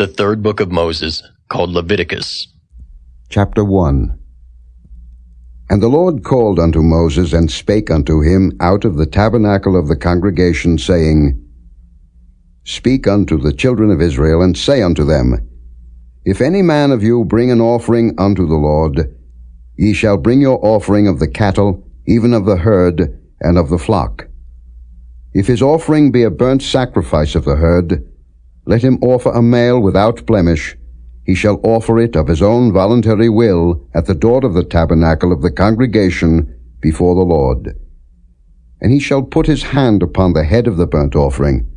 The third book of Moses, called Leviticus. Chapter 1. And the Lord called unto Moses, and spake unto him out of the tabernacle of the congregation, saying, Speak unto the children of Israel, and say unto them, If any man of you bring an offering unto the Lord, ye shall bring your offering of the cattle, even of the herd, and of the flock. If his offering be a burnt sacrifice of the herd, let him offer a male without blemish. He shall offer it of his own voluntary will at the door of the tabernacle of the congregation before the Lord. And he shall put his hand upon the head of the burnt offering,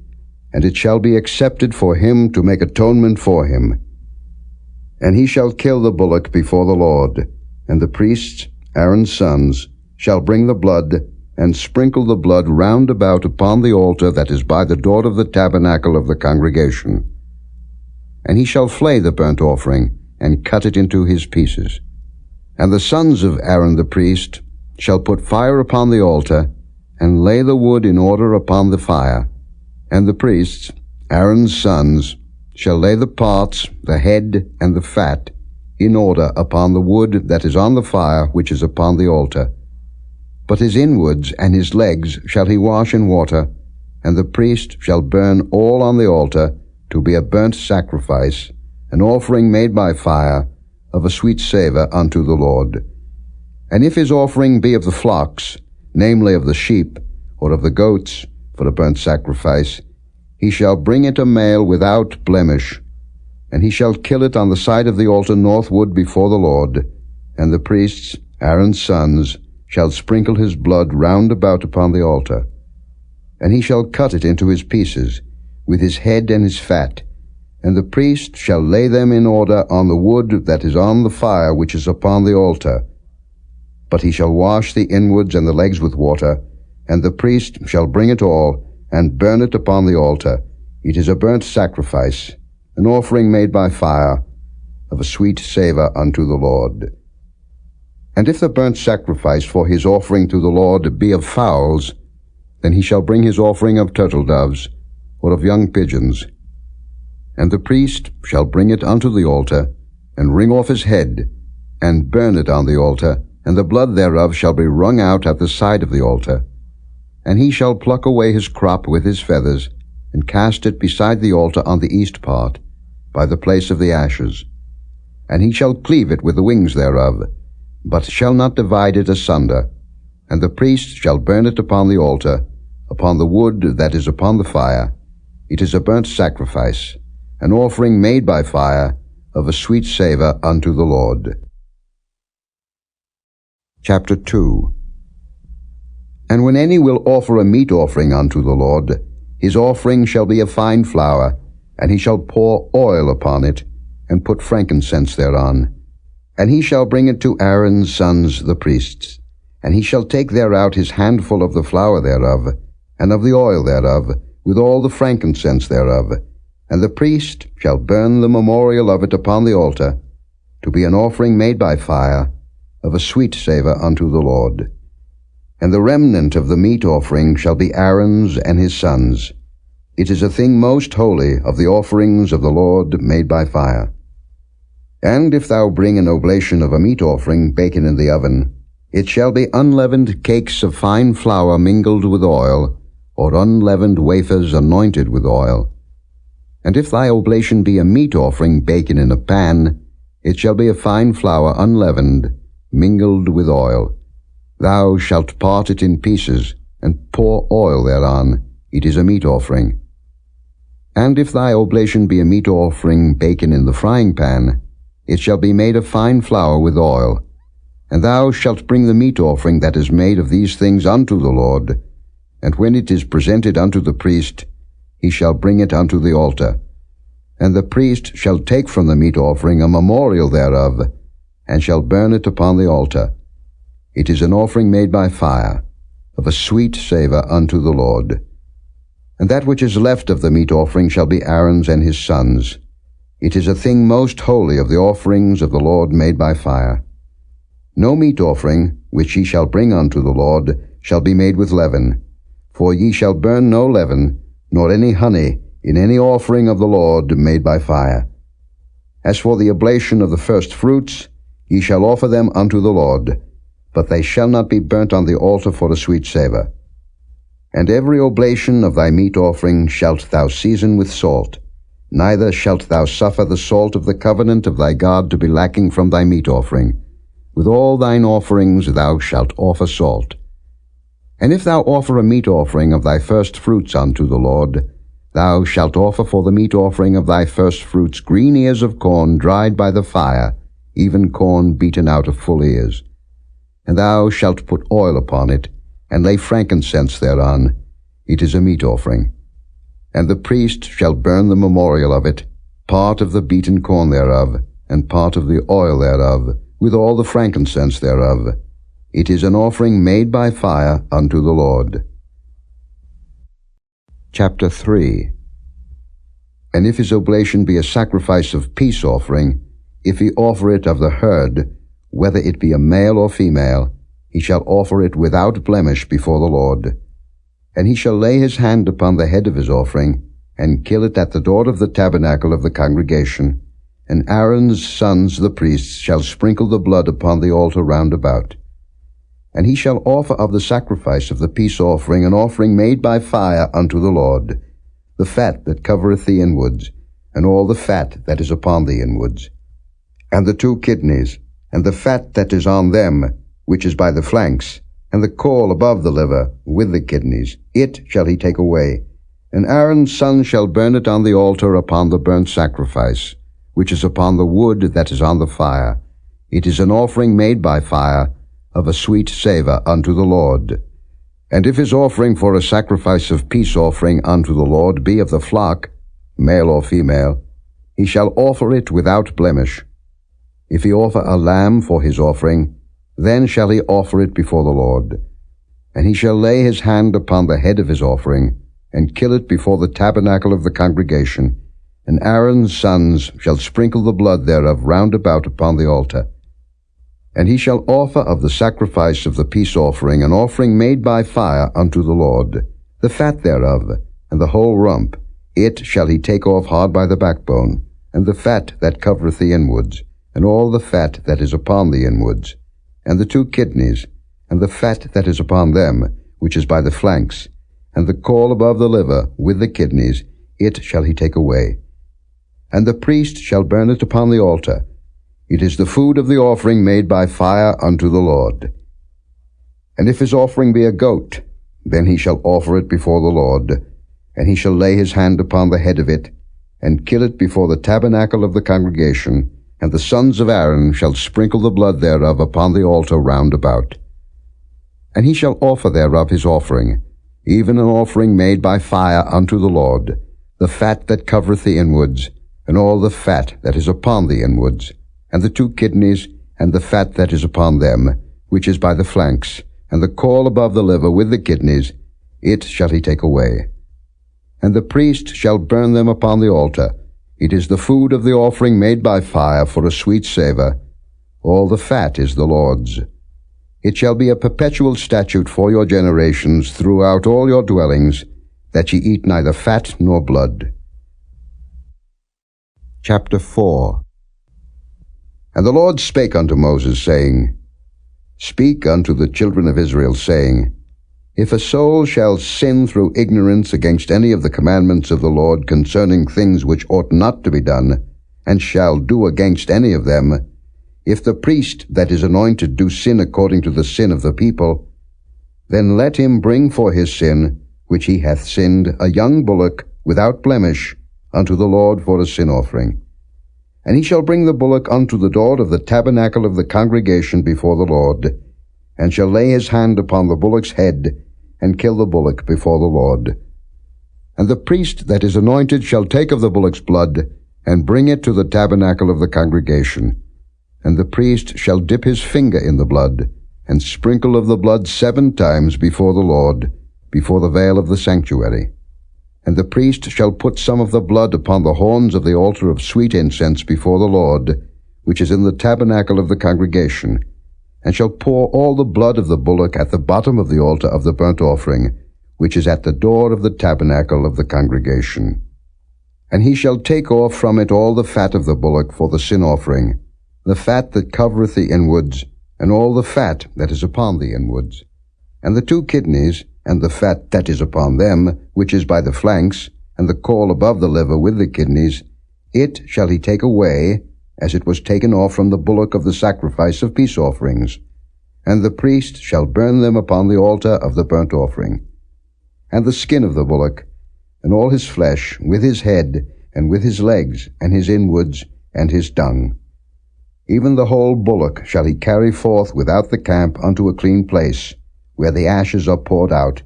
and it shall be accepted for him to make atonement for him. And he shall kill the bullock before the Lord, and the priests, Aaron's sons, shall bring the blood, and sprinkle the blood round about upon the altar that is by the door of the tabernacle of the congregation. And he shall flay the burnt offering, and cut it into his pieces. And the sons of Aaron the priest shall put fire upon the altar, and lay the wood in order upon the fire. And the priests, Aaron's sons, shall lay the parts, the head, and the fat, in order upon the wood that is on the fire which is upon the altar. But his inwards and his legs shall he wash in water, and the priest shall burn all on the altar to be a burnt sacrifice, an offering made by fire, of a sweet savour unto the Lord. And if his offering be of the flocks, namely of the sheep, or of the goats, for a burnt sacrifice, he shall bring it a male without blemish, and he shall kill it on the side of the altar northward before the Lord, and the priests, Aaron's sons, shall sprinkle his blood round about upon the altar. And he shall cut it into his pieces, with his head and his fat, and the priest shall lay them in order on the wood that is on the fire which is upon the altar. But he shall wash the inwards and the legs with water, and the priest shall bring it all, and burn it upon the altar. It is a burnt sacrifice, an offering made by fire, of a sweet savour unto the Lord. And if the burnt sacrifice for his offering to the Lord be of fowls, then he shall bring his offering of turtle doves, or of young pigeons. And the priest shall bring it unto the altar, and wring off his head, and burn it on the altar, and the blood thereof shall be wrung out at the side of the altar. And he shall pluck away his crop with his feathers, and cast it beside the altar on the east part, by the place of the ashes. And he shall cleave it with the wings thereof, but shall not divide it asunder. And the priest shall burn it upon the altar, upon the wood that is upon the fire. It is a burnt sacrifice, an offering made by fire, of a sweet savour unto the Lord. Chapter 2. And when any will offer a meat offering unto the Lord, his offering shall be of fine flour, and he shall pour oil upon it, and put frankincense thereon. And he shall bring it to Aaron's sons the priests, and he shall take thereout his handful of the flour thereof, and of the oil thereof, with all the frankincense thereof. And the priest shall burn the memorial of it upon the altar, to be an offering made by fire, of a sweet savour unto the Lord. And the remnant of the meat offering shall be Aaron's and his sons. It is a thing most holy of the offerings of the Lord made by fire. And if thou bring an oblation of a meat offering baken in the oven, it shall be unleavened cakes of fine flour mingled with oil, or unleavened wafers anointed with oil. And if thy oblation be a meat offering baken in a pan, it shall be a fine flour unleavened, mingled with oil. Thou shalt part it in pieces, and pour oil thereon. It is a meat offering. And if thy oblation be a meat offering baken in the frying pan, it shall be made of fine flour with oil. And thou shalt bring the meat offering that is made of these things unto the Lord. And when it is presented unto the priest, he shall bring it unto the altar. And the priest shall take from the meat offering a memorial thereof, and shall burn it upon the altar. It is an offering made by fire, of a sweet savour unto the Lord. And that which is left of the meat offering shall be Aaron's and his sons. It is a thing most holy of the offerings of the Lord made by fire. No meat offering, which ye shall bring unto the Lord, shall be made with leaven. For ye shall burn no leaven, nor any honey, in any offering of the Lord made by fire. As for the oblation of the first fruits, ye shall offer them unto the Lord, but they shall not be burnt on the altar for a sweet savour. And every oblation of thy meat offering shalt thou season with salt, neither shalt thou suffer the salt of the covenant of thy God to be lacking from thy meat offering. With all thine offerings thou shalt offer salt. And if thou offer a meat offering of thy first fruits unto the Lord, thou shalt offer for the meat offering of thy first fruits green ears of corn dried by the fire, even corn beaten out of full ears. And thou shalt put oil upon it, and lay frankincense thereon. It is a meat offering. And the priest shall burn the memorial of it, part of the beaten corn thereof, and part of the oil thereof, with all the frankincense thereof. It is an offering made by fire unto the Lord. Chapter 3. And if his oblation be a sacrifice of peace offering, if he offer it of the herd, whether it be a male or female, he shall offer it without blemish before the Lord. And he shall lay his hand upon the head of his offering, and kill it at the door of the tabernacle of the congregation. And Aaron's sons the priests shall sprinkle the blood upon the altar round about. And he shall offer of the sacrifice of the peace offering an offering made by fire unto the Lord, the fat that covereth the inwards, and all the fat that is upon the inwards, and the 2 kidneys, and the fat that is on them, which is by the flanks, and the caul above the liver, with the kidneys, it shall he take away. And Aaron's son shall burn it on the altar upon the burnt sacrifice, which is upon the wood that is on the fire. It is an offering made by fire, of a sweet savour unto the Lord. And if his offering for a sacrifice of peace offering unto the Lord be of the flock, male or female, he shall offer it without blemish. If he offer a lamb for his offering, then shall he offer it before the Lord. And he shall lay his hand upon the head of his offering, and kill it before the tabernacle of the congregation. And Aaron's sons shall sprinkle the blood thereof round about upon the altar. And he shall offer of the sacrifice of the peace offering an offering made by fire unto the Lord, the fat thereof, and the whole rump. It shall he take off hard by the backbone, and the fat that covereth the inwards, and all the fat that is upon the inwards, and the 2 kidneys, and the fat that is upon them, which is by the flanks, and the caul above the liver, with the kidneys, it shall he take away. And the priest shall burn it upon the altar. It is the food of the offering made by fire unto the Lord. And if his offering be a goat, then he shall offer it before the Lord, and he shall lay his hand upon the head of it, and kill it before the tabernacle of the congregation, and the sons of Aaron shall sprinkle the blood thereof upon the altar round about. And he shall offer thereof his offering, even an offering made by fire unto the Lord, the fat that covereth the inwards, and all the fat that is upon the inwards, and the 2 kidneys, and the fat that is upon them, which is by the flanks, and the caul above the liver with the kidneys, it shall he take away. And the priest shall burn them upon the altar. It is the food of the offering made by fire for a sweet savour. All the fat is the Lord's. It shall be a perpetual statute for your generations throughout all your dwellings, that ye eat neither fat nor blood. Chapter 4. And the Lord spake unto Moses, saying, Speak unto the children of Israel, saying, If a soul shall sin through ignorance against any of the commandments of the Lord concerning things which ought not to be done, and shall do against any of them, if the priest that is anointed do sin according to the sin of the people, then let him bring for his sin, which he hath sinned, a young bullock without blemish, unto the Lord for a sin offering. And he shall bring the bullock unto the door of the tabernacle of the congregation before the Lord, and shall lay his hand upon the bullock's head, and kill the bullock before the Lord. And the priest that is anointed shall take of the bullock's blood, and bring it to the tabernacle of the congregation. And the priest shall dip his finger in the blood, and sprinkle of the blood 7 times before the Lord, before the veil of the sanctuary. And the priest shall put some of the blood upon the horns of the altar of sweet incense before the Lord, which is in the tabernacle of the congregation, and shall pour all the blood of the bullock at the bottom of the altar of the burnt offering, which is at the door of the tabernacle of the congregation. And he shall take off from it all the fat of the bullock for the sin offering, the fat that covereth the inwards, and all the fat that is upon the inwards, and the 2 kidneys, and the fat that is upon them, which is by the flanks, and the caul above the liver with the kidneys, it shall he take away, as it was taken off from the bullock of the sacrifice of peace offerings. And the priest shall burn them upon the altar of the burnt offering. And the skin of the bullock, and all his flesh, with his head, and with his legs, and his inwards, and his dung. Even the whole bullock shall he carry forth without the camp unto a clean place, where the ashes are poured out,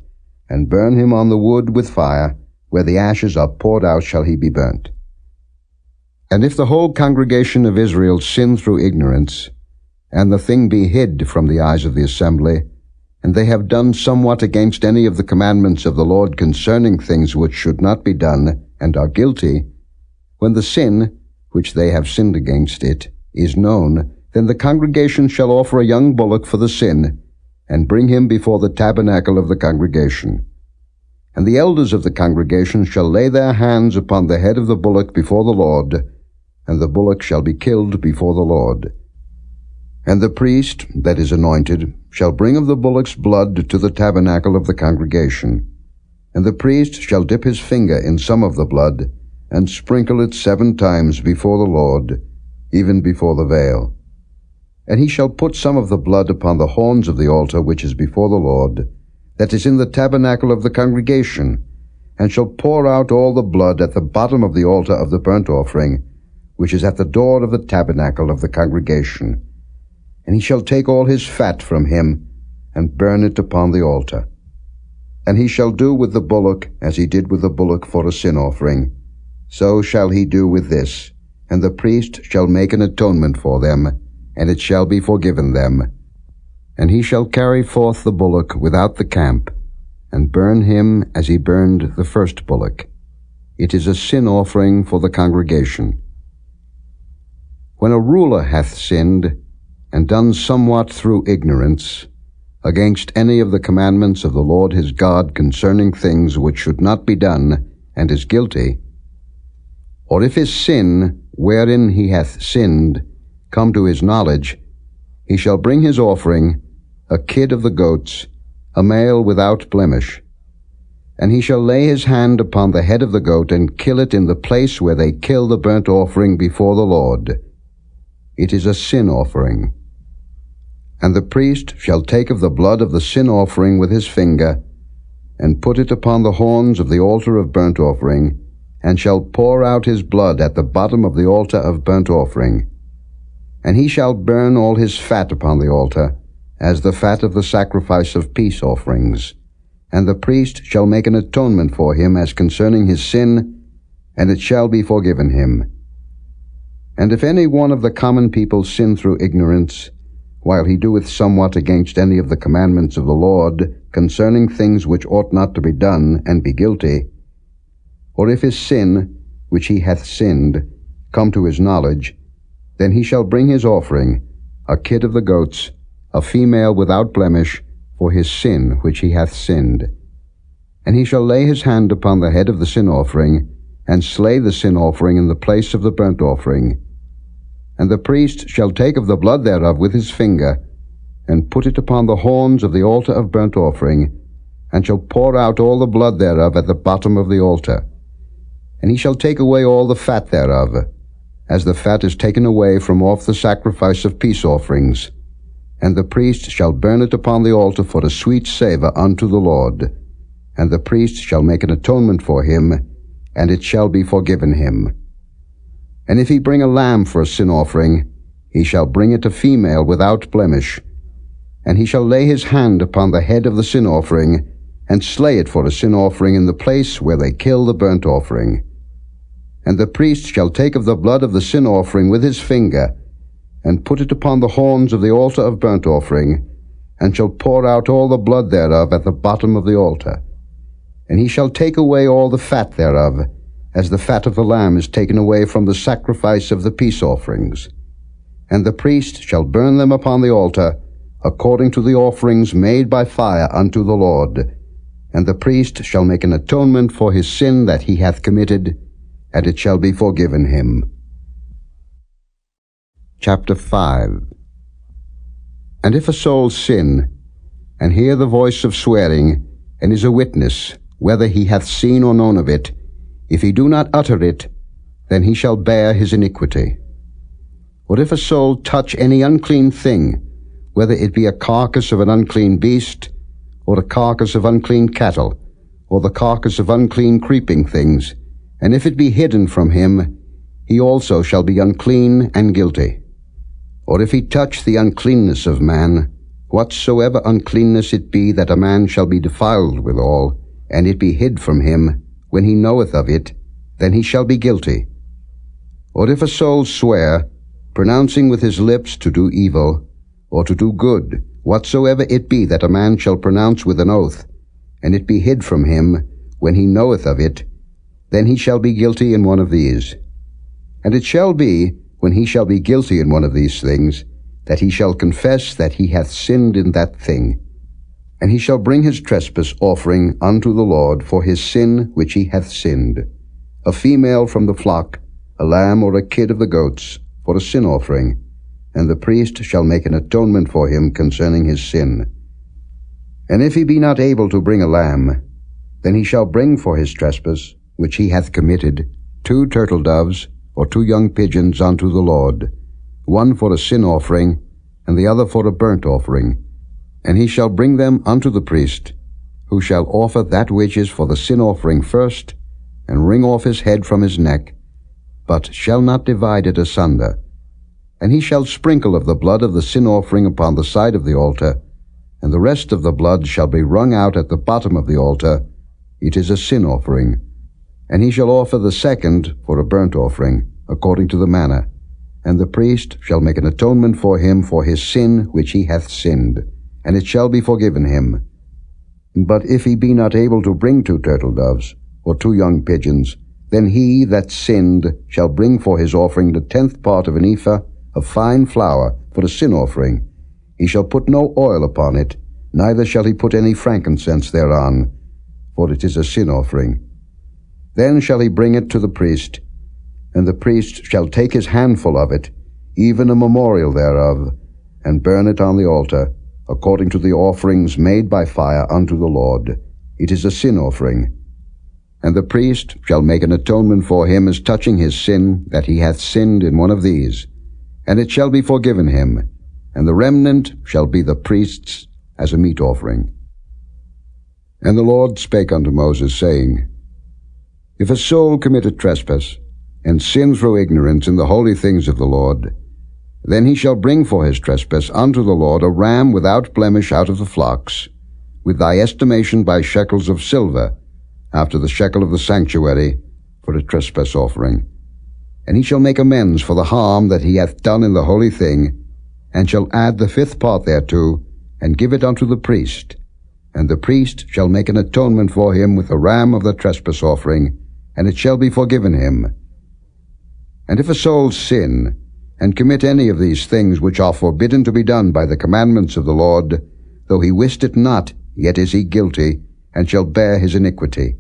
and burn him on the wood with fire, where the ashes are poured out shall he be burnt. And if the whole congregation of Israel sin through ignorance, and the thing be hid from the eyes of the assembly, and they have done somewhat against any of the commandments of the Lord concerning things which should not be done, and are guilty, when the sin, which they have sinned against it, is known, then the congregation shall offer a young bullock for the sin, and bring him before the tabernacle of the congregation. And the elders of the congregation shall lay their hands upon the head of the bullock before the Lord, and the bullock shall be killed before the Lord. And the priest that is anointed shall bring of the bullock's blood to the tabernacle of the congregation. And the priest shall dip his finger in some of the blood, and sprinkle it 7 times before the Lord, even before the veil. And he shall put some of the blood upon the horns of the altar which is before the Lord, that is in the tabernacle of the congregation, and shall pour out all the blood at the bottom of the altar of the burnt offering, which is at the door of the tabernacle of the congregation. And he shall take all his fat from him, and burn it upon the altar. And he shall do with the bullock as he did with the bullock for a sin offering. So shall he do with this, and the priest shall make an atonement for them, and it shall be forgiven them. And he shall carry forth the bullock without the camp, and burn him as he burned the first bullock. It is a sin offering for the congregation. When a ruler hath sinned, and done somewhat through ignorance, against any of the commandments of the Lord his God concerning things which should not be done, and is guilty, or if his sin, wherein he hath sinned, come to his knowledge, he shall bring his offering, a kid of the goats, a male without blemish. And he shall lay his hand upon the head of the goat, and kill it in the place where they kill the burnt offering before the Lord. It is a sin offering. And the priest shall take of the blood of the sin offering with his finger, and put it upon the horns of the altar of burnt offering, and shall pour out his blood at the bottom of the altar of burnt offering. And he shall burn all his fat upon the altar, as the fat of the sacrifice of peace offerings. And the priest shall make an atonement for him as concerning his sin, and it shall be forgiven him. And if any one of the common people sin through ignorance, while he doeth somewhat against any of the commandments of the Lord concerning things which ought not to be done, and be guilty, or if his sin, which he hath sinned, come to his knowledge, then he shall bring his offering, a kid of the goats, a female without blemish, for his sin which he hath sinned. And he shall lay his hand upon the head of the sin offering, and slay the sin offering in the place of the burnt offering. And the priest shall take of the blood thereof with his finger, and put it upon the horns of the altar of burnt offering, and shall pour out all the blood thereof at the bottom of the altar. And he shall take away all the fat thereof, as the fat is taken away from off the sacrifice of peace offerings. And the priest shall burn it upon the altar for a sweet savour unto the Lord. And the priest shall make an atonement for him, and it shall be forgiven him. And if he bring a lamb for a sin offering, he shall bring it a female without blemish. And he shall lay his hand upon the head of the sin offering, and slay it for a sin offering in the place where they kill the burnt offering. And the priest shall take of the blood of the sin offering with his finger, and put it upon the horns of the altar of burnt offering, and shall pour out all the blood thereof at the bottom of the altar. And he shall take away all the fat thereof, as the fat of the lamb is taken away from the sacrifice of the peace offerings. And the priest shall burn them upon the altar, according to the offerings made by fire unto the Lord. And the priest shall make an atonement for his sin that he hath committed, and it shall be forgiven him. Chapter 5. And if a soul sin, and hear the voice of swearing, and is a witness, whether he hath seen or known of it, if he do not utter it, then he shall bear his iniquity. Or if a soul touch any unclean thing, whether it be a carcass of an unclean beast, or a carcass of unclean cattle, or the carcass of unclean creeping things, and if it be hidden from him, he also shall be unclean and guilty. Or if he touch the uncleanness of man, whatsoever uncleanness it be that a man shall be defiled withal, and it be hid from him, when he knoweth of it, then he shall be guilty. Or if a soul swear, pronouncing with his lips to do evil, or to do good, whatsoever it be that a man shall pronounce with an oath, and it be hid from him, when he knoweth of it, then he shall be guilty in one of these. And it shall be, when he shall be guilty in one of these things, that he shall confess that he hath sinned in that thing. And he shall bring his trespass offering unto the Lord for his sin which he hath sinned, a female from the flock, a lamb or a kid of the goats, for a sin offering, and the priest shall make an atonement for him concerning his sin. And if he be not able to bring a lamb, then he shall bring for his trespass, which he hath committed, 2 turtle doves, or 2 young pigeons unto the Lord, one for a sin offering, and the other for a burnt offering. And he shall bring them unto the priest, who shall offer that which is for the sin offering first, and wring off his head from his neck, but shall not divide it asunder. And he shall sprinkle of the blood of the sin offering upon the side of the altar, and the rest of the blood shall be wrung out at the bottom of the altar. It is a sin offering. And he shall offer the second for a burnt offering, according to the manner. And the priest shall make an atonement for him for his sin which he hath sinned, and it shall be forgiven him. But if he be not able to bring 2 turtle doves, or 2 young pigeons, then he that sinned shall bring for his offering the 10th part of an ephah of fine flour for a sin offering. He shall put no oil upon it, neither shall he put any frankincense thereon, for it is a sin offering. Then shall he bring it to the priest, and the priest shall take his handful of it, even a memorial thereof, and burn it on the altar, according to the offerings made by fire unto the Lord. It is a sin offering. And the priest shall make an atonement for him as touching his sin, that he hath sinned in one of these, and it shall be forgiven him, and the remnant shall be the priest's as a meat offering. And the Lord spake unto Moses, saying, If a soul commit a trespass, and sin through ignorance in the holy things of the Lord, then he shall bring for his trespass unto the Lord a ram without blemish out of the flocks, with thy estimation by shekels of silver, after the shekel of the sanctuary, for a trespass offering. And he shall make amends for the harm that he hath done in the holy thing, and shall add the 5th part thereto, and give it unto the priest. And the priest shall make an atonement for him with a ram of the trespass offering, and it shall be forgiven him. And if a soul sin, and commit any of these things which are forbidden to be done by the commandments of the Lord, though he wist it not, yet is he guilty, and shall bear his iniquity.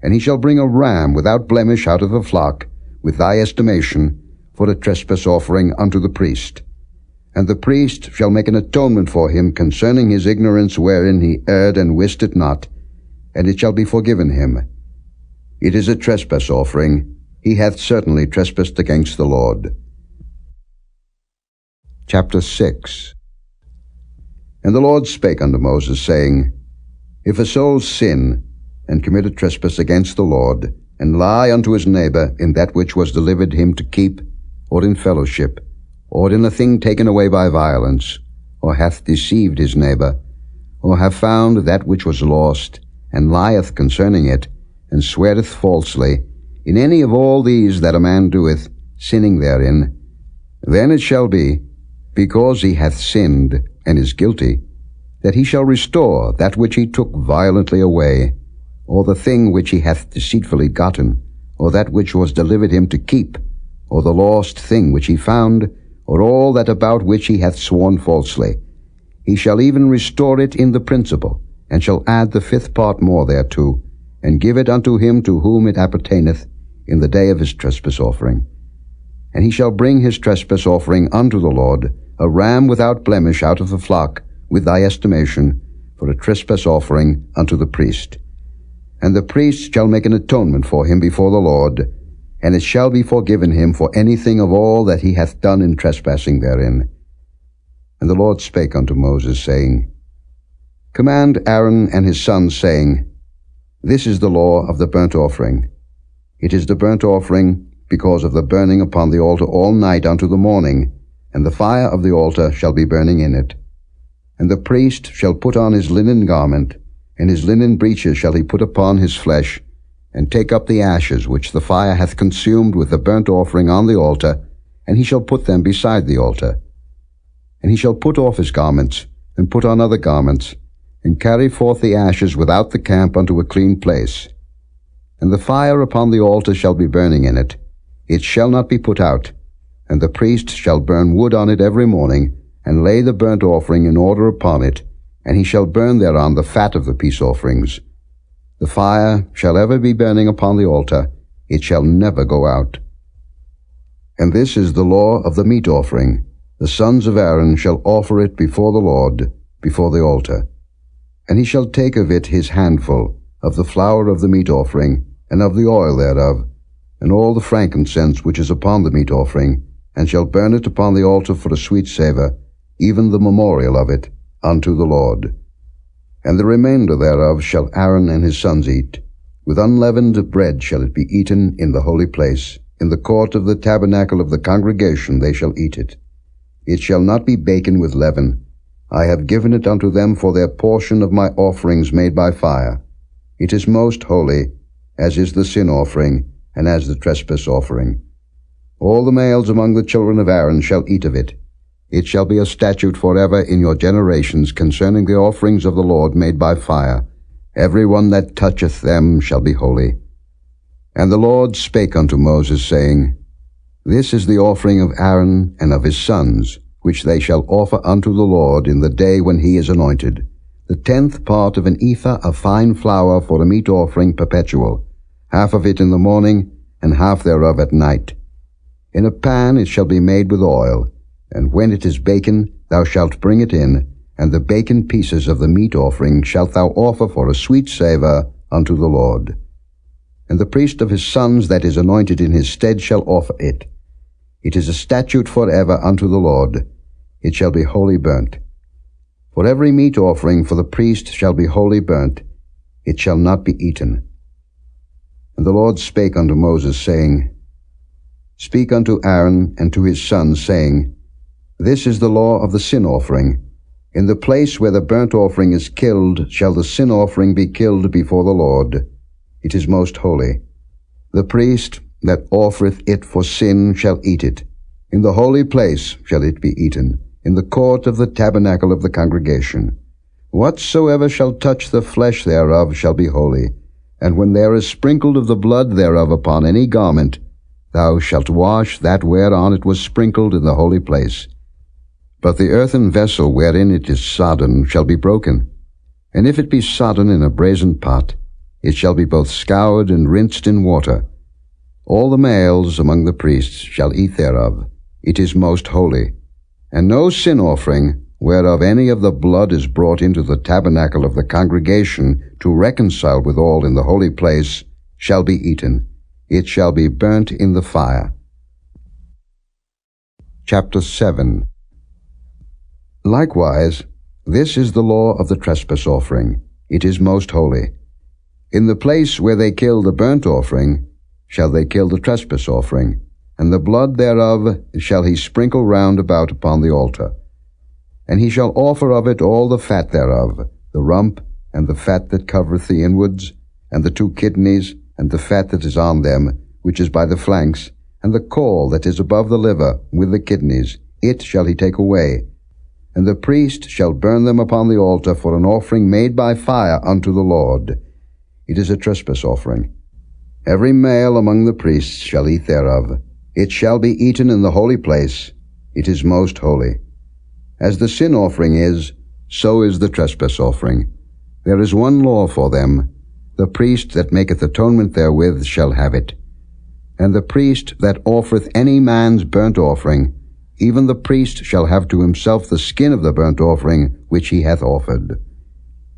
And he shall bring a ram without blemish out of the flock, with thy estimation, for a trespass offering unto the priest. And the priest shall make an atonement for him concerning his ignorance wherein he erred and wist it not, and it shall be forgiven him. It is a trespass offering. He hath certainly trespassed against the Lord. Chapter 6. And the Lord spake unto Moses, saying, If a soul sin, and commit a trespass against the Lord, and lie unto his neighbor in that which was delivered him to keep, or in fellowship, or in a thing taken away by violence, or hath deceived his neighbor, or have found that which was lost, and lieth concerning it, and sweareth falsely, in any of all these that a man doeth, sinning therein, then it shall be, because he hath sinned, and is guilty, that he shall restore that which he took violently away, or the thing which he hath deceitfully gotten, or that which was delivered him to keep, or the lost thing which he found, or all that about which he hath sworn falsely. He shall even restore it in the principal, and shall add the 5th part more thereto, and give it unto him to whom it appertaineth, in the day of his trespass offering. And he shall bring his trespass offering unto the Lord, a ram without blemish out of the flock, with thy estimation, for a trespass offering unto the priest. And the priest shall make an atonement for him before the Lord, and it shall be forgiven him for anything of all that he hath done in trespassing therein. And the Lord spake unto Moses, saying, Command Aaron and his sons, saying, This is the law of the burnt offering. It is the burnt offering because of the burning upon the altar all night unto the morning, and the fire of the altar shall be burning in it. And the priest shall put on his linen garment, and his linen breeches shall he put upon his flesh, and take up the ashes which the fire hath consumed with the burnt offering on the altar, and he shall put them beside the altar. And he shall put off his garments, and put on other garments, and carry forth the ashes without the camp unto a clean place. And the fire upon the altar shall be burning in it. It shall not be put out. And the priest shall burn wood on it every morning, and lay the burnt offering in order upon it, and he shall burn thereon the fat of the peace offerings. The fire shall ever be burning upon the altar, it shall never go out. And this is the law of the meat offering. The sons of Aaron shall offer it before the Lord, before the altar. And he shall take of it his handful, of the flour of the meat offering, and of the oil thereof, and all the frankincense which is upon the meat offering, and shall burn it upon the altar for a sweet savour, even the memorial of it, unto the Lord. And the remainder thereof shall Aaron and his sons eat. With unleavened bread shall it be eaten in the holy place. In the court of the tabernacle of the congregation they shall eat it. It shall not be baken with leaven. I have given it unto them for their portion of my offerings made by fire. It is most holy, as is the sin offering, and as the trespass offering. All the males among the children of Aaron shall eat of it. It shall be a statute forever in your generations concerning the offerings of the Lord made by fire. Every one that toucheth them shall be holy. And the Lord spake unto Moses, saying, This is the offering of Aaron and of his sons, which they shall offer unto the Lord in the day when he is anointed, the 10th part of an ephah of fine flour for a meat offering perpetual, half of it in the morning, and half thereof at night. In a pan it shall be made with oil, and when it is baken, thou shalt bring it in, and the baken pieces of the meat offering shalt thou offer for a sweet savour unto the Lord. And the priest of his sons that is anointed in his stead shall offer it. It is a statute forever unto the Lord. It shall be wholly burnt. For every meat offering for the priest shall be wholly burnt. It shall not be eaten. And the Lord spake unto Moses, saying, Speak unto Aaron and to his sons, saying, This is the law of the sin offering. In the place where the burnt offering is killed shall the sin offering be killed before the Lord. It is most holy. The priest that offereth it for sin shall eat it. In the holy place shall it be eaten, in the court of the tabernacle of the congregation. Whatsoever shall touch the flesh thereof shall be holy. And when there is sprinkled of the blood thereof upon any garment, thou shalt wash that whereon it was sprinkled in the holy place. But the earthen vessel wherein it is sodden shall be broken. And if it be sodden in a brazen pot, it shall be both scoured and rinsed in water. All the males among the priests shall eat thereof. It is most holy. And no sin offering, whereof any of the blood is brought into the tabernacle of the congregation to reconcile withal in the holy place, shall be eaten. It shall be burnt in the fire. Chapter 7. Likewise, this is the law of the trespass offering. It is most holy. In the place where they kill the burnt offering, shall they kill the trespass offering, and the blood thereof shall he sprinkle round about upon the altar. And he shall offer of it all the fat thereof, the rump, and the fat that covereth the inwards, and the 2 kidneys, and the fat that is on them, which is by the flanks, and the caul that is above the liver, with the kidneys, it shall he take away. And the priest shall burn them upon the altar for an offering made by fire unto the Lord. It is a trespass offering. Every male among the priests shall eat thereof. It shall be eaten in the holy place. It is most holy. As the sin offering is, so is the trespass offering. There is one law for them. The priest that maketh atonement therewith shall have it. And the priest that offereth any man's burnt offering, even the priest shall have to himself the skin of the burnt offering which he hath offered.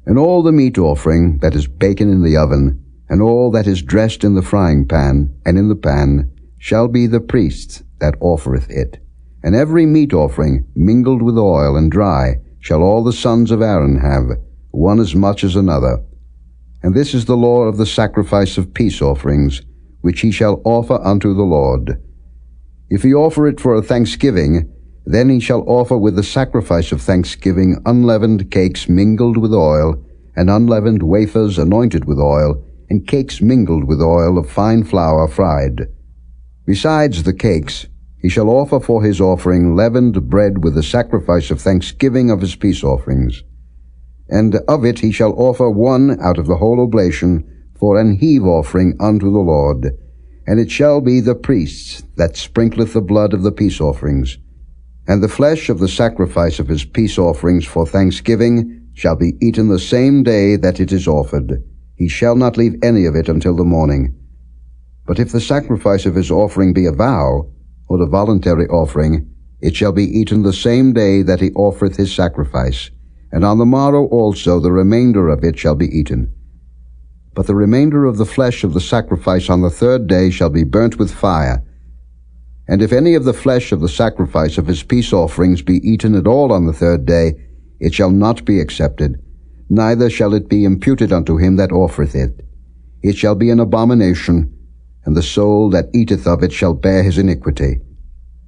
And all the meat offering that is baken in the oven, and all that is dressed in the frying pan and in the pan, shall be the priest's that offereth it. And every meat offering mingled with oil and dry shall all the sons of Aaron have, one as much as another. And this is the law of the sacrifice of peace offerings, which he shall offer unto the Lord. If he offer it for a thanksgiving, then he shall offer with the sacrifice of thanksgiving unleavened cakes mingled with oil, and unleavened wafers anointed with oil, and cakes mingled with oil of fine flour fried. Besides the cakes, he shall offer for his offering leavened bread with the sacrifice of thanksgiving of his peace offerings. And of it he shall offer one out of the whole oblation for an heave offering unto the Lord. And it shall be the priest's that sprinkleth the blood of the peace offerings. And the flesh of the sacrifice of his peace offerings for thanksgiving shall be eaten the same day that it is offered. He shall not leave any of it until the morning. But if the sacrifice of his offering be a vow, or a voluntary offering, it shall be eaten the same day that he offereth his sacrifice, and on the morrow also the remainder of it shall be eaten. But the remainder of the flesh of the sacrifice on the third day shall be burnt with fire. And if any of the flesh of the sacrifice of his peace offerings be eaten at all on the third day, it shall not be accepted, neither shall it be imputed unto him that offereth it. It shall be an abomination, and the soul that eateth of it shall bear his iniquity.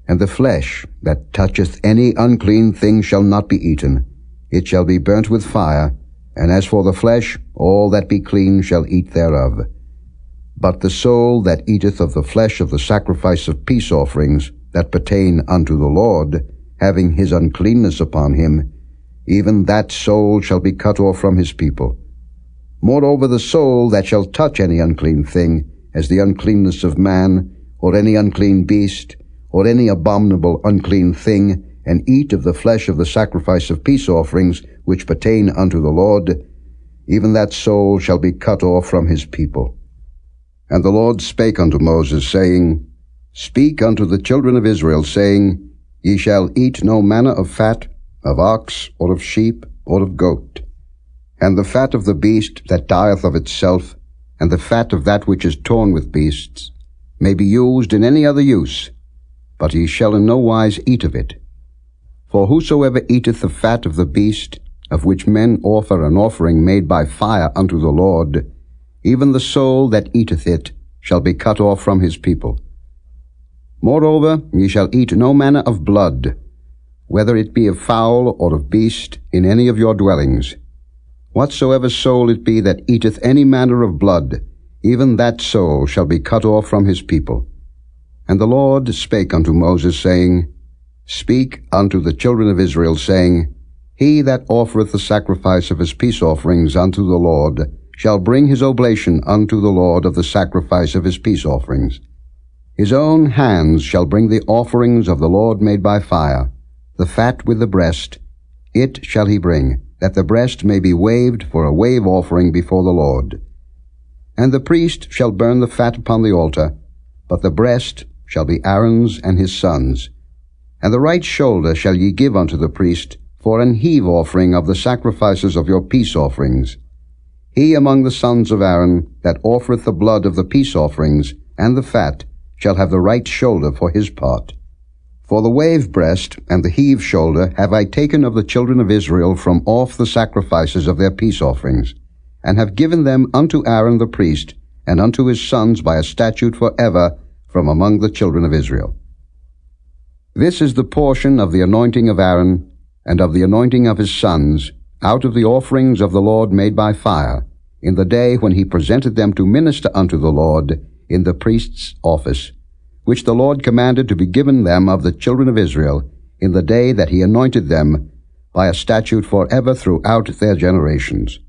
And the flesh that toucheth any unclean thing shall not be eaten. It shall be burnt with fire, and as for the flesh, all that be clean shall eat thereof. But the soul that eateth of the flesh of the sacrifice of peace offerings that pertain unto the Lord, having his uncleanness upon him, even that soul shall be cut off from his people. Moreover, the soul that shall touch any unclean thing, as the uncleanness of man, or any unclean beast, or any abominable unclean thing, and eat of the flesh of the sacrifice of peace offerings which pertain unto the Lord, even that soul shall be cut off from his people. And the Lord spake unto Moses, saying, Speak unto the children of Israel, saying, Ye shall eat no manner of fat, of ox, or of sheep, or of goat. And the fat of the beast that dieth of itself, and the fat of that which is torn with beasts, may be used in any other use, but ye shall in no wise eat of it. For whosoever eateth the fat of the beast, of which men offer an offering made by fire unto the Lord, even the soul that eateth it shall be cut off from his people. Moreover, ye shall eat no manner of blood, whether it be of fowl or of beast, in any of your dwellings. Whatsoever soul it be that eateth any manner of blood, even that soul shall be cut off from his people. And the Lord spake unto Moses, saying, Speak unto the children of Israel, saying, He that offereth the sacrifice of his peace offerings unto the Lord shall bring his oblation unto the Lord of the sacrifice of his peace offerings. His own hands shall bring the offerings of the Lord made by fire, the fat with the breast, it shall he bring, that the breast may be waved for a wave offering before the Lord. And the priest shall burn the fat upon the altar, but the breast shall be Aaron's and his sons'. And the right shoulder shall ye give unto the priest for an heave offering of the sacrifices of your peace offerings. He among the sons of Aaron that offereth the blood of the peace offerings and the fat shall have the right shoulder for his part. For the wave breast and the heave shoulder have I taken of the children of Israel from off the sacrifices of their peace offerings, and have given them unto Aaron the priest, and unto his sons by a statute for ever from among the children of Israel. This is the portion of the anointing of Aaron, and of the anointing of his sons, out of the offerings of the Lord made by fire, in the day when he presented them to minister unto the Lord in the priest's office, which the Lord commanded to be given them of the children of Israel, in the day that he anointed them, by a statute forever throughout their generations.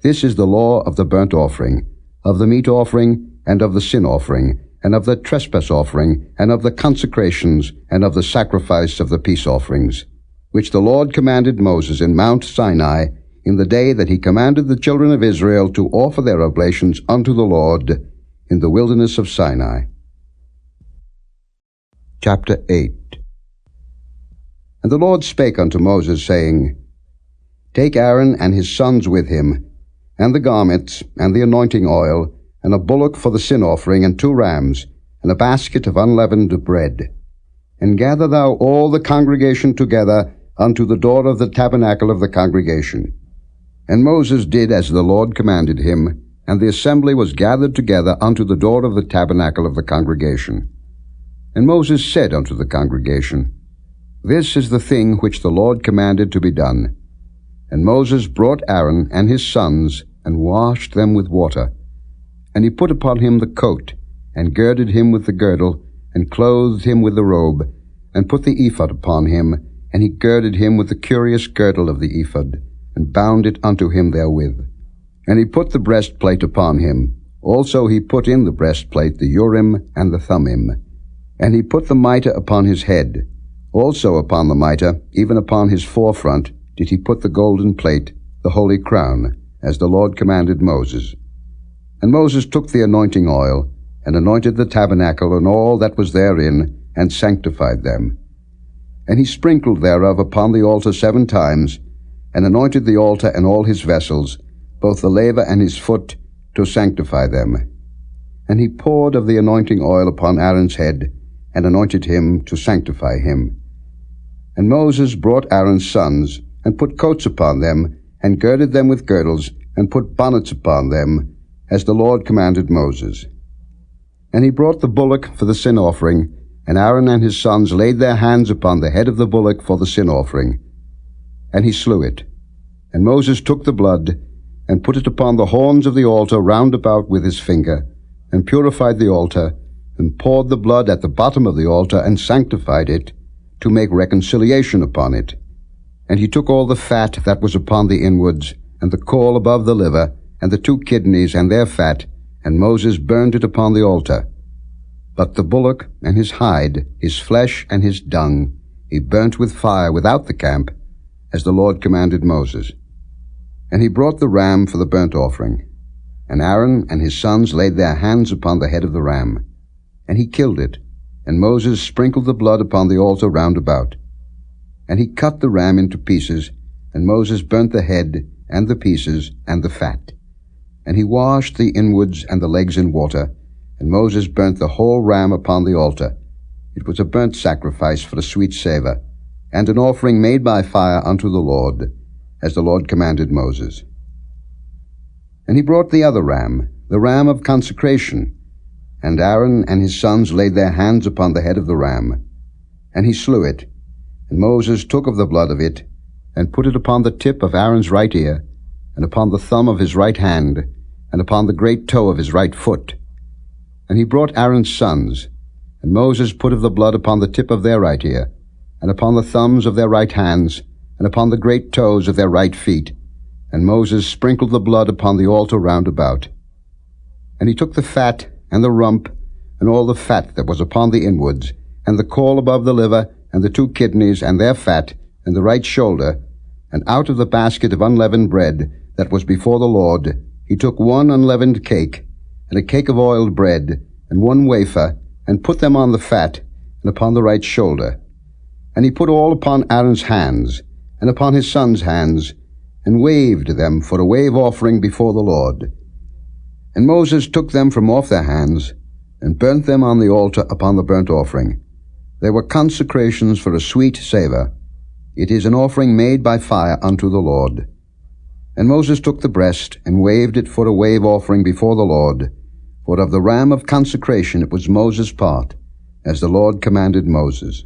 This is the law of the burnt offering, of the meat offering, and of the sin offering, and of the trespass offering, and of the consecrations, and of the sacrifice of the peace offerings, which the Lord commanded Moses in Mount Sinai, in the day that he commanded the children of Israel to offer their oblations unto the Lord in the wilderness of Sinai. Chapter 8. And the Lord spake unto Moses, saying, Take Aaron and his sons with him, and the garments, and the anointing oil, and a bullock for the sin offering, and 2 rams, and a basket of unleavened bread. And gather thou all the congregation together unto the door of the tabernacle of the congregation. And Moses did as the Lord commanded him, and the assembly was gathered together unto the door of the tabernacle of the congregation. And Moses said unto the congregation, This is the thing which the Lord commanded to be done. And Moses brought Aaron and his sons, and washed them with water. And he put upon him the coat, and girded him with the girdle, and clothed him with the robe, and put the ephod upon him, and he girded him with the curious girdle of the ephod, and bound it unto him therewith. And he put the breastplate upon him. Also he put in the breastplate the Urim and the Thummim. And he put the mitre upon his head. Also upon the mitre, even upon his forefront, did he put the golden plate, the holy crown, as the Lord commanded Moses. And Moses took the anointing oil, and anointed the tabernacle and all that was therein, and sanctified them. And he sprinkled thereof upon the altar 7 times, and anointed the altar and all his vessels, both the laver and his foot, to sanctify them. And he poured of the anointing oil upon Aaron's head, and anointed him to sanctify him. And Moses brought Aaron's sons, and put coats upon them, and girded them with girdles, and put bonnets upon them, as the Lord commanded Moses. And he brought the bullock for the sin offering, and Aaron and his sons laid their hands upon the head of the bullock for the sin offering. And he slew it. And Moses took the blood, and put it upon the horns of the altar round about with his finger, and purified the altar, and poured the blood at the bottom of the altar, and sanctified it, to make reconciliation upon it. And he took all the fat that was upon the inwards, and the caul above the liver, and the 2 kidneys and their fat, and Moses burned it upon the altar. But the bullock and his hide, his flesh and his dung, he burnt with fire without the camp, as the Lord commanded Moses. And he brought the ram for the burnt offering. And Aaron and his sons laid their hands upon the head of the ram. And he killed it, and Moses sprinkled the blood upon the altar round about. And he cut the ram into pieces, and Moses burnt the head, and the pieces, and the fat. And he washed the inwards and the legs in water, and Moses burnt the whole ram upon the altar. It was a burnt sacrifice for a sweet savour, and an offering made by fire unto the Lord, as the Lord commanded Moses. And he brought the other ram, the ram of consecration, and Aaron and his sons laid their hands upon the head of the ram. And he slew it, and Moses took of the blood of it, and put it upon the tip of Aaron's right ear, and upon the thumb of his right hand, and upon the great toe of his right foot. And he brought Aaron's sons, and Moses put of the blood upon the tip of their right ear, and upon the thumbs of their right hands, and upon the great toes of their right feet. And Moses sprinkled the blood upon the altar round about. And he took the fat, and the rump, and all the fat that was upon the inwards, and the caul above the liver, and the 2 kidneys, and their fat, and the right shoulder, and out of the basket of unleavened bread that was before the Lord, he took 1 unleavened cake, and a cake of oiled bread, and 1 wafer, and put them on the fat, and upon the right shoulder. And he put all upon Aaron's hands, and upon his sons' hands, and waved them for a wave offering before the Lord. And Moses took them from off their hands, and burnt them on the altar upon the burnt offering. They were consecrations for a sweet savour. It is an offering made by fire unto the Lord. And Moses took the breast, and waved it for a wave offering before the Lord. For of the ram of consecration it was Moses' part, as the Lord commanded Moses.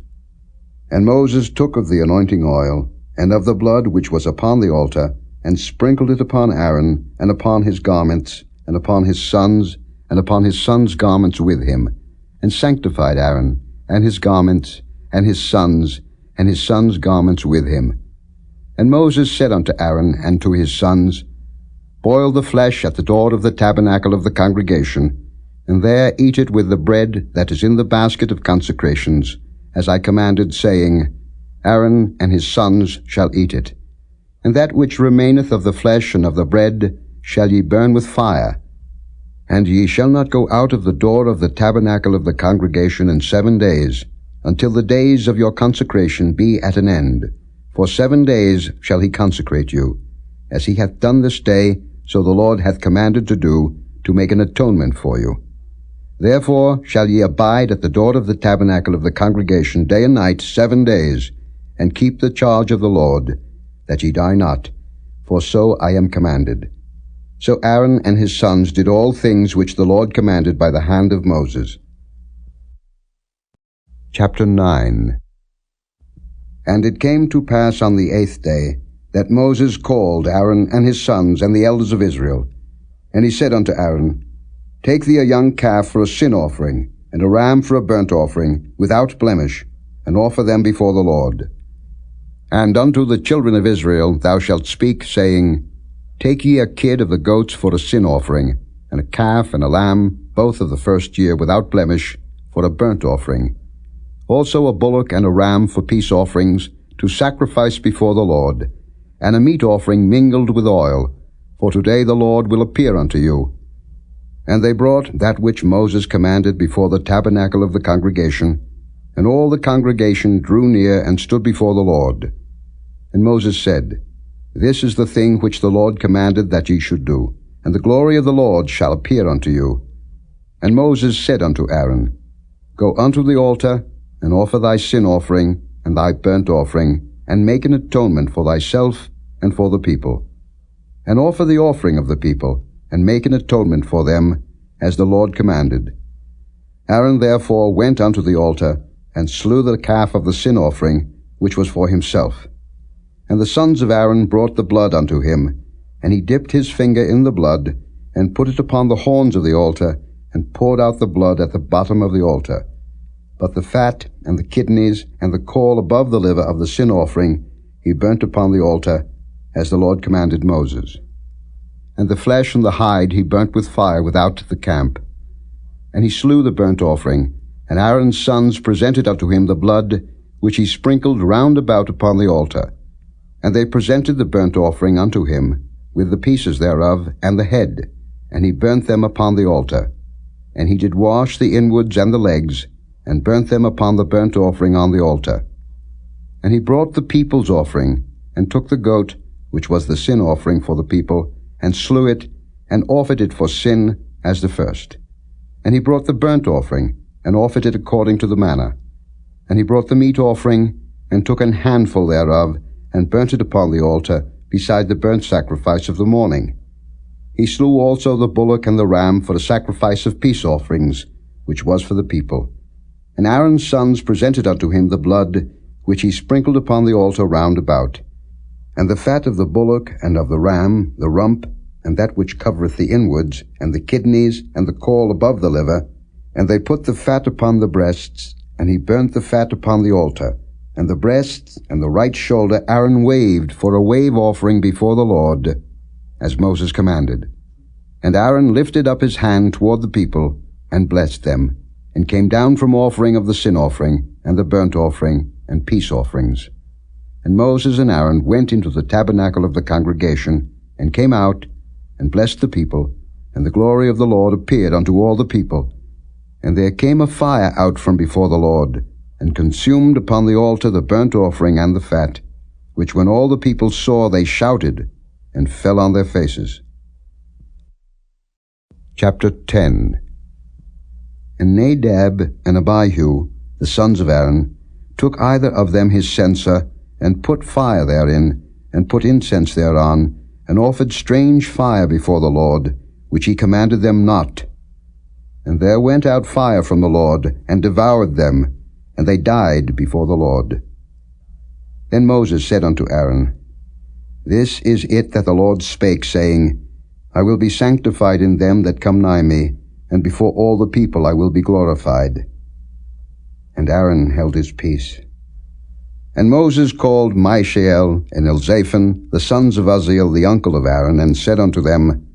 And Moses took of the anointing oil, and of the blood which was upon the altar, and sprinkled it upon Aaron, and upon his garments, and upon his sons, and upon his sons' garments with him, and sanctified Aaron, and his garments, and his sons' garments with him. And Moses said unto Aaron and to his sons, Boil the flesh at the door of the tabernacle of the congregation, and there eat it with the bread that is in the basket of consecrations, as I commanded, saying, Aaron and his sons shall eat it. And that which remaineth of the flesh and of the bread shall ye burn with fire. And ye shall not go out of the door of the tabernacle of the congregation in 7 days, until the days of your consecration be at an end. For 7 days shall he consecrate you, as he hath done this day, so the Lord hath commanded to do, to make an atonement for you. Therefore shall ye abide at the door of the tabernacle of the congregation day and night 7 days, and keep the charge of the Lord, that ye die not, for so I am commanded. So Aaron and his sons did all things which the Lord commanded by the hand of Moses. Chapter 9. And it came to pass on the 8th day, that Moses called Aaron and his sons and the elders of Israel. And he said unto Aaron, Take thee a young calf for a sin offering, and a ram for a burnt offering, without blemish, and offer them before the Lord. And unto the children of Israel thou shalt speak, saying, Take ye a kid of the goats for a sin offering, and a calf and a lamb, both of the first year, without blemish, for a burnt offering. Also a bullock and a ram for peace offerings, to sacrifice before the Lord, and a meat offering mingled with oil, for today the Lord will appear unto you. And they brought that which Moses commanded before the tabernacle of the congregation, and all the congregation drew near and stood before the Lord. And Moses said, This is the thing which the Lord commanded that ye should do, and the glory of the Lord shall appear unto you. And Moses said unto Aaron, Go unto the altar, and offer thy sin offering, and thy burnt offering, and make an atonement for thyself and for the people. And offer the offering of the people, and make an atonement for them, as the Lord commanded. Aaron therefore went unto the altar, and slew the calf of the sin offering, which was for himself. And the sons of Aaron brought the blood unto him, and he dipped his finger in the blood, and put it upon the horns of the altar, and poured out the blood at the bottom of the altar. But the fat, and the kidneys, and the caul above the liver of the sin offering, he burnt upon the altar, as the Lord commanded Moses. And the flesh and the hide he burnt with fire without the camp. And he slew the burnt offering, and Aaron's sons presented unto him the blood, which he sprinkled round about upon the altar. And they presented the burnt offering unto him, with the pieces thereof, and the head, and he burnt them upon the altar. And he did wash the inwards and the legs, and burnt them upon the burnt offering on the altar. And he brought the people's offering, and took the goat, which was the sin offering for the people, and slew it, and offered it for sin as the first. And he brought the burnt offering, and offered it according to the manner. And he brought the meat offering, and took an handful thereof, and burnt it upon the altar, beside the burnt sacrifice of the morning. He slew also the bullock and the ram for the sacrifice of peace offerings, which was for the people. And Aaron's sons presented unto him the blood, which he sprinkled upon the altar round about. And the fat of the bullock and of the ram, the rump, and that which covereth the inwards, and the kidneys, and the caul above the liver. And they put the fat upon the breasts, and he burnt the fat upon the altar. And the breasts and the right shoulder Aaron waved for a wave offering before the Lord, as Moses commanded. And Aaron lifted up his hand toward the people, and blessed them, and came down from offering of the sin offering, and the burnt offering, and peace offerings. And Moses and Aaron went into the tabernacle of the congregation, and came out, and blessed the people, and the glory of the Lord appeared unto all the people. And there came a fire out from before the Lord, and consumed upon the altar the burnt offering and the fat, which when all the people saw they shouted, and fell on their faces. Chapter 10. And Nadab and Abihu, the sons of Aaron, took either of them his censer, and put fire therein, and put incense thereon, and offered strange fire before the Lord, which he commanded them not. And there went out fire from the Lord, and devoured them, and they died before the Lord. Then Moses said unto Aaron, This is it that the Lord spake, saying, I will be sanctified in them that come nigh me, and before all the people I will be glorified. And Aaron held his peace. And Moses called Mishael and Elzaphan, the sons of Uzziel, the uncle of Aaron, and said unto them,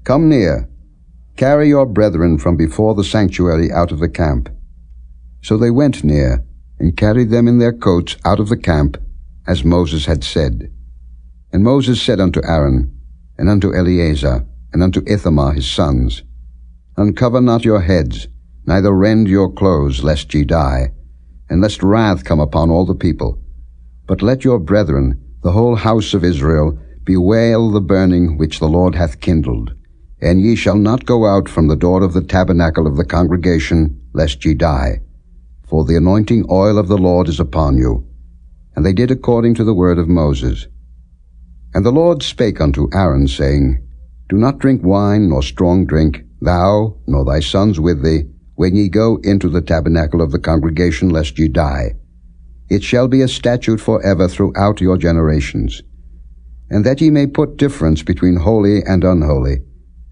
Come near, carry your brethren from before the sanctuary out of the camp. So they went near, and carried them in their coats out of the camp, as Moses had said. And Moses said unto Aaron, and unto Eleazar, and unto Ithamar his sons, Uncover not your heads, neither rend your clothes, lest ye die. and lest wrath come upon all the people. But let your brethren, the whole house of Israel, bewail the burning which the Lord hath kindled. And ye shall not go out from the door of the tabernacle of the congregation, lest ye die. For the anointing oil of the Lord is upon you. And they did according to the word of Moses. And the Lord spake unto Aaron, saying, Do not drink wine nor strong drink, thou nor thy sons with thee, when ye go into the tabernacle of the congregation, lest ye die. It shall be a statute forever throughout your generations. And that ye may put difference between holy and unholy,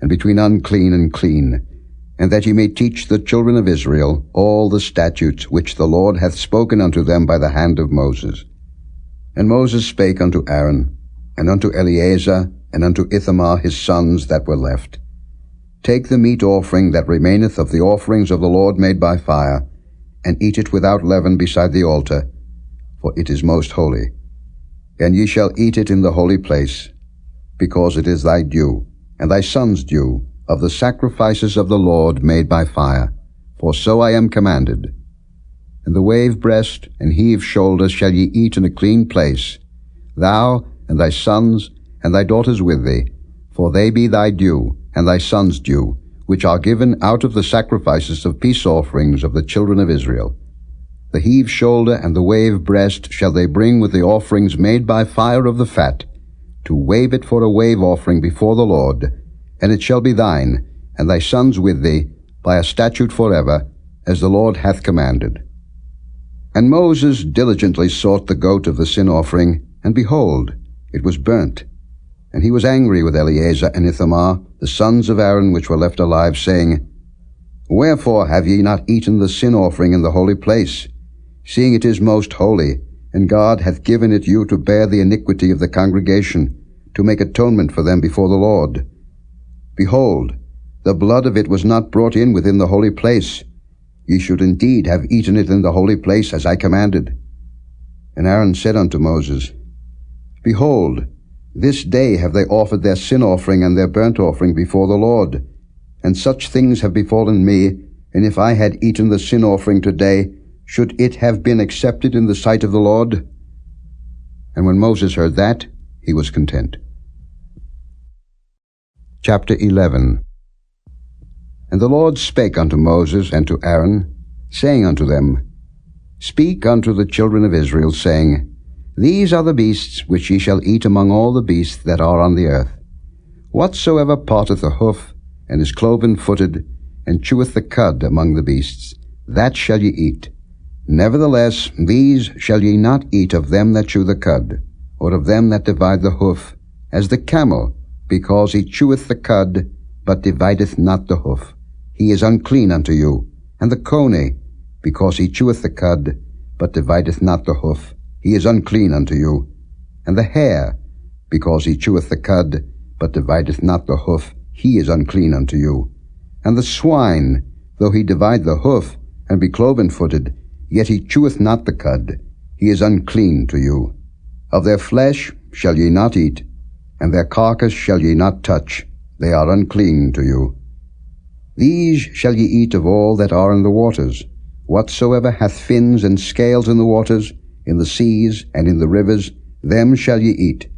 and between unclean and clean, and that ye may teach the children of Israel all the statutes which the Lord hath spoken unto them by the hand of Moses. And Moses spake unto Aaron, and unto Eleazar, and unto Ithamar his sons that were left, Take the meat offering that remaineth of the offerings of the Lord made by fire, and eat it without leaven beside the altar, for it is most holy. And ye shall eat it in the holy place, because it is thy due, and thy son's due, of the sacrifices of the Lord made by fire, for so I am commanded. And the wave breast and heave shoulder shall ye eat in a clean place, thou and thy sons and thy daughters with thee, for they be thy due, and thy son's due, which are given out of the sacrifices of peace offerings of the children of Israel. The heave shoulder and the wave breast shall they bring with the offerings made by fire of the fat, to wave it for a wave offering before the Lord, and it shall be thine, and thy sons with thee, by a statute forever, as the Lord hath commanded. And Moses diligently sought the goat of the sin offering, and behold, it was burnt. And he was angry with Eleazar and Ithamar, the sons of Aaron which were left alive, saying, Wherefore have ye not eaten the sin offering in the holy place, seeing it is most holy, and God hath given it you to bear the iniquity of the congregation, to make atonement for them before the Lord? Behold, the blood of it was not brought in within the holy place. Ye should indeed have eaten it in the holy place, as I commanded. And Aaron said unto Moses, Behold, this day have they offered their sin offering and their burnt offering before the Lord, and such things have befallen me, and if I had eaten the sin offering today, should it have been accepted in the sight of the Lord? And when Moses heard that, he was content. Chapter 11. And the Lord spake unto Moses and to Aaron, saying unto them, Speak unto the children of Israel, saying, These are the beasts which ye shall eat among all the beasts that are on the earth. Whatsoever parteth a hoof, and is cloven-footed, and cheweth the cud among the beasts, that shall ye eat. Nevertheless, these shall ye not eat of them that chew the cud, or of them that divide the hoof, as the camel, because he cheweth the cud, but divideth not the hoof. He is unclean unto you. And the coney, because he cheweth the cud, but divideth not the hoof. He is unclean unto you. And the hare, because he cheweth the cud, but divideth not the hoof, he is unclean unto you. And the swine, though he divide the hoof, and be cloven-footed, yet he cheweth not the cud, he is unclean to you. Of their flesh shall ye not eat, and their carcass shall ye not touch, they are unclean to you. These shall ye eat of all that are in the waters. Whatsoever hath fins and scales in the waters, in the seas, and in the rivers, them shall ye eat.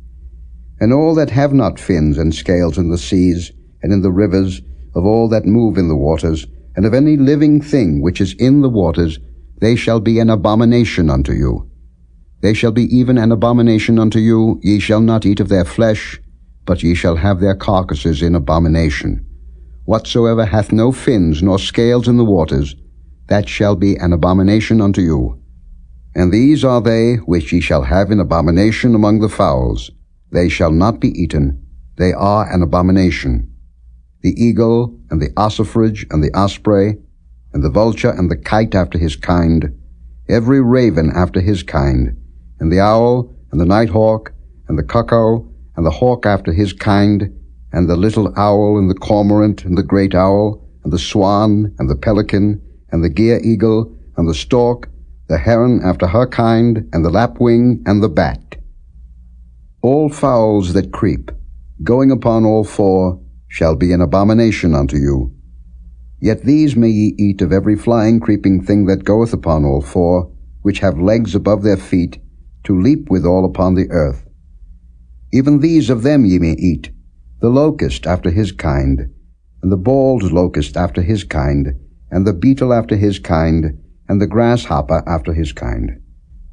And all that have not fins and scales in the seas, and in the rivers, of all that move in the waters, and of any living thing which is in the waters, they shall be an abomination unto you. They shall be even an abomination unto you. Ye shall not eat of their flesh, but ye shall have their carcasses in abomination. Whatsoever hath no fins nor scales in the waters, that shall be an abomination unto you. And these are they which ye shall have in abomination among the fowls. They shall not be eaten. They are an abomination. The eagle, and the ossifrage, and the osprey, and the vulture, and the kite after his kind, every raven after his kind, and the owl, and the nighthawk, and the cuckoo, and the hawk after his kind, and the little owl, and the cormorant, and the great owl, and the swan, and the pelican, and the gier eagle, and the stork, the heron after her kind, and the lapwing, and the bat. All fowls that creep, going upon all four, shall be an abomination unto you. Yet these may ye eat of every flying creeping thing that goeth upon all four, which have legs above their feet, to leap withal upon the earth. Even these of them ye may eat, the locust after his kind, and the bald locust after his kind, and the beetle after his kind, and the grasshopper after his kind.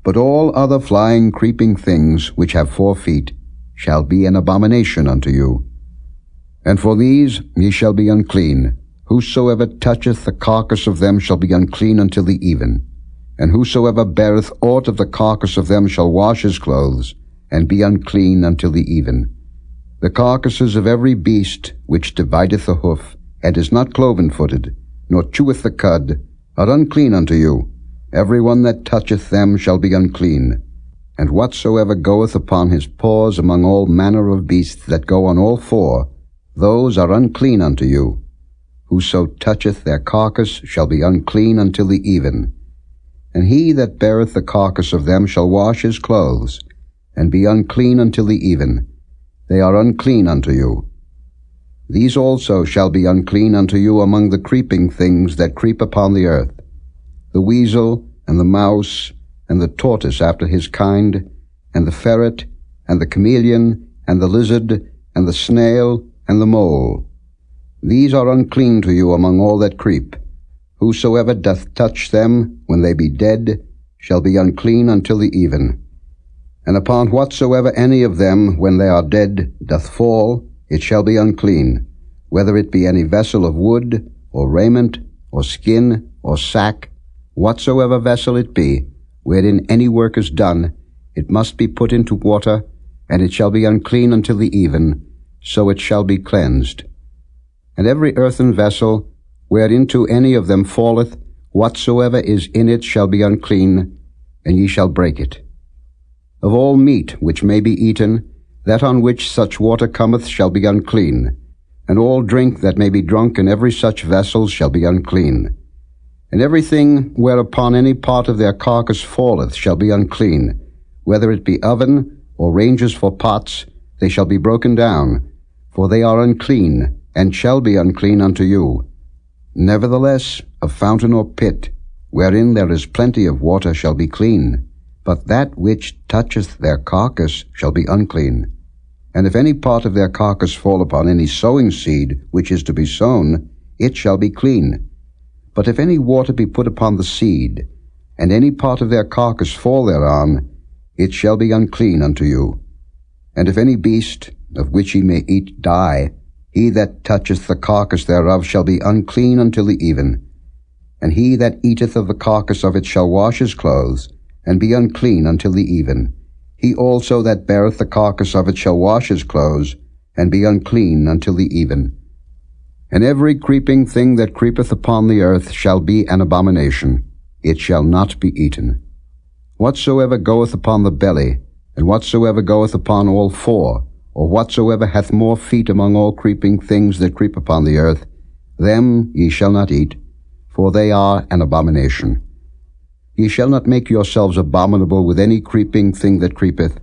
But all other flying, creeping things which have 4 feet shall be an abomination unto you. And for these ye shall be unclean. Whosoever toucheth the carcass of them shall be unclean until the even. And whosoever beareth aught of the carcass of them shall wash his clothes, and be unclean until the even. The carcasses of every beast which divideth the hoof, and is not cloven-footed, nor cheweth the cud, are unclean unto you. Every one that toucheth them shall be unclean. And whatsoever goeth upon his paws among all manner of beasts that go on all 4, those are unclean unto you. Whoso toucheth their carcass shall be unclean until the even. And he that beareth the carcass of them shall wash his clothes, and be unclean until the even. They are unclean unto you. These also shall be unclean unto you among the creeping things that creep upon the earth, the weasel, and the mouse, and the tortoise after his kind, and the ferret, and the chameleon, and the lizard, and the snail, and the mole. These are unclean to you among all that creep. Whosoever doth touch them, when they be dead, shall be unclean until the even. And upon whatsoever any of them, when they are dead, doth fall, it shall be unclean, whether it be any vessel of wood, or raiment, or skin, or sack, whatsoever vessel it be, wherein any work is done, it must be put into water, and it shall be unclean until the even, so it shall be cleansed. And every earthen vessel, whereinto any of them falleth, whatsoever is in it shall be unclean, and ye shall break it. Of all meat which may be eaten, that on which such water cometh shall be unclean, and all drink that may be drunk in every such vessel shall be unclean. And everything whereupon any part of their carcass falleth shall be unclean, whether it be oven, or ranges for pots, they shall be broken down, for they are unclean, and shall be unclean unto you. Nevertheless, a fountain or pit, wherein there is plenty of water, shall be clean, but that which toucheth their carcass shall be unclean. And if any part of their carcass fall upon any sowing seed which is to be sown, it shall be clean. But if any water be put upon the seed, and any part of their carcass fall thereon, it shall be unclean unto you. And if any beast, of which ye may eat, die, he that toucheth the carcass thereof shall be unclean until the even. And he that eateth of the carcass of it shall wash his clothes, and be unclean until the even. He also that beareth the carcass of it shall wash his clothes, and be unclean until the even. And every creeping thing that creepeth upon the earth shall be an abomination. It shall not be eaten. Whatsoever goeth upon the belly, and whatsoever goeth upon all 4, or whatsoever hath more feet among all creeping things that creep upon the earth, them ye shall not eat, for they are an abomination. Ye shall not make yourselves abominable with any creeping thing that creepeth,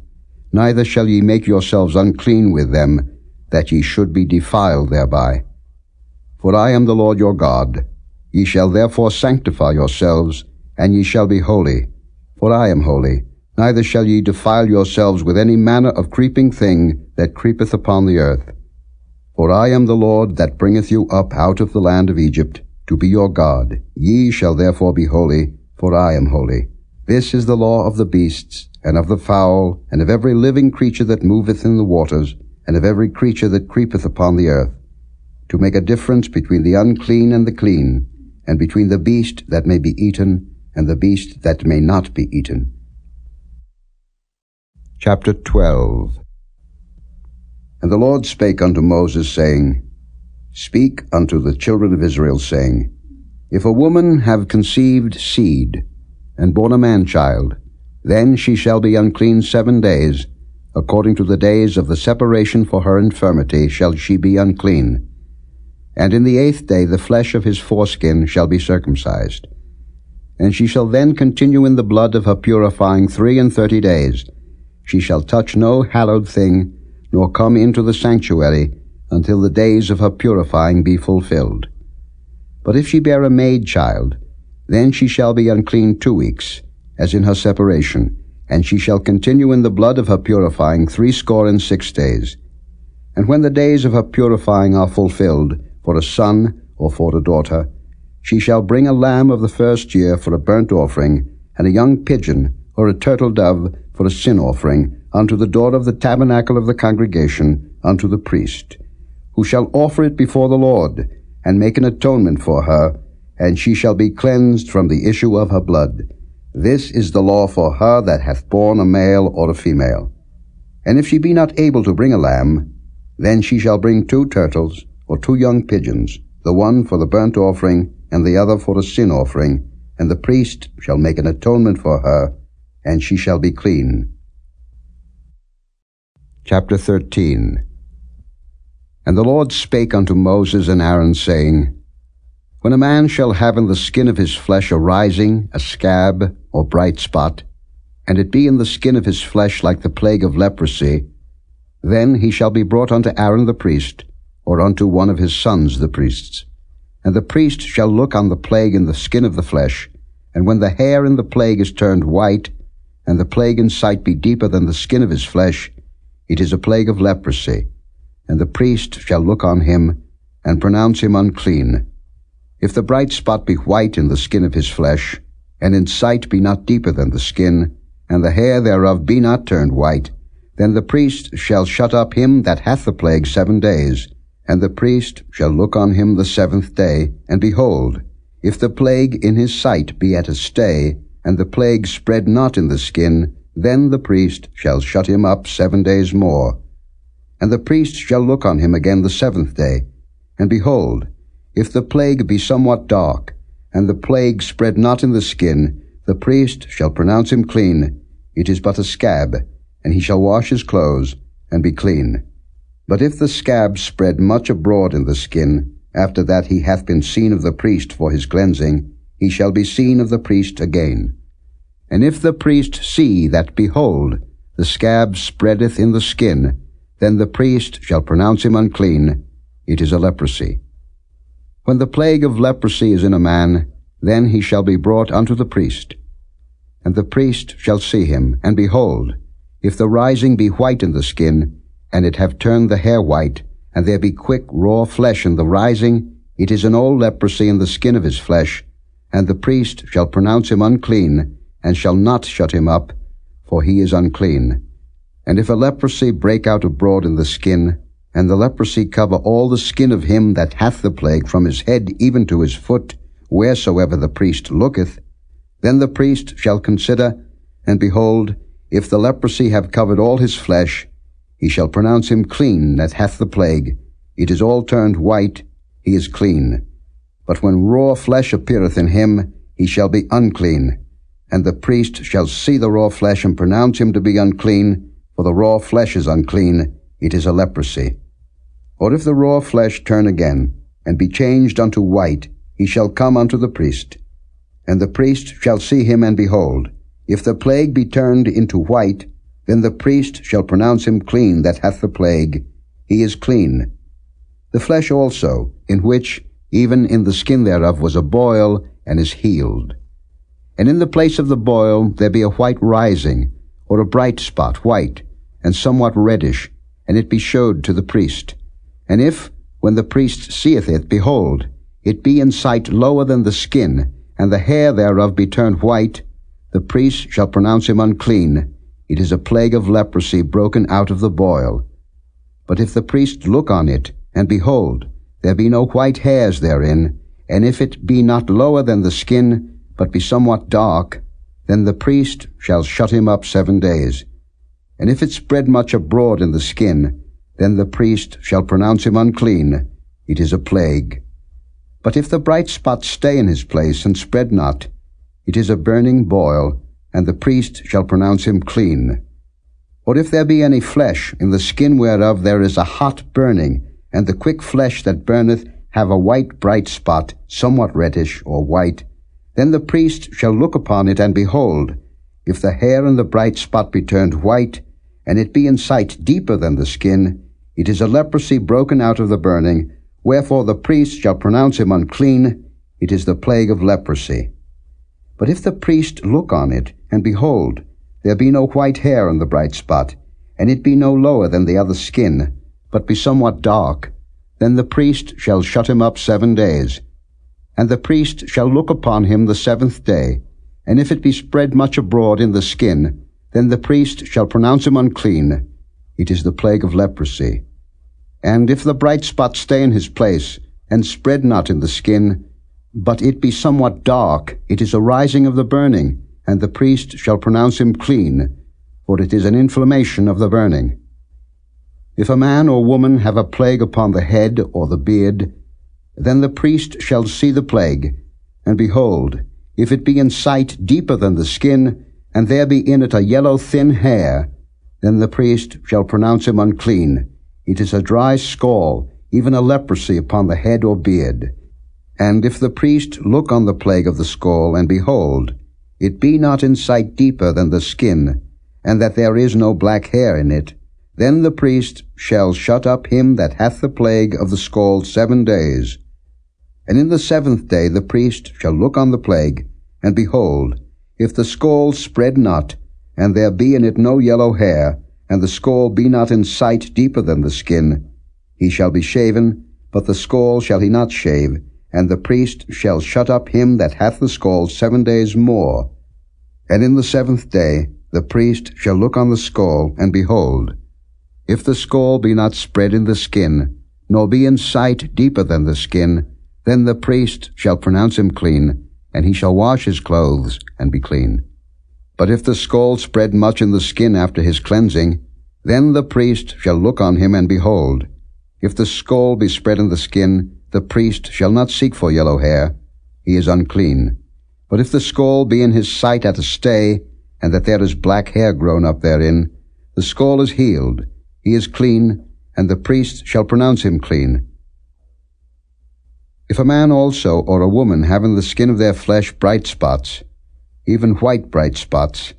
neither shall ye make yourselves unclean with them, that ye should be defiled thereby. For I am the Lord your God. Ye shall therefore sanctify yourselves, and ye shall be holy, for I am holy. Neither shall ye defile yourselves with any manner of creeping thing that creepeth upon the earth. For I am the Lord that bringeth you up out of the land of Egypt, to be your God. Ye shall therefore be holy, for I am holy. This is the law of the beasts, and of the fowl, and of every living creature that moveth in the waters, and of every creature that creepeth upon the earth, to make a difference between the unclean and the clean, and between the beast that may be eaten, and the beast that may not be eaten. Chapter 12. And the Lord spake unto Moses, saying, Speak unto the children of Israel, saying, If a woman have conceived seed, and born a man-child, then she shall be unclean 7 days. According to the days of the separation for her infirmity shall she be unclean. And in the 8th day the flesh of his foreskin shall be circumcised. And she shall then continue in the blood of her purifying 33 days. She shall touch no hallowed thing, nor come into the sanctuary, until the days of her purifying be fulfilled. But if she bear a maid child, then she shall be unclean 2 weeks. as in her separation, and she shall continue in the blood of her purifying 66 days. And when the days of her purifying are fulfilled, for a son or for a daughter, she shall bring a lamb of the first year for a burnt offering, and a young pigeon or a turtle dove for a sin offering, unto the door of the tabernacle of the congregation, unto the priest, who shall offer it before the Lord, and make an atonement for her, and she shall be cleansed from the issue of her blood. This is the law for her that hath borne a male or a female. And if she be not able to bring a lamb, then she shall bring 2 turtles, or 2 young pigeons, the one for the burnt offering, and the other for a sin offering, and the priest shall make an atonement for her, and she shall be clean. Chapter 13. And the Lord spake unto Moses and Aaron, saying, When a man shall have in the skin of his flesh a rising, a scab, or bright spot, and it be in the skin of his flesh like the plague of leprosy, then he shall be brought unto Aaron the priest, or unto one of his sons the priests. And the priest shall look on the plague in the skin of the flesh, and when the hair in the plague is turned white, and the plague in sight be deeper than the skin of his flesh, it is a plague of leprosy. And the priest shall look on him, and pronounce him unclean. If the bright spot be white in the skin of his flesh, and in sight be not deeper than the skin, and the hair thereof be not turned white, then the priest shall shut up him that hath the plague 7 days, and the priest shall look on him the 7th day, and behold, if the plague in his sight be at a stay, and the plague spread not in the skin, then the priest shall shut him up 7 days more. And the priest shall look on him again the 7th day, and behold, if the plague be somewhat dark, and the plague spread not in the skin, the priest shall pronounce him clean. It is but a scab, and he shall wash his clothes, and be clean. But if the scab spread much abroad in the skin, after that he hath been seen of the priest for his cleansing, he shall be seen of the priest again. And if the priest see that, behold, the scab spreadeth in the skin, then the priest shall pronounce him unclean. It is a leprosy. When the plague of leprosy is in a man, then he shall be brought unto the priest. And the priest shall see him, and behold, if the rising be white in the skin, and it have turned the hair white, and there be quick raw flesh in the rising, it is an old leprosy in the skin of his flesh, and the priest shall pronounce him unclean, and shall not shut him up, for he is unclean. And if a leprosy break out abroad in the skin, and the leprosy cover all the skin of him that hath the plague from his head even to his foot, wheresoever the priest looketh, then the priest shall consider, and behold, if the leprosy have covered all his flesh, he shall pronounce him clean that hath the plague. It is all turned white, he is clean. But when raw flesh appeareth in him, he shall be unclean. And the priest shall see the raw flesh, and pronounce him to be unclean, for the raw flesh is unclean, it is a leprosy. Or if the raw flesh turn again, and be changed unto white, he shall come unto the priest. And the priest shall see him, and behold, if the plague be turned into white, then the priest shall pronounce him clean that hath the plague. He is clean. The flesh also, in which, even in the skin thereof, was a boil, and is healed. And in the place of the boil there be a white rising, or a bright spot, white, and somewhat reddish, and it be showed to the priest. And if, when the priest seeth it, behold, it be in sight lower than the skin, and the hair thereof be turned white, the priest shall pronounce him unclean. It is a plague of leprosy broken out of the boil. But if the priest look on it, and behold, there be no white hairs therein, and if it be not lower than the skin, but be somewhat dark, then the priest shall shut him up 7 days. And if it spread much abroad in the skin, then the priest shall pronounce him unclean. It is a plague. But if the bright spot stay in his place, and spread not, it is a burning boil, and the priest shall pronounce him clean. Or if there be any flesh, in the skin whereof there is a hot burning, and the quick flesh that burneth have a white bright spot, somewhat reddish or white, then the priest shall look upon it, and behold, if the hair in the bright spot be turned white, and it be in sight deeper than the skin, it is a leprosy broken out of the burning, wherefore the priest shall pronounce him unclean. It is the plague of leprosy. But if the priest look on it, and behold, there be no white hair on the bright spot, and it be no lower than the other skin, but be somewhat dark, then the priest shall shut him up 7 days. And the priest shall look upon him the 7th day, and if it be spread much abroad in the skin, then the priest shall pronounce him unclean. It is the plague of leprosy. And if the bright spot stay in his place, and spread not in the skin, but it be somewhat dark, it is a rising of the burning, and the priest shall pronounce him clean, for it is an inflammation of the burning. If a man or woman have a plague upon the head or the beard, then the priest shall see the plague, and behold, if it be in sight deeper than the skin, and there be in it a yellow thin hair, then the priest shall pronounce him unclean. It is a dry scall, even a leprosy upon the head or beard. And if the priest look on the plague of the scall, and behold, it be not in sight deeper than the skin, and that there is no black hair in it, then the priest shall shut up him that hath the plague of the scall 7 days. And in the 7th day the priest shall look on the plague, and behold, if the scall spread not, and there be in it no yellow hair, and the scall be not in sight deeper than the skin, he shall be shaven, but the scall shall he not shave, and the priest shall shut up him that hath the scall 7 days more. And in the 7th day the priest shall look on the scall, and behold, if the scall be not spread in the skin, nor be in sight deeper than the skin, then the priest shall pronounce him clean, and he shall wash his clothes, and be clean. But if the scall spread much in the skin after his cleansing, then the priest shall look on him, and behold, if the scall be spread in the skin, the priest shall not seek for yellow hair, he is unclean. But if the scall be in his sight at a stay, and that there is black hair grown up therein, the scall is healed, he is clean, and the priest shall pronounce him clean. If a man also or a woman have in the skin of their flesh bright spots, even white bright spots,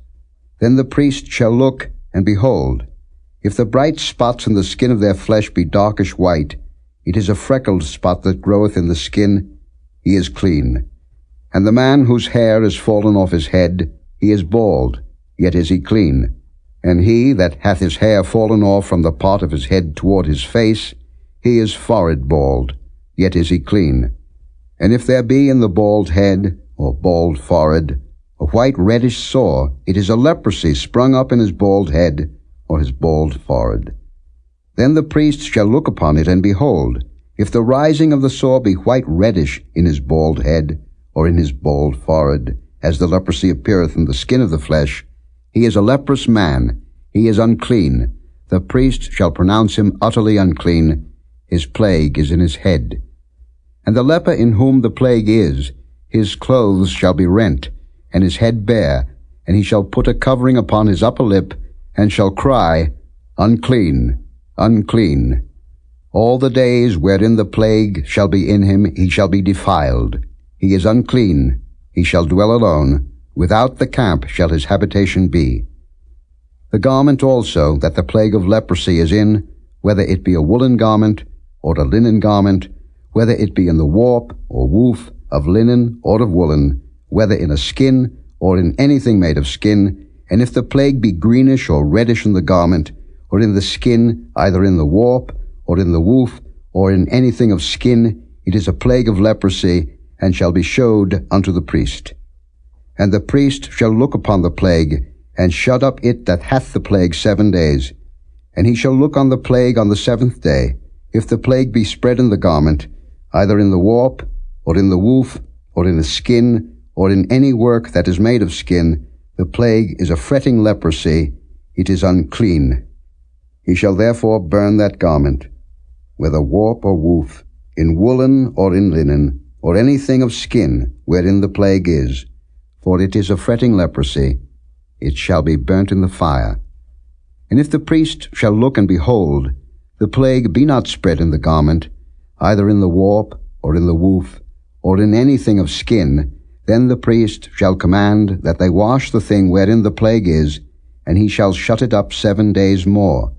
then the priest shall look, and behold, if the bright spots in the skin of their flesh be darkish white, it is a freckled spot that groweth in the skin, he is clean. And the man whose hair is fallen off his head, he is bald, yet is he clean. And he that hath his hair fallen off from the part of his head toward his face, he is forehead bald, yet is he clean. And if there be in the bald head, or bald forehead, a white reddish sore, it is a leprosy sprung up in his bald head, or his bald forehead. Then the priest shall look upon it, and behold, if the rising of the sore be white reddish in his bald head, or in his bald forehead, as the leprosy appeareth in the skin of the flesh, he is a leprous man, he is unclean. The priest shall pronounce him utterly unclean, his plague is in his head. And the leper in whom the plague is, his clothes shall be rent, and his head bare, and he shall put a covering upon his upper lip, and shall cry, Unclean, unclean. All the days wherein the plague shall be in him, he shall be defiled. He is unclean, he shall dwell alone, without the camp shall his habitation be. The garment also that the plague of leprosy is in, whether it be a woolen garment, or a linen garment, whether it be in the warp or woof of linen or of woolen, whether in a skin or in anything made of skin, and if the plague be greenish or reddish in the garment, or in the skin, either in the warp, or in the woof, or in anything of skin, it is a plague of leprosy, and shall be showed unto the priest. And the priest shall look upon the plague, and shut up it that hath the plague 7 days. And he shall look on the plague on the 7th day. If the plague be spread in the garment, either in the warp, or in the woof, or in the skin, or in any work that is made of skin, the plague is a fretting leprosy, it is unclean. He shall therefore burn that garment, whether warp or woof, in woolen or in linen, or anything of skin wherein the plague is, for it is a fretting leprosy, it shall be burnt in the fire. And if the priest shall look and behold, the plague be not spread in the garment, either in the warp, or in the woof, or in anything of skin, then the priest shall command that they wash the thing wherein the plague is, and he shall shut it up 7 days more.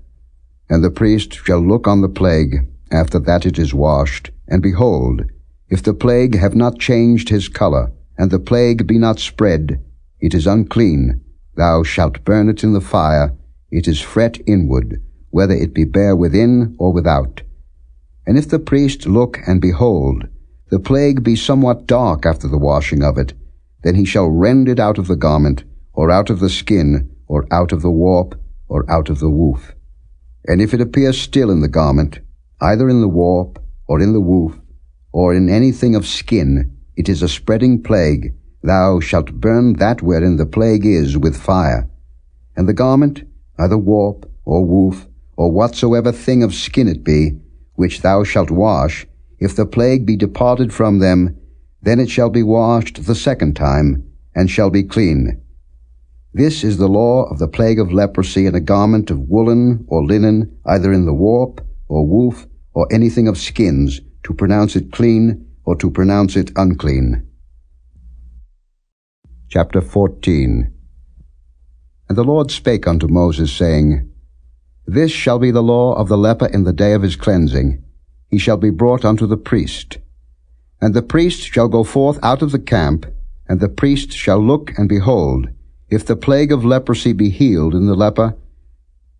And the priest shall look on the plague, after that it is washed, and behold, if the plague have not changed his color, and the plague be not spread, It is unclean. Thou shalt burn it in the fire. It is fret inward, whether it be bare within or without. And if the priest look, and behold, the plague be somewhat dark after the washing of it, then he shall rend it out of the garment, or out of the skin, or out of the warp, or out of the woof. And if it appear still in the garment, either in the warp, or in the woof, or in anything of skin, it is a spreading plague. Thou shalt burn that wherein the plague is with fire. And the garment, either warp, or woof, or whatsoever thing of skin it be, which thou shalt wash, if the plague be departed from them, then it shall be washed the second time, and shall be clean. This is the law of the plague of leprosy in a garment of woolen or linen, either in the warp, or woof, or anything of skins, to pronounce it clean, or to pronounce it unclean. Chapter 14. And the Lord spake unto Moses, saying, This shall be the law of the leper in the day of his cleansing. He shall be brought unto the priest. And the priest shall go forth out of the camp, and the priest shall look, and behold, if the plague of leprosy be healed in the leper,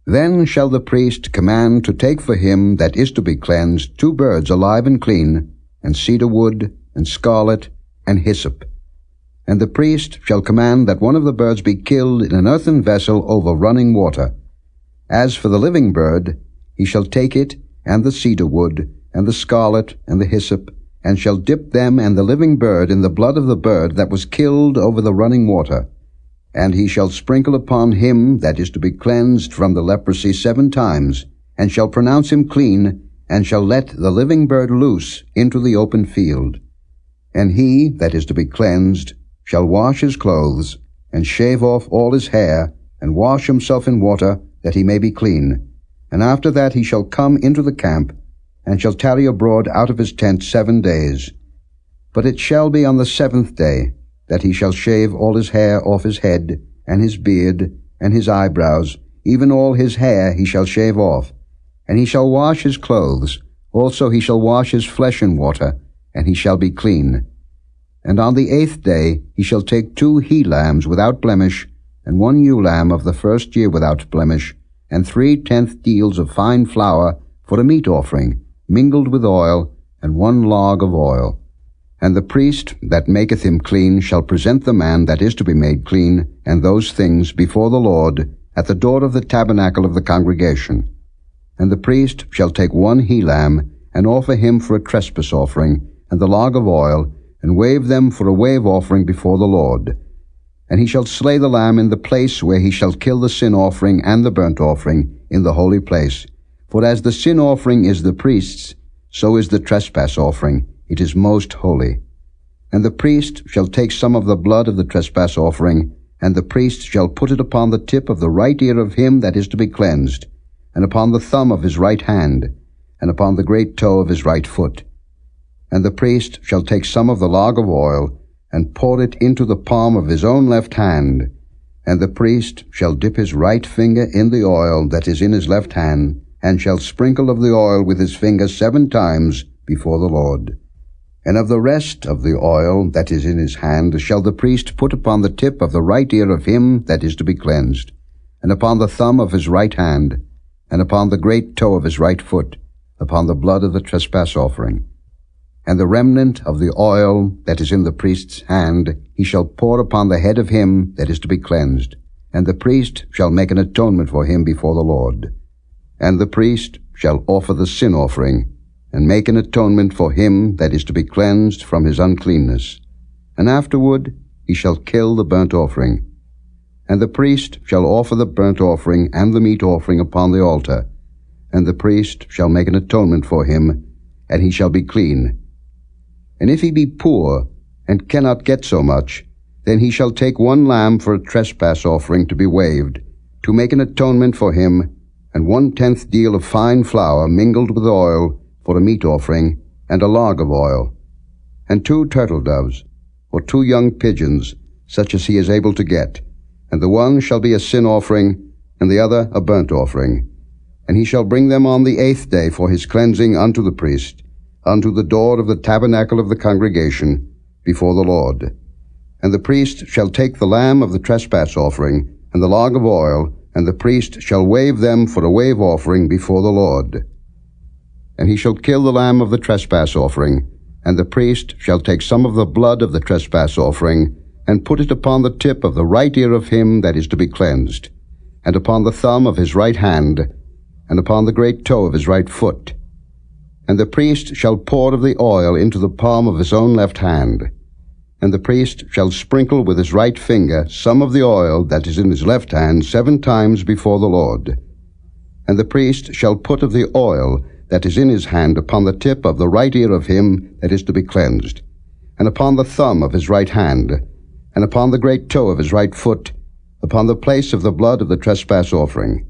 then shall the priest command to take for him that is to be cleansed 2 birds alive and clean, and cedar wood, and scarlet, and hyssop. And the priest shall command that one of the birds be killed in an earthen vessel over running water. As for the living bird, he shall take it, and the cedar wood, and the scarlet, and the hyssop, and shall dip them and the living bird in the blood of the bird that was killed over the running water. And he shall sprinkle upon him that is to be cleansed from the leprosy 7 times, and shall pronounce him clean, and shall let the living bird loose into the open field. And he that is to be cleansed shall wash his clothes, and shave off all his hair, and wash himself in water, that he may be clean. And after that he shall come into the camp, and shall tarry abroad out of his tent 7 days. But it shall be on the 7th day, that he shall shave all his hair off his head, and his beard, and his eyebrows, even all his hair he shall shave off. And he shall wash his clothes, also he shall wash his flesh in water, and he shall be clean. And on the 8th day he shall take 2 he-lambs without blemish, and 1 ewe lamb of the 1st year without blemish, and 3/10 deals of fine flour for a meat offering, mingled with oil, and 1 log of oil. And the priest that maketh him clean shall present the man that is to be made clean, and those things before the Lord, at the door of the tabernacle of the congregation. And the priest shall take 1 he-lamb, and offer him for a trespass offering, and the log of oil, and wave them for a wave offering before the Lord. And he shall slay the lamb in the place where he shall kill the sin offering and the burnt offering, in the holy place. For as the sin offering is the priest's, so is the trespass offering. It is most holy. And the priest shall take some of the blood of the trespass offering, and the priest shall put it upon the tip of the right ear of him that is to be cleansed, and upon the thumb of his right hand, and upon the great toe of his right foot. And the priest shall take some of the log of oil, and pour it into the palm of his own left hand. And the priest shall dip his right finger in the oil that is in his left hand, and shall sprinkle of the oil with his finger 7 times before the Lord. And of the rest of the oil that is in his hand shall the priest put upon the tip of the right ear of him that is to be cleansed, and upon the thumb of his right hand, and upon the great toe of his right foot, upon the blood of the trespass offering. And the remnant of the oil that is in the priest's hand he shall pour upon the head of him that is to be cleansed, and the priest shall make an atonement for him before the Lord. And the priest shall offer the sin offering, and make an atonement for him that is to be cleansed from his uncleanness. And afterward he shall kill the burnt offering. And the priest shall offer the burnt offering and the meat offering upon the altar, and the priest shall make an atonement for him, and he shall be clean. And if he be poor, and cannot get so much, then he shall take 1 lamb for a trespass offering to be waved, to make an atonement for him, and 1/10 deal of fine flour mingled with oil, for a meat offering, and a log of oil, and 2 turtle doves, or 2 young pigeons, such as he is able to get, and the one shall be a sin offering, and the other a burnt offering. And he shall bring them on the 8th day for his cleansing unto the priest, unto the door of the tabernacle of the congregation, before the Lord. And the priest shall take the lamb of the trespass offering, and the log of oil, and the priest shall wave them for a wave offering before the Lord. And he shall kill the lamb of the trespass offering, and the priest shall take some of the blood of the trespass offering, and put it upon the tip of the right ear of him that is to be cleansed, and upon the thumb of his right hand, and upon the great toe of his right foot. And the priest shall pour of the oil into the palm of his own left hand. And the priest shall sprinkle with his right finger some of the oil that is in his left hand 7 times before the Lord. And the priest shall put of the oil that is in his hand upon the tip of the right ear of him that is to be cleansed, and upon the thumb of his right hand, and upon the great toe of his right foot, upon the place of the blood of the trespass offering.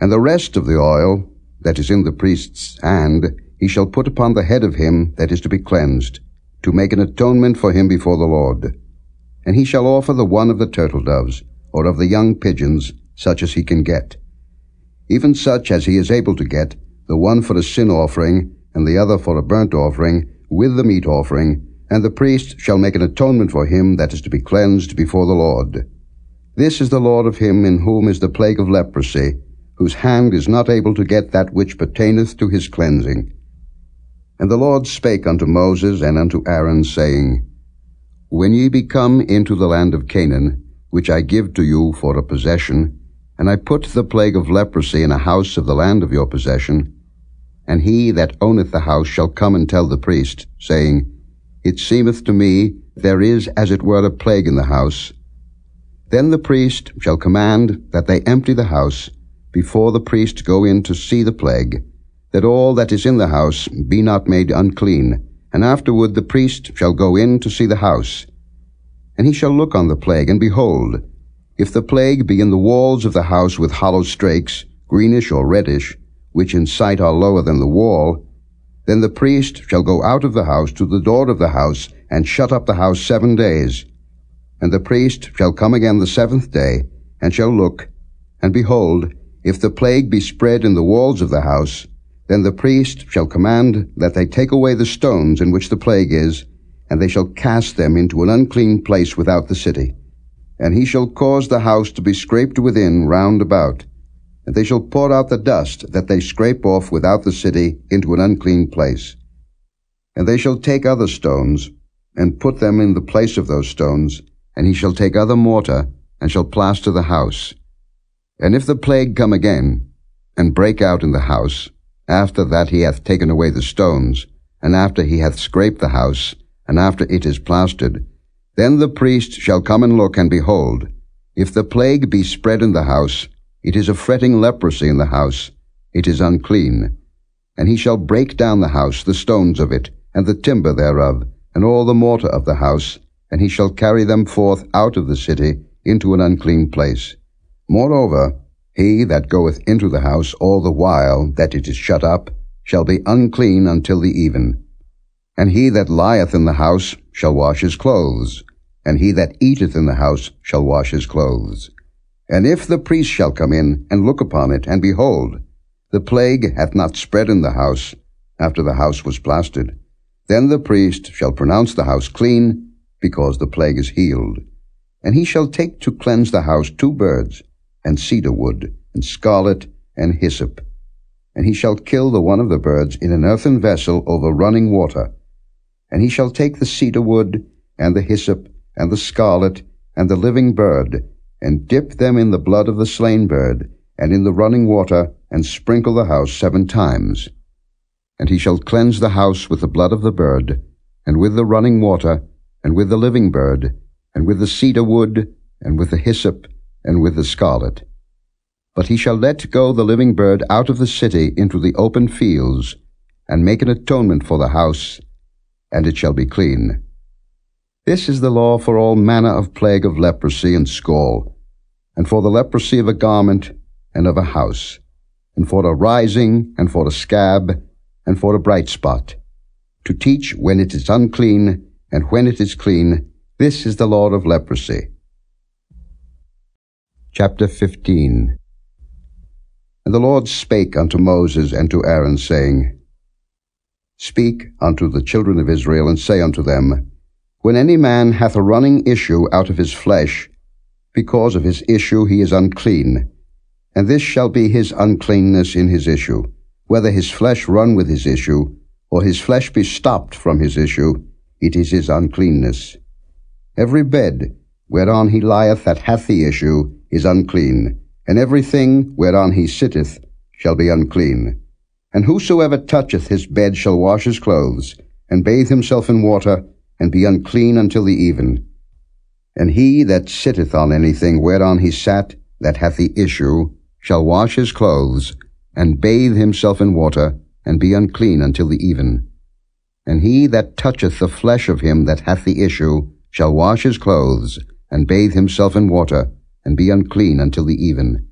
And the rest of the oil that is in the priest's hand he shall put upon the head of him that is to be cleansed, to make an atonement for him before the Lord. And he shall offer the one of the turtle doves, or of the young pigeons, such as he can get, even such as he is able to get, the one for a sin offering, and the other for a burnt offering, with the meat offering, and the priest shall make an atonement for him that is to be cleansed before the Lord. This is the Lord of him in whom is the plague of leprosy, whose hand is not able to get that which pertaineth to his cleansing. And the Lord spake unto Moses and unto Aaron, saying, When ye be come into the land of Canaan, which I give to you for a possession, and I put the plague of leprosy in a house of the land of your possession, and he that owneth the house shall come and tell the priest, saying, It seemeth to me there is as it were a plague in the house. Then the priest shall command that they empty the house, before the priest go in to see the plague, that all that is in the house be not made unclean, and afterward the priest shall go in to see the house. And he shall look on the plague, and behold, if the plague be in the walls of the house with hollow strakes, greenish or reddish, which in sight are lower than the wall, then the priest shall go out of the house to the door of the house, and shut up the house 7 days. And the priest shall come again the 7th day, and shall look, and behold, if the plague be spread in the walls of the house, then the priest shall command that they take away the stones in which the plague is, and they shall cast them into an unclean place without the city. And he shall cause the house to be scraped within round about, and they shall pour out the dust that they scrape off without the city into an unclean place. And they shall take other stones, and put them in the place of those stones, and he shall take other mortar, and shall plaster the house. And if the plague come again, and break out in the house, after that he hath taken away the stones, and after he hath scraped the house, and after it is plastered, then the priest shall come and look, and behold, if the plague be spread in the house, it is a fretting leprosy in the house, it is unclean. And he shall break down the house, the stones of it, and the timber thereof, and all the mortar of the house, and he shall carry them forth out of the city into an unclean place. Moreover, he that goeth into the house all the while that it is shut up shall be unclean until the even. And he that lieth in the house shall wash his clothes, and he that eateth in the house shall wash his clothes. And if the priest shall come in and look upon it, and behold, the plague hath not spread in the house, after the house was plastered, then the priest shall pronounce the house clean, because the plague is healed. And he shall take to cleanse the house 2 birds, and cedar wood, and scarlet, and hyssop. And he shall kill the one of the birds in an earthen vessel over running water. And he shall take the cedar wood, and the hyssop, and the scarlet, and the living bird, and dip them in the blood of the slain bird, and in the running water, and sprinkle the house 7 times. And he shall cleanse the house with the blood of the bird, and with the running water, and with the living bird, and with the cedar wood, and with the hyssop, and with the scarlet. But he shall let go the living bird out of the city into the open fields, and make an atonement for the house, and it shall be clean. This is the law for all manner of plague of leprosy and scall, and for the leprosy of a garment and of a house, and for a rising, and for a scab, and for a bright spot, to teach when it is unclean, and when it is clean. This is the law of leprosy. Chapter 15. And the Lord spake unto Moses and to Aaron, saying, Speak unto the children of Israel, and say unto them, When any man hath a running issue out of his flesh, because of his issue he is unclean, and this shall be his uncleanness in his issue, whether his flesh run with his issue, or his flesh be stopped from his issue, it is his uncleanness. Every bed whereon he lieth that hath the issue is unclean, and everything whereon he sitteth shall be unclean. And whosoever toucheth his bed shall wash his clothes, and bathe himself in water, and be unclean until the even. And he that sitteth on anything whereon he sat that hath the issue shall wash his clothes, and bathe himself in water, and be unclean until the even. And he that toucheth the flesh of him that hath the issue shall wash his clothes, and bathe himself in water, and be unclean until the even.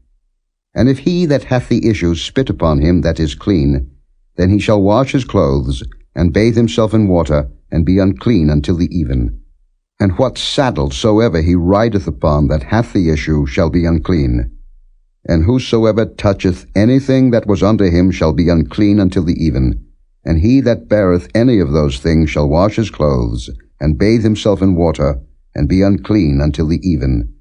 And if he that hath the issue spit upon him that is clean, then he shall wash his clothes, and bathe himself in water, and be unclean until the even. And what saddle soever he rideth upon that hath the issue shall be unclean. And whosoever toucheth anything that was under him shall be unclean until the even. And he that beareth any of those things shall wash his clothes, and bathe himself in water, and be unclean until the even.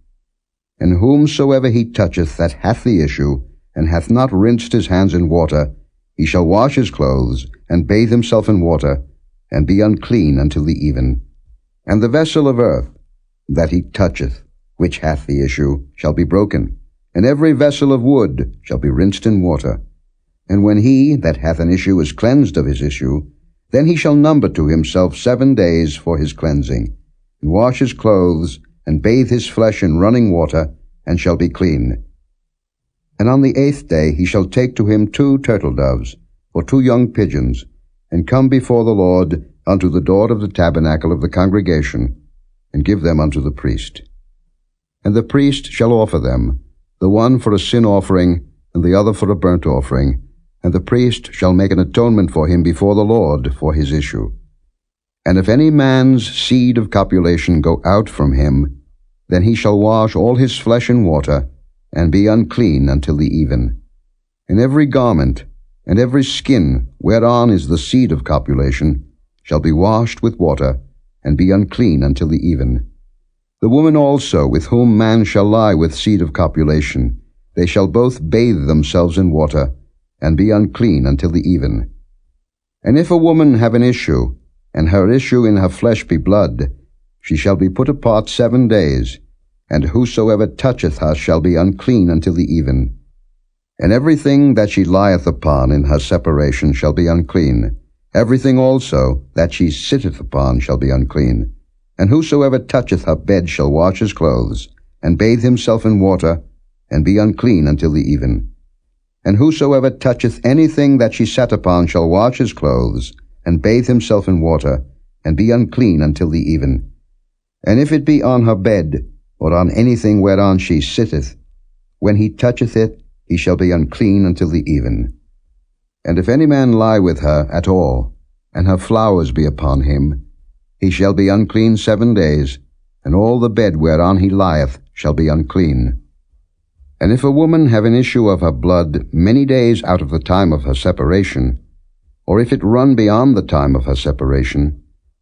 And whomsoever he toucheth that hath the issue, and hath not rinsed his hands in water, he shall wash his clothes, and bathe himself in water, and be unclean until the even. And the vessel of earth that he toucheth, which hath the issue, shall be broken, and every vessel of wood shall be rinsed in water. And when he that hath an issue is cleansed of his issue, then he shall number to himself 7 days for his cleansing, and wash his clothes, and bathe his flesh in running water, and shall be clean. And on the 8th day he shall take to him 2 turtle doves, or 2 young pigeons, and come before the Lord unto the door of the tabernacle of the congregation, and give them unto the priest. And the priest shall offer them, the one for a sin offering, and the other for a burnt offering, and the priest shall make an atonement for him before the Lord for his issue. And if any man's seed of copulation go out from him, then he shall wash all his flesh in water, and be unclean until the even. And every garment, and every skin whereon is the seed of copulation, shall be washed with water, and be unclean until the even. The woman also with whom man shall lie with seed of copulation, they shall both bathe themselves in water, and be unclean until the even. And if a woman have an issue, and her issue in her flesh be blood, she shall be put apart 7 days, and whosoever toucheth her shall be unclean until the even. And everything that she lieth upon in her separation shall be unclean. Everything also that she sitteth upon shall be unclean. And whosoever toucheth her bed shall wash his clothes, and bathe himself in water, and be unclean until the even. And whosoever toucheth anything that she sat upon shall wash his clothes, and bathe himself in water, and be unclean until the even. And if it be on her bed, or on anything whereon she sitteth, when he toucheth it, he shall be unclean until the even. And if any man lie with her at all, and her flowers be upon him, he shall be unclean 7 days, and all the bed whereon he lieth shall be unclean. And if a woman have an issue of her blood many days out of the time of her separation, or if it run beyond the time of her separation,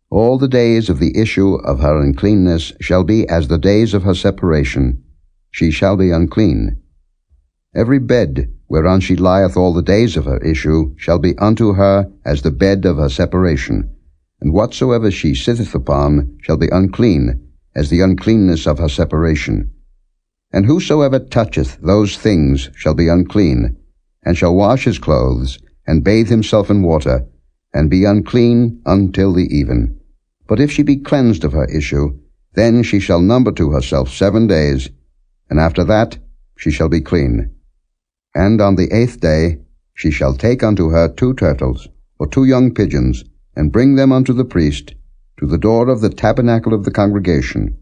all the days of the issue of her uncleanness shall be as the days of her separation. She shall be unclean. Every bed whereon she lieth all the days of her issue shall be unto her as the bed of her separation, and whatsoever she sitteth upon shall be unclean, as the uncleanness of her separation. And whosoever toucheth those things shall be unclean, and shall wash his clothes, and bathe himself in water, and be unclean until the even. But if she be cleansed of her issue, then she shall number to herself 7 days, and after that she shall be clean. And on the 8th day she shall take unto her 2 turtles, or 2 young pigeons, and bring them unto the priest, to the door of the tabernacle of the congregation.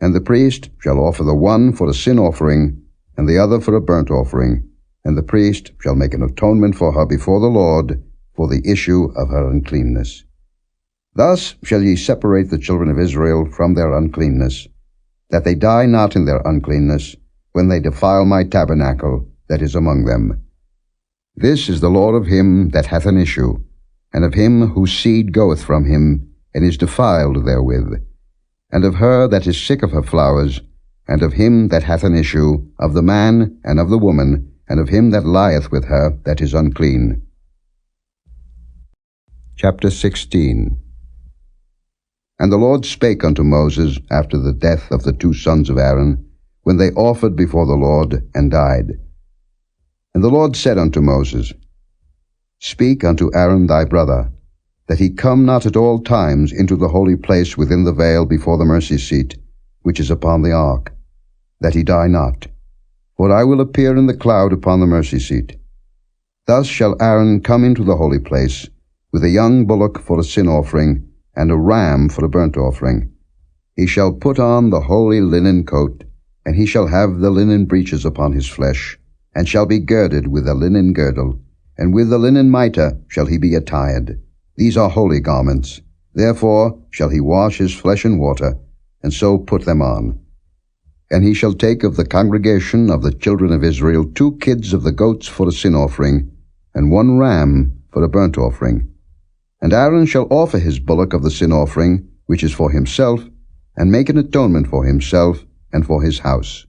And the priest shall offer the one for a sin offering, and the other for a burnt offering, and the priest shall make an atonement for her before the Lord for the issue of her uncleanness. Thus shall ye separate the children of Israel from their uncleanness, that they die not in their uncleanness, when they defile my tabernacle that is among them. This is the law of him that hath an issue, and of him whose seed goeth from him, and is defiled therewith, and of her that is sick of her flowers, and of him that hath an issue, of the man and of the woman, and of him that lieth with her that is unclean. Chapter 16. And the Lord spake unto Moses after the death of the two sons of Aaron, when they offered before the Lord, and died. And the Lord said unto Moses, Speak unto Aaron thy brother, that he come not at all times into the holy place within the veil before the mercy seat, which is upon the ark, that he die not. For I will appear in the cloud upon the mercy seat. Thus shall Aaron come into the holy place, with a young bullock for a sin offering, and a ram for a burnt offering. He shall put on the holy linen coat, and he shall have the linen breeches upon his flesh, and shall be girded with a linen girdle, and with the linen mitre shall he be attired. These are holy garments. Therefore shall he wash his flesh in water, and so put them on. And he shall take of the congregation of the children of Israel 2 kids of the goats for a sin offering, and 1 ram for a burnt offering. And Aaron shall offer his bullock of the sin offering, which is for himself, and make an atonement for himself and for his house.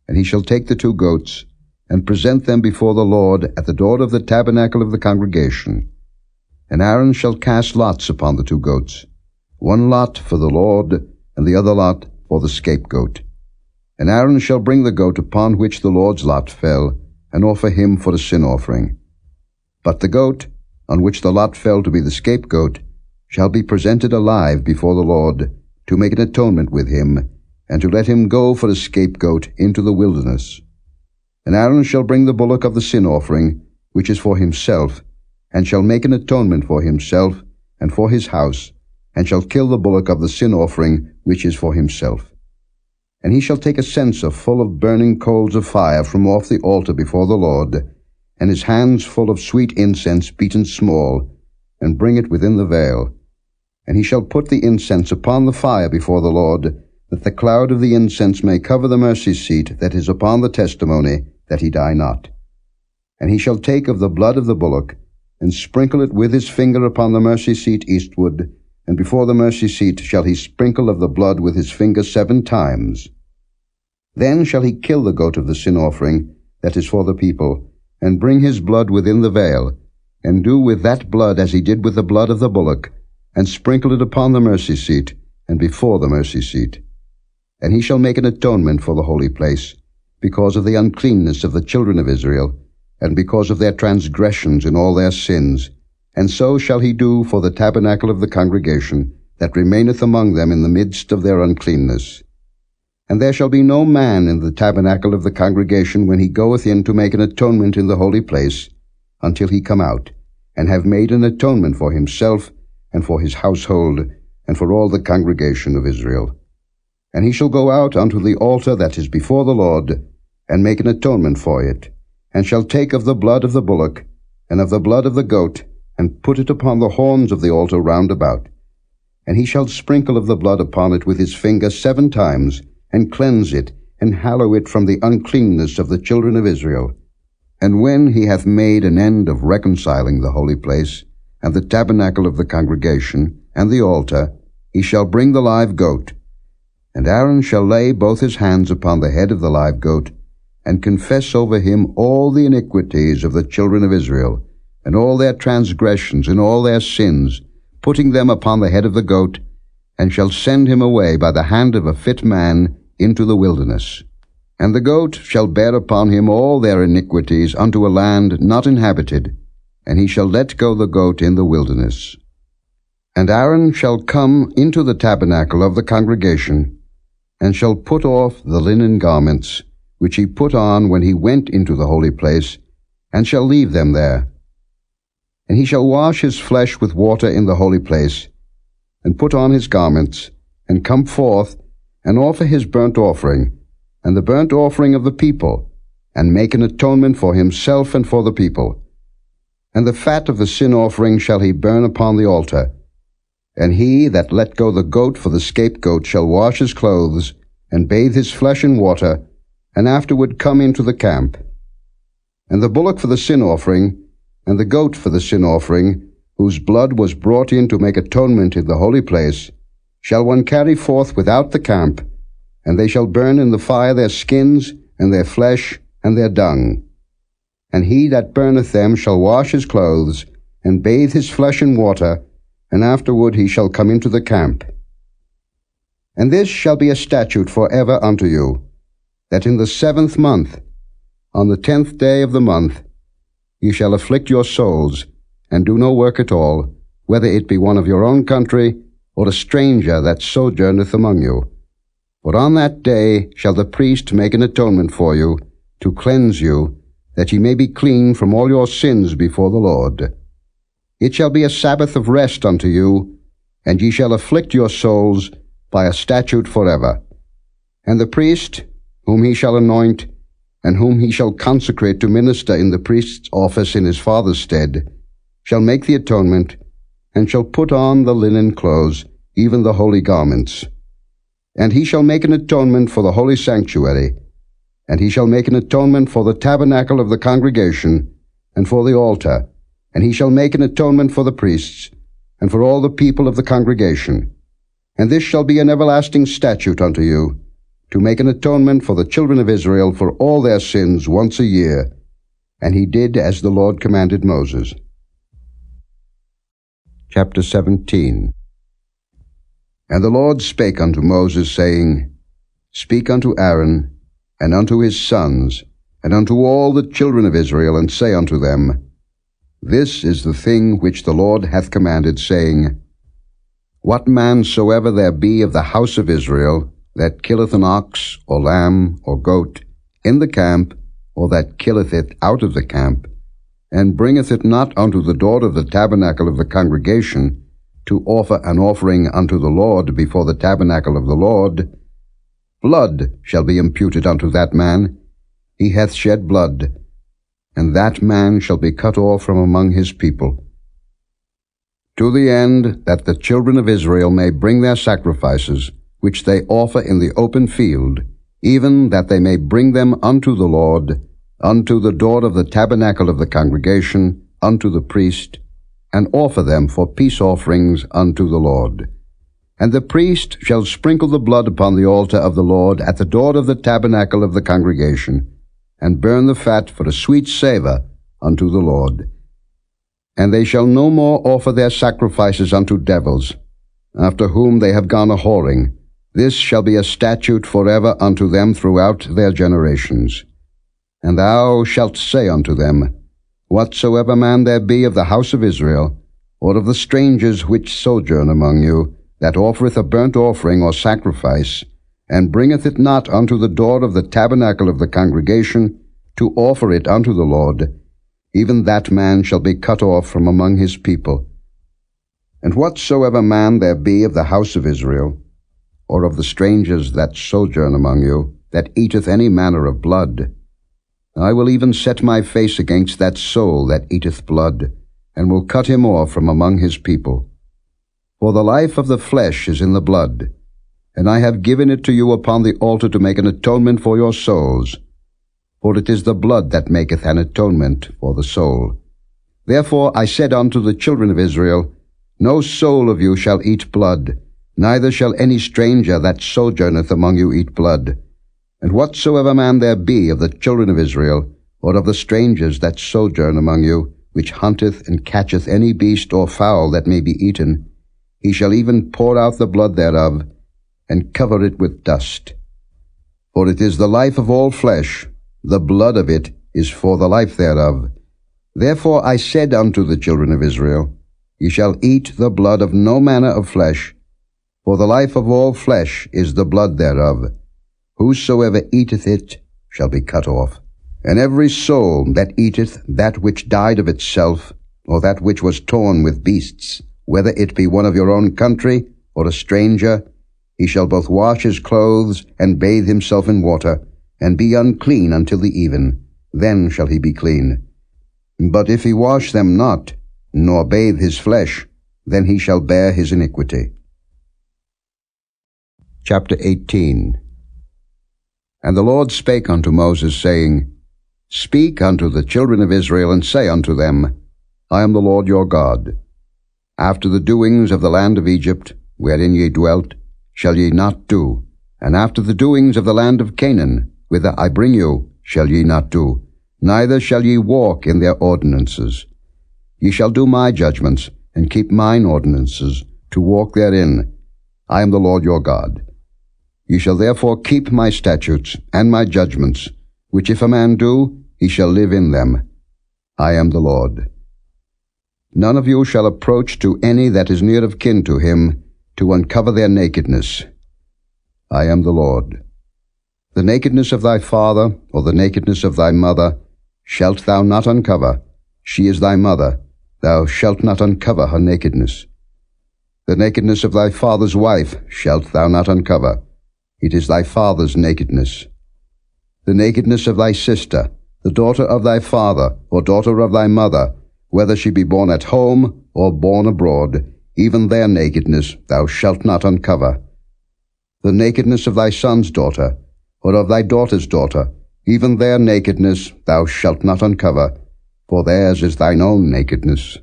And he shall take the 2 goats, and present them before the Lord at the door of the tabernacle of the congregation. And Aaron shall cast lots upon the 2 goats, 1 lot for the Lord, and the other lot for the scapegoat. And Aaron shall bring the goat upon which the Lord's lot fell, and offer him for a sin offering. But the goat, on which the lot fell to be the scapegoat, shall be presented alive before the Lord, to make an atonement with him, and to let him go for a scapegoat into the wilderness. And Aaron shall bring the bullock of the sin offering, which is for himself, and shall make an atonement for himself and for his house, and shall kill the bullock of the sin offering, which is for himself. And he shall take a censer full of burning coals of fire from off the altar before the Lord, and his hands full of sweet incense beaten small, and bring it within the veil. And he shall put the incense upon the fire before the Lord, that the cloud of the incense may cover the mercy seat that is upon the testimony, that he die not. And he shall take of the blood of the bullock, and sprinkle it with his finger upon the mercy seat eastward, and before the mercy seat shall he sprinkle of the blood with his finger 7 times. Then shall he kill the goat of the sin offering, that is for the people, and bring his blood within the veil, and do with that blood as he did with the blood of the bullock, and sprinkle it upon the mercy seat, and before the mercy seat. And he shall make an atonement for the holy place, because of the uncleanness of the children of Israel, and because of their transgressions in all their sins. And so shall he do for the tabernacle of the congregation, that remaineth among them in the midst of their uncleanness. And there shall be no man in the tabernacle of the congregation when he goeth in to make an atonement in the holy place, until he come out, and have made an atonement for himself, and for his household, and for all the congregation of Israel. And he shall go out unto the altar that is before the Lord, and make an atonement for it, and shall take of the blood of the bullock, and of the blood of the goat, and put it upon the horns of the altar round about. And he shall sprinkle of the blood upon it with his finger 7 times, and cleanse it, and hallow it from the uncleanness of the children of Israel. And when he hath made an end of reconciling the holy place, and the tabernacle of the congregation, and the altar, he shall bring the live goat. And Aaron shall lay both his hands upon the head of the live goat, and confess over him all the iniquities of the children of Israel, and all their transgressions and all their sins, putting them upon the head of the goat, and shall send him away by the hand of a fit man into the wilderness. And the goat shall bear upon him all their iniquities unto a land not inhabited, and he shall let go the goat in the wilderness. And Aaron shall come into the tabernacle of the congregation, and shall put off the linen garments, which he put on when he went into the holy place, and shall leave them there. And he shall wash his flesh with water in the holy place, and put on his garments, and come forth, and offer his burnt offering, and the burnt offering of the people, and make an atonement for himself and for the people. And the fat of the sin offering shall he burn upon the altar. And he that let go the goat for the scapegoat shall wash his clothes, and bathe his flesh in water, and afterward come into the camp. And the bullock for the sin offering, and the goat for the sin offering, whose blood was brought in to make atonement in the holy place, shall one carry forth without the camp, and they shall burn in the fire their skins, and their flesh, and their dung. And he that burneth them shall wash his clothes, and bathe his flesh in water, and afterward he shall come into the camp. And this shall be a statute for ever unto you, that in the 7th month, on the 10th day of the month, ye shall afflict your souls, and do no work at all, whether it be one of your own country, or a stranger that sojourneth among you. For on that day shall the priest make an atonement for you, to cleanse you, that ye may be clean from all your sins before the Lord. It shall be a Sabbath of rest unto you, and ye shall afflict your souls by a statute forever. And the priest, whom he shall anoint, and whom he shall consecrate to minister in the priest's office in his father's stead, shall make the atonement, and shall put on the linen clothes, even the holy garments. And he shall make an atonement for the holy sanctuary, and he shall make an atonement for the tabernacle of the congregation, and for the altar, and he shall make an atonement for the priests, and for all the people of the congregation. And this shall be an everlasting statute unto you, to make an atonement for the children of Israel for all their sins once a year. And he did as the Lord commanded Moses. Chapter 17. And the Lord spake unto Moses, saying, Speak unto Aaron, and unto his sons, and unto all the children of Israel, and say unto them, This is the thing which the Lord hath commanded, saying, What man soever there be of the house of Israel, that killeth an ox, or lamb, or goat, in the camp, or that killeth it out of the camp, and bringeth it not unto the door of the tabernacle of the congregation, to offer an offering unto the Lord before the tabernacle of the Lord, blood shall be imputed unto that man. He hath shed blood, and that man shall be cut off from among his people. To the end that the children of Israel may bring their sacrifices, which they offer in the open field, even that they may bring them unto the Lord, unto the door of the tabernacle of the congregation, unto the priest, and offer them for peace offerings unto the Lord. And the priest shall sprinkle the blood upon the altar of the Lord at the door of the tabernacle of the congregation, and burn the fat for a sweet savour unto the Lord. And they shall no more offer their sacrifices unto devils, after whom they have gone a-whoring. This shall be a statute forever unto them throughout their generations. And thou shalt say unto them, Whatsoever man there be of the house of Israel, or of the strangers which sojourn among you, that offereth a burnt offering or sacrifice, and bringeth it not unto the door of the tabernacle of the congregation, to offer it unto the Lord, even that man shall be cut off from among his people. And whatsoever man there be of the house of Israel, or of the strangers that sojourn among you, that eateth any manner of blood, I will even set my face against that soul that eateth blood, and will cut him off from among his people. For the life of the flesh is in the blood, and I have given it to you upon the altar to make an atonement for your souls. For it is the blood that maketh an atonement for the soul. Therefore I said unto the children of Israel, No soul of you shall eat blood, neither shall any stranger that sojourneth among you eat blood. And whatsoever man there be of the children of Israel, or of the strangers that sojourn among you, which hunteth and catcheth any beast or fowl that may be eaten, he shall even pour out the blood thereof, and cover it with dust. For it is the life of all flesh, the blood of it is for the life thereof. Therefore I said unto the children of Israel, Ye shall eat the blood of no manner of flesh, for the life of all flesh is the blood thereof. Whosoever eateth it shall be cut off. And every soul that eateth that which died of itself, or that which was torn with beasts, whether it be one of your own country, or a stranger, he shall both wash his clothes, and bathe himself in water, and be unclean until the even. Then shall he be clean. But if he wash them not, nor bathe his flesh, then he shall bear his iniquity. Chapter 18. And the Lord spake unto Moses, saying, Speak unto the children of Israel, and say unto them, I am the Lord your God. After the doings of the land of Egypt, wherein ye dwelt, shall ye not do, and after the doings of the land of Canaan, whither I bring you, shall ye not do, neither shall ye walk in their ordinances. Ye shall do my judgments, and keep mine ordinances, to walk therein. I am the Lord your God. Ye shall therefore keep my statutes and my judgments, which if a man do, he shall live in them. I am the Lord. None of you shall approach to any that is near of kin to him, to uncover their nakedness. I am the Lord. The nakedness of thy father, or the nakedness of thy mother, shalt thou not uncover. She is thy mother. Thou shalt not uncover her nakedness. The nakedness of thy father's wife shalt thou not uncover. It is thy father's nakedness. The nakedness of thy sister, the daughter of thy father, or daughter of thy mother, whether she be born at home or born abroad, even their nakedness thou shalt not uncover. The nakedness of thy son's daughter, or of thy daughter's daughter, even their nakedness thou shalt not uncover, for theirs is thine own nakedness.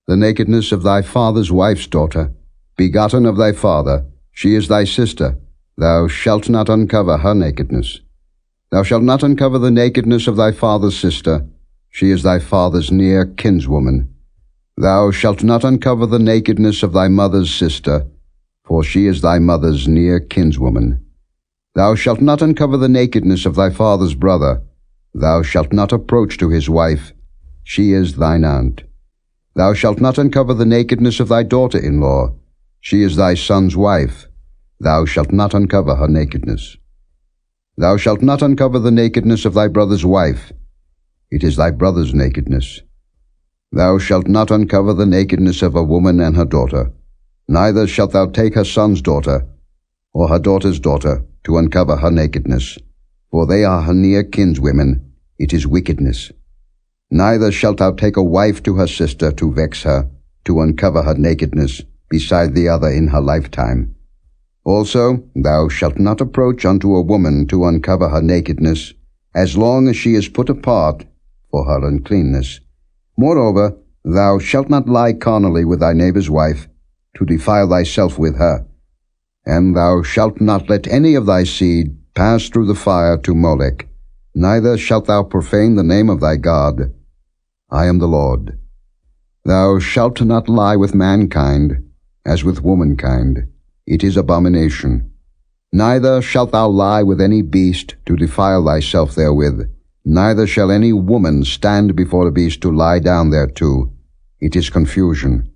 The nakedness of thy father's wife's daughter, begotten of thy father, she is thy sister, thou shalt not uncover her nakedness. Thou shalt not uncover the nakedness of thy father's sister, she is thy father's near kinswoman. Thou shalt not uncover the nakedness of thy mother's sister, for she is thy mother's near kinswoman. Thou shalt not uncover the nakedness of thy father's brother. Thou shalt not approach to his wife, she is thine aunt. Thou shalt not uncover the nakedness of thy daughter-in-law, she is thy son's wife. Thou shalt not uncover her nakedness. Thou shalt not uncover the nakedness of thy brother's wife, it is thy brother's nakedness. Thou shalt not uncover the nakedness of a woman and her daughter, neither shalt thou take her son's daughter, or her daughter's daughter, to uncover her nakedness, for they are her near kinswomen, it is wickedness. Neither shalt thou take a wife to her sister to vex her, to uncover her nakedness, beside the other in her lifetime. Also thou shalt not approach unto a woman to uncover her nakedness, as long as she is put apart for her uncleanness. Moreover, thou shalt not lie carnally with thy neighbor's wife, to defile thyself with her. And thou shalt not let any of thy seed pass through the fire to Molech, neither shalt thou profane the name of thy God. I am the Lord. Thou shalt not lie with mankind, as with womankind. It is abomination. Neither shalt thou lie with any beast to defile thyself therewith. Neither shall any woman stand before a beast to lie down thereto. It is confusion.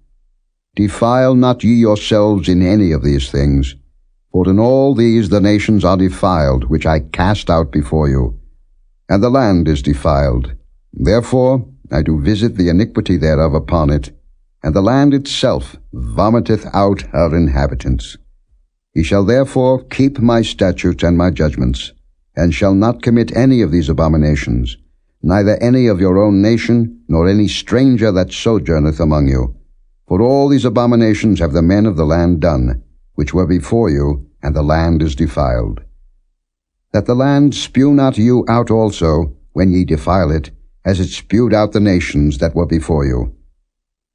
Defile not ye yourselves in any of these things, for in all these the nations are defiled, which I cast out before you. And the land is defiled. Therefore I do visit the iniquity thereof upon it, and the land itself vomiteth out her inhabitants. Ye shall therefore keep my statutes and my judgments, and shall not commit any of these abominations, neither any of your own nation, nor any stranger that sojourneth among you. For all these abominations have the men of the land done, which were before you, and the land is defiled. That the land spew not you out also, when ye defile it, as it spewed out the nations that were before you.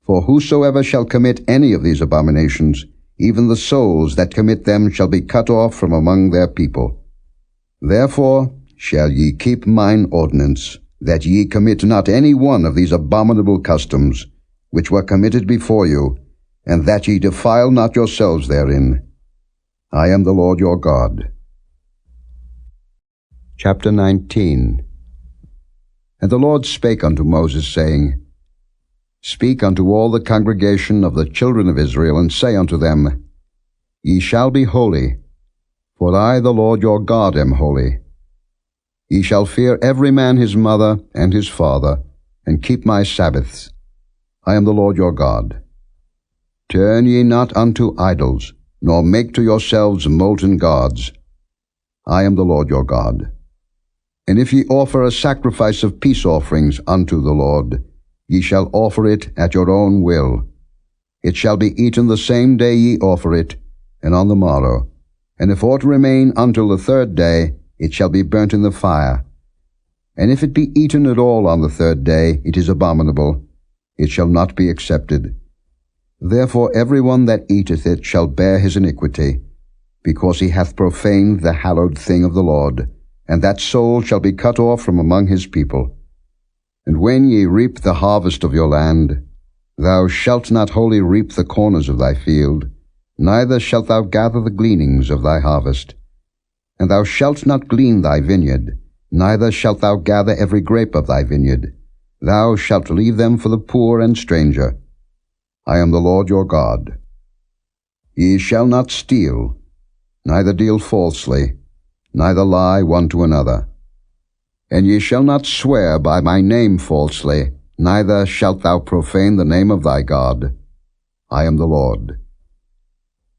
For whosoever shall commit any of these abominations, even the souls that commit them shall be cut off from among their people. Therefore shall ye keep mine ordinance, that ye commit not any one of these abominable customs, which were committed before you, and that ye defile not yourselves therein. I am the Lord your God. Chapter 19. And the Lord spake unto Moses, saying, Speak unto all the congregation of the children of Israel, and say unto them, Ye shall be holy, for I the Lord your God am holy. Ye shall fear every man his mother and his father, and keep my Sabbaths. I am the Lord your God. Turn ye not unto idols, nor make to yourselves molten gods. I am the Lord your God. And if ye offer a sacrifice of peace offerings unto the Lord, ye shall offer it at your own will. It shall be eaten the same day ye offer it, and on the morrow. And if aught remain until the third day, it shall be burnt in the fire. And if it be eaten at all on the third day, it is abominable. It shall not be accepted. Therefore every one that eateth it shall bear his iniquity, because he hath profaned the hallowed thing of the Lord, and that soul shall be cut off from among his people. And when ye reap the harvest of your land, thou shalt not wholly reap the corners of thy field, neither shalt thou gather the gleanings of thy harvest. And thou shalt not glean thy vineyard, neither shalt thou gather every grape of thy vineyard. Thou shalt leave them for the poor and stranger. I am the Lord your God. Ye shall not steal, neither deal falsely, neither lie one to another. And ye shall not swear by my name falsely, neither shalt thou profane the name of thy God. I am the Lord.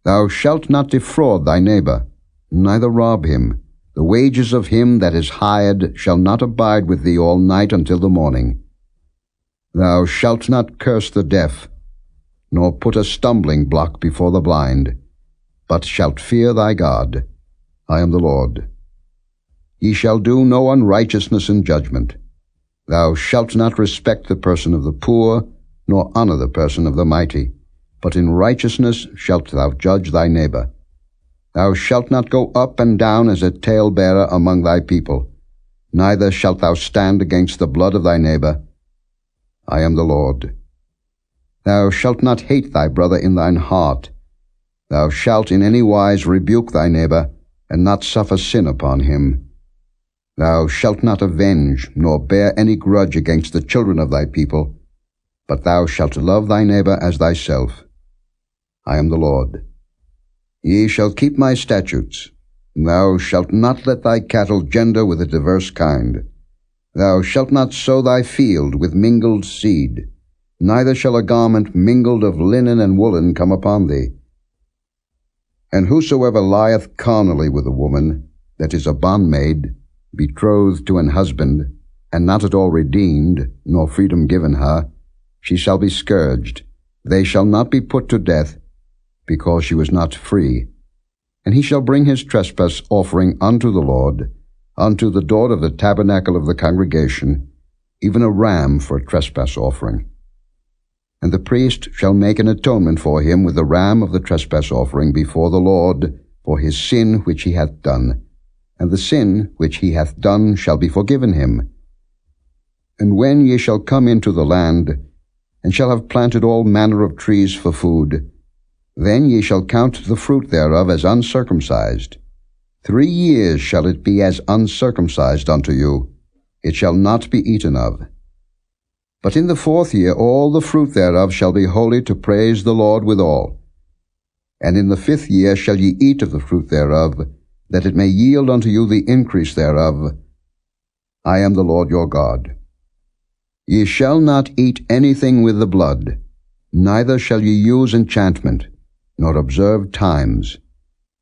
Thou shalt not defraud thy neighbor, neither rob him. The wages of him that is hired shall not abide with thee all night until the morning. Thou shalt not curse the deaf, nor put a stumbling block before the blind, but shalt fear thy God. I am the Lord. Ye shall do no unrighteousness in judgment. Thou shalt not respect the person of the poor, nor honor the person of the mighty, but in righteousness shalt thou judge thy neighbor. Thou shalt not go up and down as a talebearer among thy people, neither shalt thou stand against the blood of thy neighbor. I am the Lord. Thou shalt not hate thy brother in thine heart. Thou shalt in any wise rebuke thy neighbor, and not suffer sin upon him. Thou shalt not avenge, nor bear any grudge against the children of thy people, but thou shalt love thy neighbor as thyself. I am the Lord. Ye shall keep my statutes. Thou shalt not let thy cattle gender with a diverse kind. Thou shalt not sow thy field with mingled seed, neither shall a garment mingled of linen and woolen come upon thee. And whosoever lieth carnally with a woman, that is a bondmaid, betrothed to an husband, and not at all redeemed, nor freedom given her, she shall be scourged. They shall not be put to death, because she was not free. And he shall bring his trespass offering unto the Lord, unto the door of the tabernacle of the congregation, even a ram for a trespass offering. And the priest shall make an atonement for him with the ram of the trespass offering before the Lord for his sin which he hath done, and the sin which he hath done shall be forgiven him. And when ye shall come into the land, and shall have planted all manner of trees for food, then ye shall count the fruit thereof as uncircumcised. 3 years shall it be as uncircumcised unto you. It shall not be eaten of. But in the 4th year all the fruit thereof shall be holy to praise the Lord withal. And in the 5th year shall ye eat of the fruit thereof, that it may yield unto you the increase thereof. I am the Lord your God. Ye shall not eat anything with the blood, neither shall ye use enchantment, nor observe times.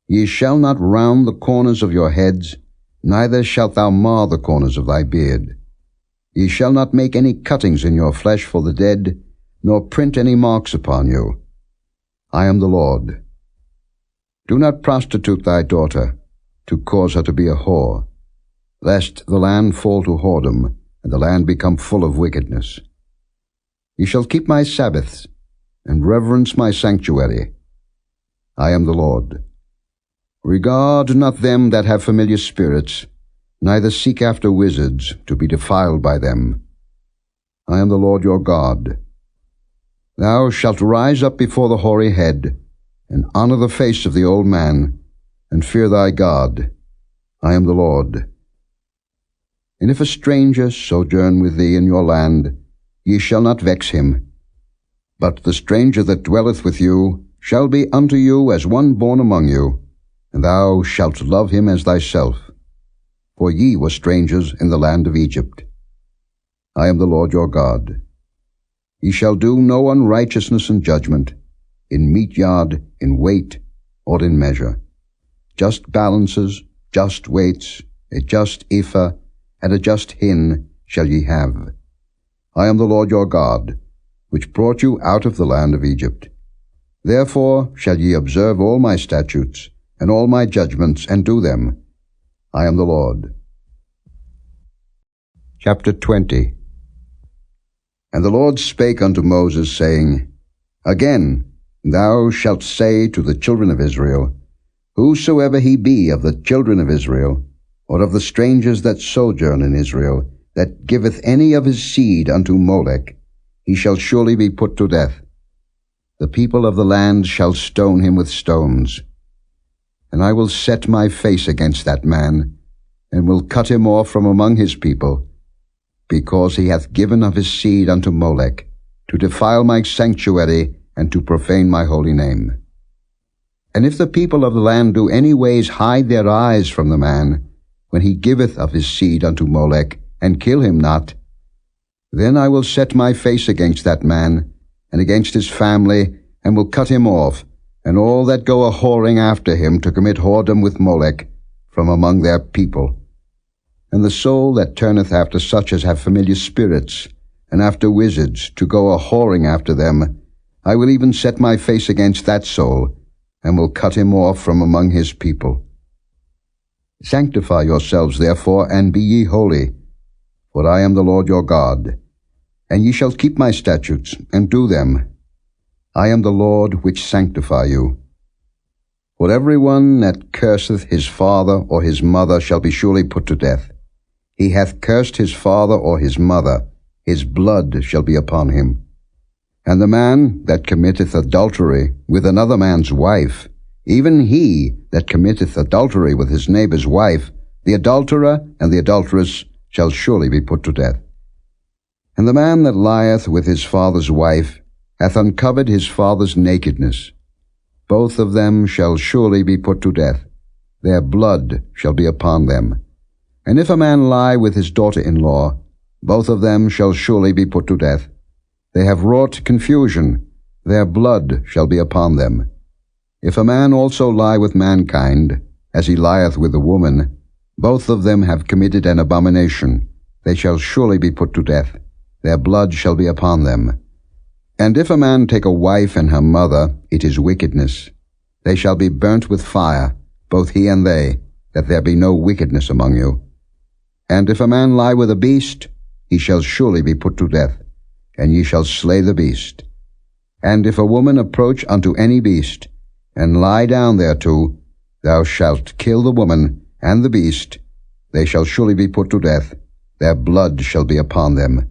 Ye shall not round the corners of your heads, neither shalt thou mar the corners of thy beard. Ye shall not make any cuttings in your flesh for the dead, nor print any marks upon you. I am the Lord. Do not prostitute thy daughter, to cause her to be a whore, lest the land fall to whoredom, and the land become full of wickedness. Ye shall keep my Sabbaths, and reverence my sanctuary. I am the Lord. Regard not them that have familiar spirits, neither seek after wizards, to be defiled by them. I am the Lord your God. Thou shalt rise up before the hoary head, and honor the face of the old man, and fear thy God. I am the Lord. And if a stranger sojourn with thee in your land, ye shall not vex him. But the stranger that dwelleth with you shall be unto you as one born among you, and thou shalt love him as thyself. For ye were strangers in the land of Egypt. I am the Lord your God. Ye shall do no unrighteousness in judgment, in meat yard, in weight, or in measure. Just balances, just weights, a just ephah, and a just hin shall ye have. I am the Lord your God, which brought you out of the land of Egypt. Therefore shall ye observe all my statutes, and all my judgments, and do them. I am the Lord. Chapter 20. And the Lord spake unto Moses, saying, Again, Thou shalt say to the children of Israel, Whosoever he be of the children of Israel, or of the strangers that sojourn in Israel, that giveth any of his seed unto Molech, he shall surely be put to death. The people of the land shall stone him with stones. And I will set my face against that man, and will cut him off from among his people, because he hath given of his seed unto Molech, to defile my sanctuary, and to profane my holy name. And if the people of the land do any ways hide their eyes from the man, when he giveth of his seed unto Molech, and kill him not, then I will set my face against that man, and against his family, and will cut him off, and all that go a-whoring after him to commit whoredom with Molech, from among their people. And the soul that turneth after such as have familiar spirits, and after wizards, to go a-whoring after them, I will even set my face against that soul, and will cut him off from among his people. Sanctify yourselves therefore, and be ye holy, for I am the Lord your God. And ye shall keep my statutes, and do them. I am the Lord which sanctify you. For every one that curseth his father or his mother shall be surely put to death. He hath cursed his father or his mother, his blood shall be upon him. And the man that committeth adultery with another man's wife, even he that committeth adultery with his neighbor's wife, the adulterer and the adulteress shall surely be put to death. And the man that lieth with his father's wife hath uncovered his father's nakedness. Both of them shall surely be put to death. Their blood shall be upon them. And if a man lie with his daughter-in-law, both of them shall surely be put to death. They have wrought confusion. Their blood shall be upon them. If a man also lie with mankind, as he lieth with a woman, both of them have committed an abomination. They shall surely be put to death. Their blood shall be upon them. And if a man take a wife and her mother, it is wickedness. They shall be burnt with fire, both he and they, that there be no wickedness among you. And if a man lie with a beast, he shall surely be put to death, and ye shall slay the beast. And if a woman approach unto any beast, and lie down thereto, thou shalt kill the woman and the beast. They shall surely be put to death. Their blood shall be upon them.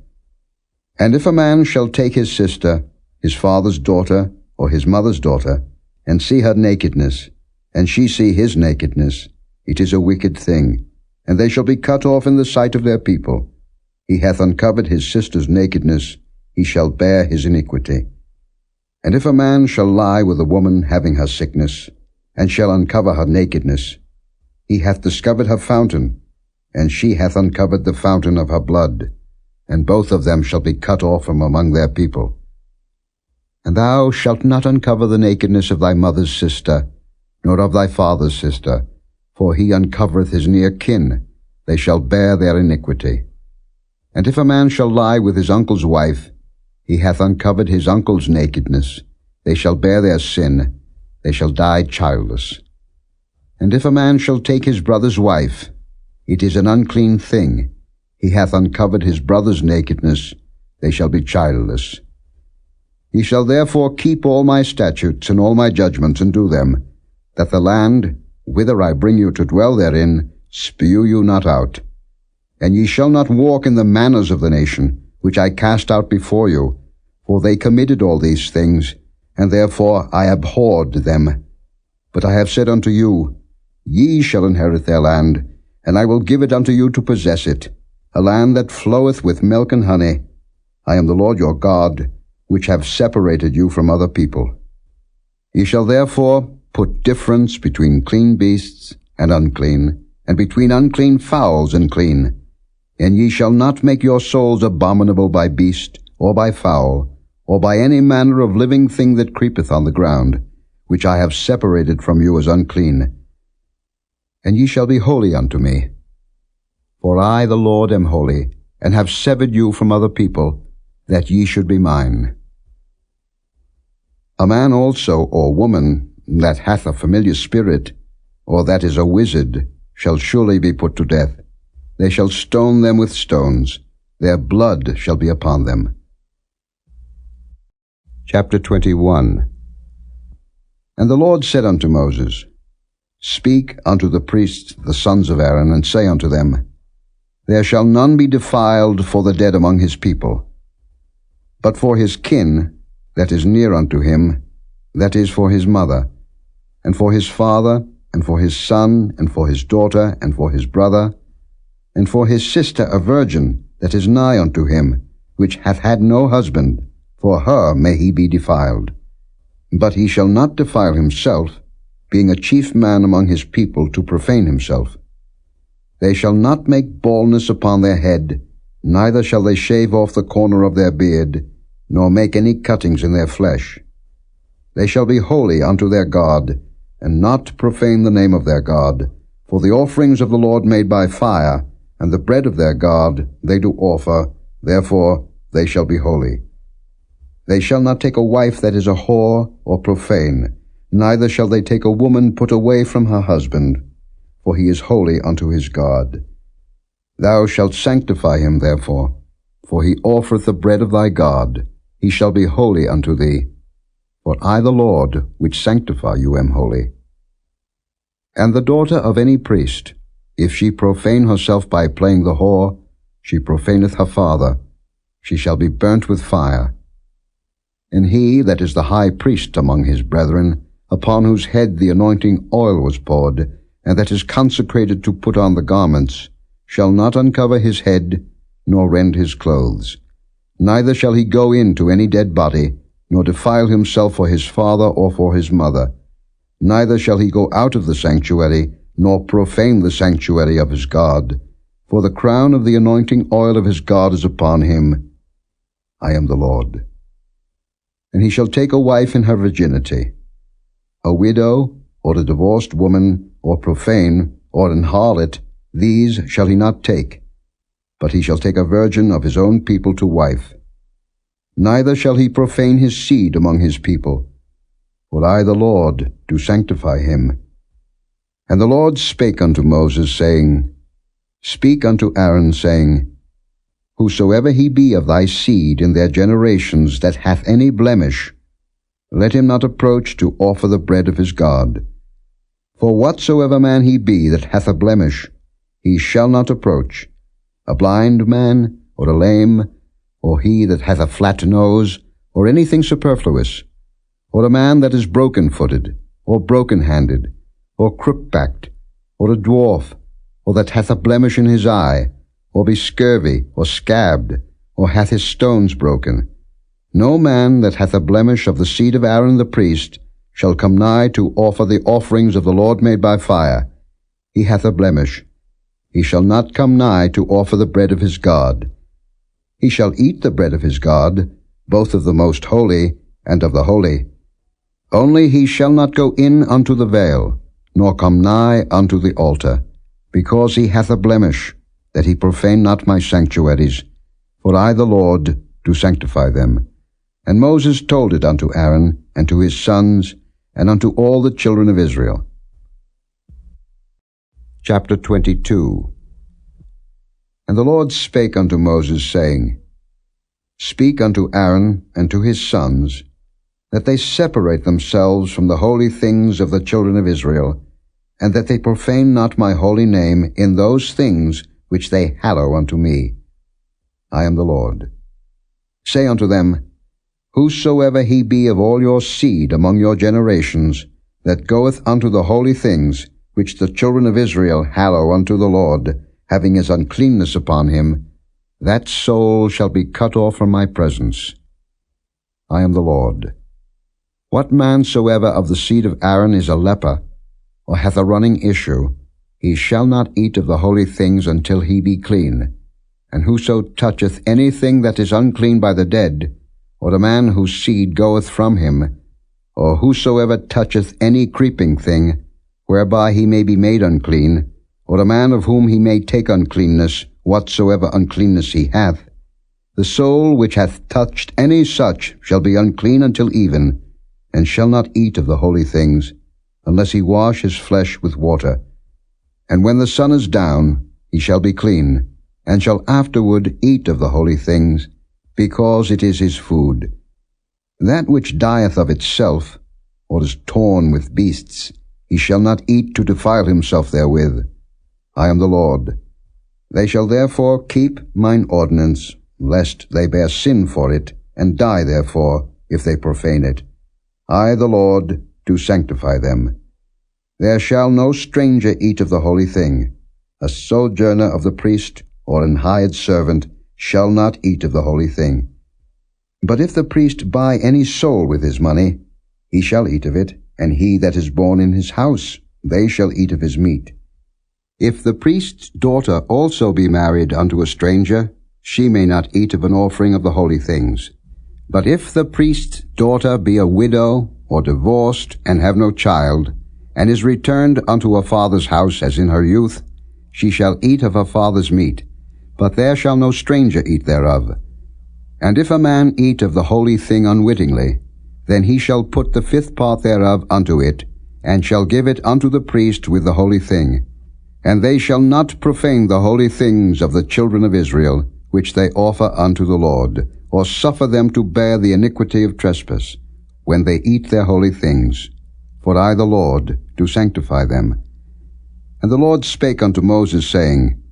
And if a man shall take his sister, his father's daughter, or his mother's daughter, and see her nakedness, and she see his nakedness, it is a wicked thing, and they shall be cut off in the sight of their people. He hath uncovered his sister's nakedness, he shall bear his iniquity. And if a man shall lie with a woman having her sickness, and shall uncover her nakedness, he hath discovered her fountain, and she hath uncovered the fountain of her blood, and both of them shall be cut off from among their people. And thou shalt not uncover the nakedness of thy mother's sister, nor of thy father's sister, for he uncovereth his near kin. They shall bear their iniquity. And if a man shall lie with his uncle's wife, he hath uncovered his uncle's nakedness. They shall bear their sin. They shall die childless. And if a man shall take his brother's wife, it is an unclean thing. He hath uncovered his brother's nakedness. They shall be childless. Ye shall therefore keep all my statutes and all my judgments, and do them, that the land, whither I bring you to dwell therein, spew you not out. And ye shall not walk in the manners of the nation, which I cast out before you, for they committed all these things, and therefore I abhorred them. But I have said unto you, Ye shall inherit their land, and I will give it unto you to possess it, a land that floweth with milk and honey. I am the Lord your God, which have separated you from other people. Ye shall therefore put difference between clean beasts and unclean, and between unclean fowls and clean. And ye shall not make your souls abominable by beast, or by fowl, or by any manner of living thing that creepeth on the ground, which I have separated from you as unclean. And ye shall be holy unto me. For I, the Lord, am holy, and have severed you from other people, that ye should be mine. A man also, or woman, that hath a familiar spirit, or that is a wizard, shall surely be put to death. They shall stone them with stones. Their blood shall be upon them. Chapter 21. And the Lord said unto Moses, Speak unto the priests, the sons of Aaron, and say unto them, There shall none be defiled for the dead among his people, but for his kin that is near unto him, that is for his mother, and for his father, and for his son, and for his daughter, and for his brother, and for his sister a virgin that is nigh unto him, which hath had no husband, for her may he be defiled. But he shall not defile himself, being a chief man among his people, to profane himself. They shall not make baldness upon their head, neither shall they shave off the corner of their beard, nor make any cuttings in their flesh. They shall be holy unto their God, and not profane the name of their God, for the offerings of the Lord made by fire, and the bread of their God they do offer, therefore they shall be holy. They shall not take a wife that is a whore or profane, neither shall they take a woman put away from her husband, for he is holy unto his God. Thou shalt sanctify him therefore, for he offereth the bread of thy God, he shall be holy unto thee. For I the Lord, which sanctify you, am holy. And the daughter of any priest, if she profane herself by playing the whore, she profaneth her father, she shall be burnt with fire. And he that is the high priest among his brethren, upon whose head the anointing oil was poured, and that is consecrated to put on the garments, shall not uncover his head, nor rend his clothes. Neither shall he go in to any dead body, nor defile himself for his father or for his mother. Neither shall he go out of the sanctuary, nor profane the sanctuary of his God. For the crown of the anointing oil of his God is upon him. I am the Lord. And he shall take a wife in her virginity. A widow, or a divorced woman, or profane, or an harlot, these shall he not take, but he shall take a virgin of his own people to wife. Neither shall he profane his seed among his people, for I the Lord do sanctify him. And the Lord spake unto Moses, saying, Speak unto Aaron, saying, Whosoever he be of thy seed in their generations that hath any blemish, let him not approach to offer the bread of his God. For whatsoever man he be that hath a blemish, he shall not approach, a blind man, or a lame, or he that hath a flat nose, or anything superfluous, or a man that is broken-footed, or broken-handed, or crook-backed, or a dwarf, or that hath a blemish in his eye, or be scurvy, or scabbed, or hath his stones broken. No man that hath a blemish of the seed of Aaron the priest shall come nigh to offer the offerings of the Lord made by fire. He hath a blemish. He shall not come nigh to offer the bread of his God. He shall eat the bread of his God, both of the most holy and of the holy. Only he shall not go in unto the veil, nor come nigh unto the altar, because he hath a blemish, that he profane not my sanctuaries, for I the Lord do sanctify them. And Moses told it unto Aaron, and to his sons, and unto all the children of Israel. Chapter 22. And the Lord spake unto Moses, saying, Speak unto Aaron and to his sons, that they separate themselves from the holy things of the children of Israel, and that they profane not my holy name in those things which they hallow unto me. I am the Lord. Say unto them, Whosoever he be of all your seed among your generations, that goeth unto the holy things which the children of Israel hallow unto the Lord, having his uncleanness upon him, that soul shall be cut off from my presence. I am the Lord. What man soever of the seed of Aaron is a leper, or hath a running issue, he shall not eat of the holy things until he be clean. And whoso toucheth anything that is unclean by the dead, or a man whose seed goeth from him, or whosoever toucheth any creeping thing, whereby he may be made unclean, or a man of whom he may take uncleanness, whatsoever uncleanness he hath, the soul which hath touched any such shall be unclean until even, and shall not eat of the holy things, unless he wash his flesh with water. And when the sun is down, he shall be clean, and shall afterward eat of the holy things, because it is his food. That which dieth of itself, or is torn with beasts, he shall not eat to defile himself therewith. I am the Lord. They shall therefore keep mine ordinance, lest they bear sin for it, and die therefore, if they profane it. I, the Lord, do sanctify them. There shall no stranger eat of the holy thing. A sojourner of the priest, or an hired servant, shall not eat of the holy thing. But if the priest buy any soul with his money, he shall eat of it, and he that is born in his house, they shall eat of his meat. If the priest's daughter also be married unto a stranger, she may not eat of an offering of the holy things. But if the priest's daughter be a widow, or divorced, and have no child, and is returned unto her father's house as in her youth, she shall eat of her father's meat, but there shall no stranger eat thereof. And if a man eat of the holy thing unwittingly, then he shall put the fifth part thereof unto it, and shall give it unto the priest with the holy thing. And they shall not profane the holy things of the children of Israel, which they offer unto the Lord, or suffer them to bear the iniquity of trespass, when they eat their holy things. For I, the Lord, do sanctify them. And the Lord spake unto Moses, saying,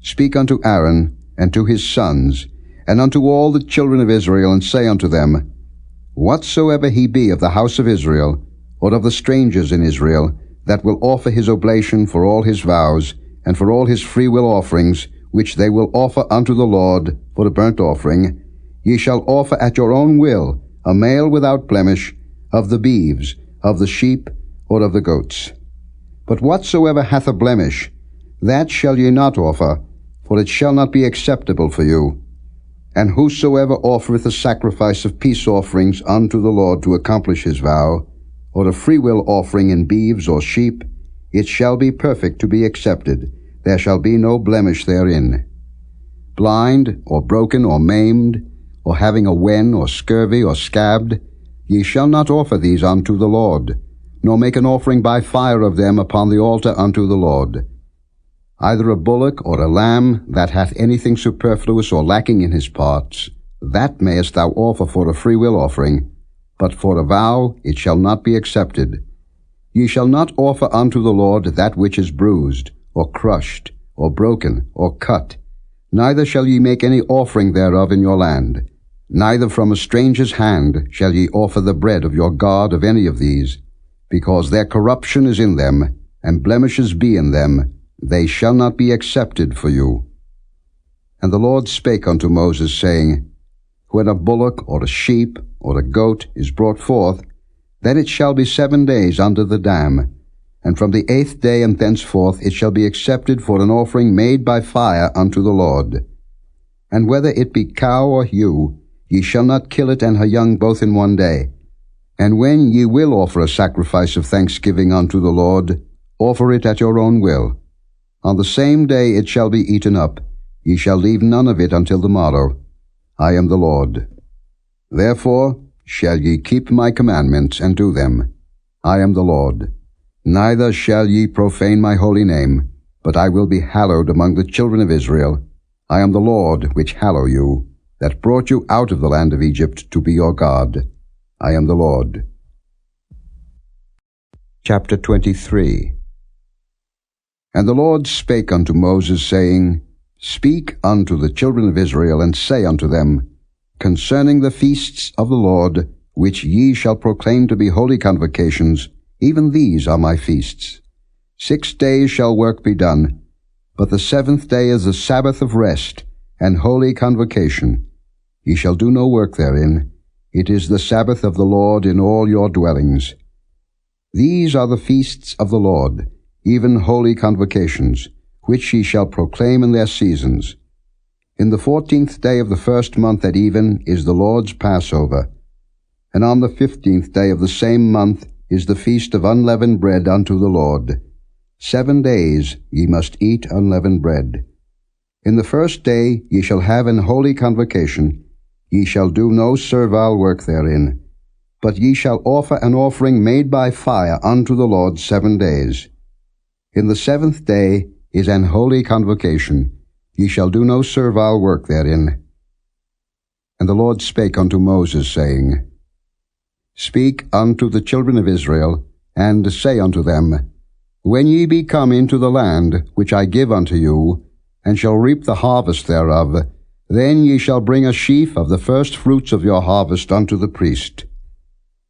Speak unto Aaron, and to his sons, and unto all the children of Israel, and say unto them, Whatsoever he be of the house of Israel, or of the strangers in Israel, that will offer his oblation for all his vows, and for all his freewill offerings, which they will offer unto the Lord for a burnt offering, ye shall offer at your own will a male without blemish, of the beeves, of the sheep, or of the goats. But whatsoever hath a blemish, that shall ye not offer, for it shall not be acceptable for you. And whosoever offereth a sacrifice of peace offerings unto the Lord to accomplish his vow, or a freewill offering in beeves or sheep, it shall be perfect to be accepted. There shall be no blemish therein. Blind, or broken, or maimed, or having a wen, or scurvy, or scabbed, ye shall not offer these unto the Lord, nor make an offering by fire of them upon the altar unto the Lord. Either a bullock or a lamb that hath anything superfluous or lacking in his parts, that mayest thou offer for a freewill offering, but for a vow it shall not be accepted. Ye shall not offer unto the Lord that which is bruised, or crushed, or broken, or cut. Neither shall ye make any offering thereof in your land. Neither from a stranger's hand shall ye offer the bread of your God of any of these, because their corruption is in them, and blemishes be in them. They shall not be accepted for you. And the Lord spake unto Moses, saying, When a bullock, or a sheep, or a goat is brought forth, then it shall be 7 days under the dam, and from the 8th day and thenceforth it shall be accepted for an offering made by fire unto the Lord. And whether it be cow or ewe, ye shall not kill it and her young both in 1 day. And when ye will offer a sacrifice of thanksgiving unto the Lord, offer it at your own will. On the same day it shall be eaten up. Ye shall leave none of it until the morrow. I am the Lord. Therefore shall ye keep my commandments and do them. I am the Lord. Neither shall ye profane my holy name, but I will be hallowed among the children of Israel. I am the Lord which hallow you, that brought you out of the land of Egypt to be your God. I am the Lord. Chapter 23. And the Lord spake unto Moses, saying, Speak unto the children of Israel, and say unto them, Concerning the feasts of the Lord, which ye shall proclaim to be holy convocations, even these are my feasts. 6 days shall work be done, but the 7th day is the Sabbath of rest, and holy convocation. Ye shall do no work therein. It is the Sabbath of the Lord in all your dwellings. These are the feasts of the Lord, even holy convocations, which ye shall proclaim in their seasons. In the 14th day of the 1st month at even is the Lord's Passover, and on the 15th day of the same month is the feast of unleavened bread unto the Lord. 7 days ye must eat unleavened bread. In the 1st day ye shall have an holy convocation. Ye shall do no servile work therein, but ye shall offer an offering made by fire unto the Lord 7 days. In the 7th day is an holy convocation. Ye shall do no servile work therein. And the Lord spake unto Moses, saying, Speak unto the children of Israel, and say unto them, When ye be come into the land which I give unto you, and shall reap the harvest thereof, then ye shall bring a sheaf of the first fruits of your harvest unto the priest.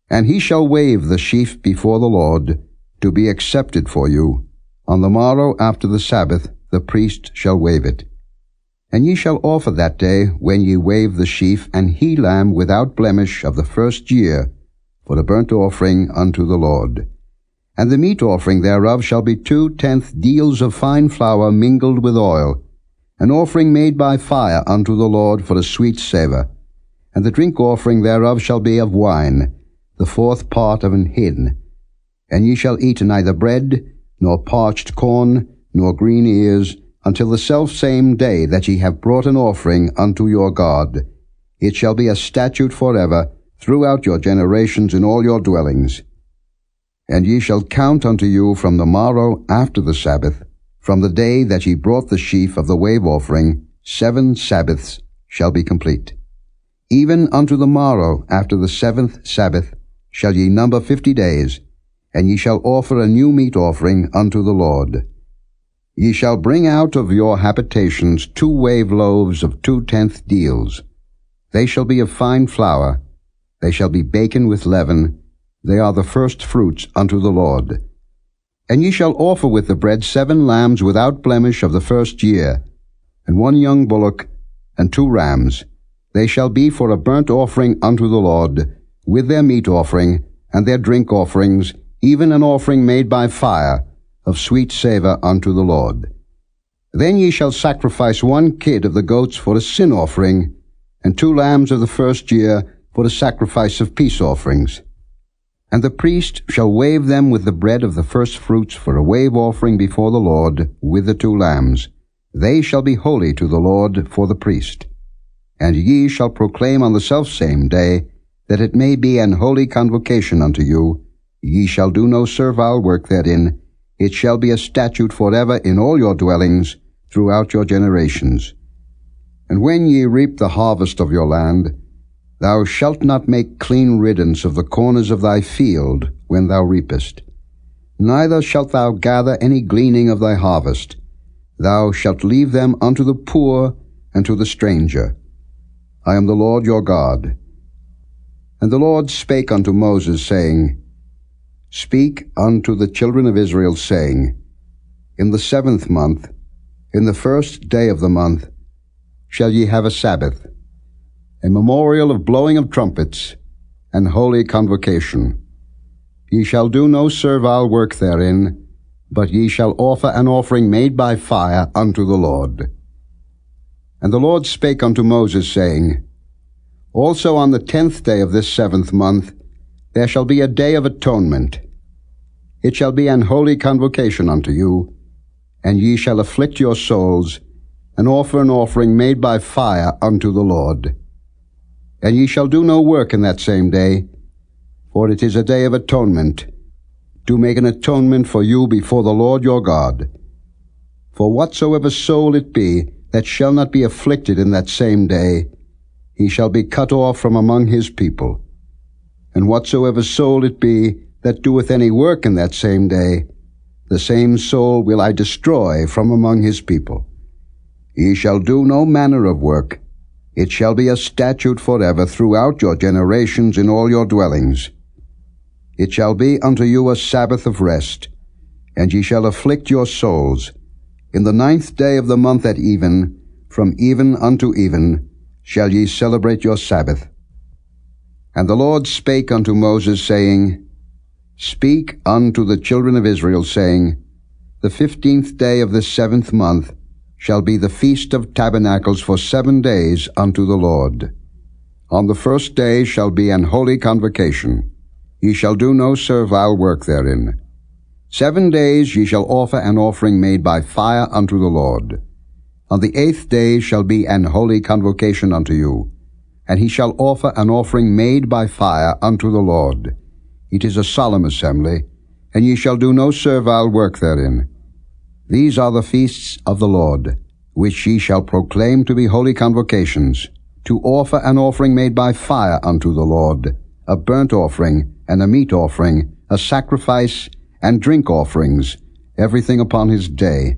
And he shall wave the sheaf before the Lord, to be accepted for you. On the morrow after the Sabbath the priest shall wave it. And ye shall offer that day, when ye wave the sheaf, an he-lamb without blemish of the first year, for a burnt offering unto the Lord. And the meat offering thereof shall be 2/10 deals of fine flour mingled with oil, an offering made by fire unto the Lord for a sweet savour. And the drink offering thereof shall be of wine, the 4th part of an hin. And ye shall eat neither bread, nor parched corn, nor green ears, until the selfsame day that ye have brought an offering unto your God. It shall be a statute forever throughout your generations in all your dwellings. And ye shall count unto you from the morrow after the Sabbath, from the day that ye brought the sheaf of the wave offering, 7 Sabbaths shall be complete. Even unto the morrow after the 7th Sabbath shall ye number 50 days, and ye shall offer a new meat offering unto the Lord. Ye shall bring out of your habitations 2 wave loaves of 2/10 deals. They shall be of fine flour. They shall be baken with leaven. They are the first fruits unto the Lord. And ye shall offer with the bread 7 lambs without blemish of the first year, and 1 young bullock, and 2 rams. They shall be for a burnt offering unto the Lord, with their meat offering, and their drink offerings, even an offering made by fire, of sweet savour unto the Lord. Then ye shall sacrifice 1 kid of the goats for a sin offering, and 2 lambs of the first year for the sacrifice of peace offerings. And the priest shall wave them with the bread of the first fruits for a wave offering before the Lord, with the 2 lambs. They shall be holy to the Lord for the priest. And ye shall proclaim on the selfsame day, that it may be an holy convocation unto you. Ye shall do no servile work therein. It shall be a statute forever in all your dwellings, throughout your generations. And when ye reap the harvest of your land, thou shalt not make clean riddance of the corners of thy field when thou reapest. Neither shalt thou gather any gleaning of thy harvest. Thou shalt leave them unto the poor and to the stranger. I am the Lord your God. And the Lord spake unto Moses, saying, Speak unto the children of Israel, saying, In the 7th month, in the 1st day of the month, shall ye have a Sabbath, a memorial of blowing of trumpets, and holy convocation. Ye shall do no servile work therein, but ye shall offer an offering made by fire unto the Lord. And the Lord spake unto Moses, saying, Also on the 10th day of this 7th month there shall be a day of atonement. It shall be an holy convocation unto you, and ye shall afflict your souls, and offer an offering made by fire unto the Lord. And ye shall do no work in that same day, for it is a day of atonement, to make an atonement for you before the Lord your God. For whatsoever soul it be that shall not be afflicted in that same day, he shall be cut off from among his people. And whatsoever soul it be that doeth any work in that same day, the same soul will I destroy from among his people. Ye shall do no manner of work. It shall be a statute forever throughout your generations in all your dwellings. It shall be unto you a Sabbath of rest, and ye shall afflict your souls. In the 9th day of the month at even, from even unto even, shall ye celebrate your Sabbath. And the Lord spake unto Moses, saying, Speak unto the children of Israel, saying, The 15th day of this 7th month shall be the Feast of Tabernacles for 7 days unto the Lord. On the 1st day shall be an holy convocation. Ye shall do no servile work therein. 7 days ye shall offer an offering made by fire unto the Lord. On the 8th day shall be an holy convocation unto you, and he shall offer an offering made by fire unto the Lord. It is a solemn assembly, and ye shall do no servile work therein. These are the feasts of the Lord, which ye shall proclaim to be holy convocations, to offer an offering made by fire unto the Lord, a burnt offering, and a meat offering, a sacrifice, and drink offerings, everything upon his day,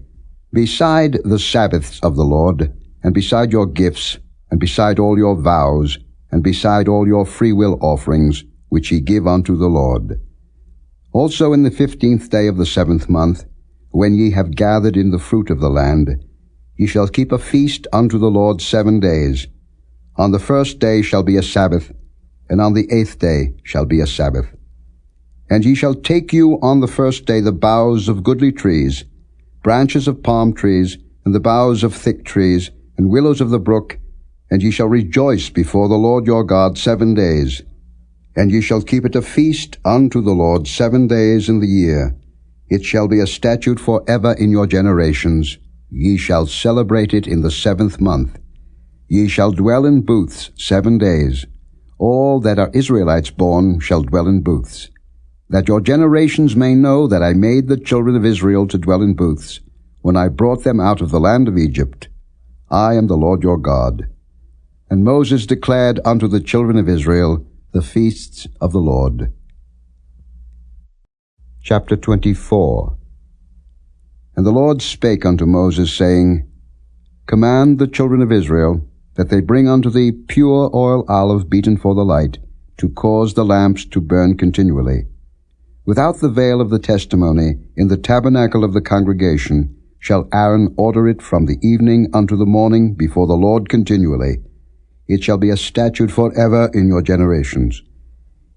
beside the Sabbaths of the Lord, and beside your gifts, and beside all your vows, and beside all your freewill offerings, which ye give unto the Lord. Also in the 15th day of the 7th month, when ye have gathered in the fruit of the land, ye shall keep a feast unto the Lord 7 days. On the 1st day shall be a Sabbath, and on the 8th day shall be a Sabbath. And ye shall take you on the 1st day the boughs of goodly trees, branches of palm trees, and the boughs of thick trees, and willows of the brook, and ye shall rejoice before the Lord your God 7 days. And ye shall keep it a feast unto the Lord 7 days in the year. It shall be a statute for ever in your generations. Ye shall celebrate it in the 7th month. Ye shall dwell in booths 7 days. All that are Israelites born shall dwell in booths, that your generations may know that I made the children of Israel to dwell in booths, when I brought them out of the land of Egypt. I am the Lord your God. And Moses declared unto the children of Israel the feasts of the Lord. Chapter 24. And the Lord spake unto Moses, saying, Command the children of Israel that they bring unto thee pure oil olive beaten for the light, to cause the lamps to burn continually. Without the veil of the testimony, in the tabernacle of the congregation, shall Aaron order it from the evening unto the morning before the Lord continually. It shall be a statute forever in your generations.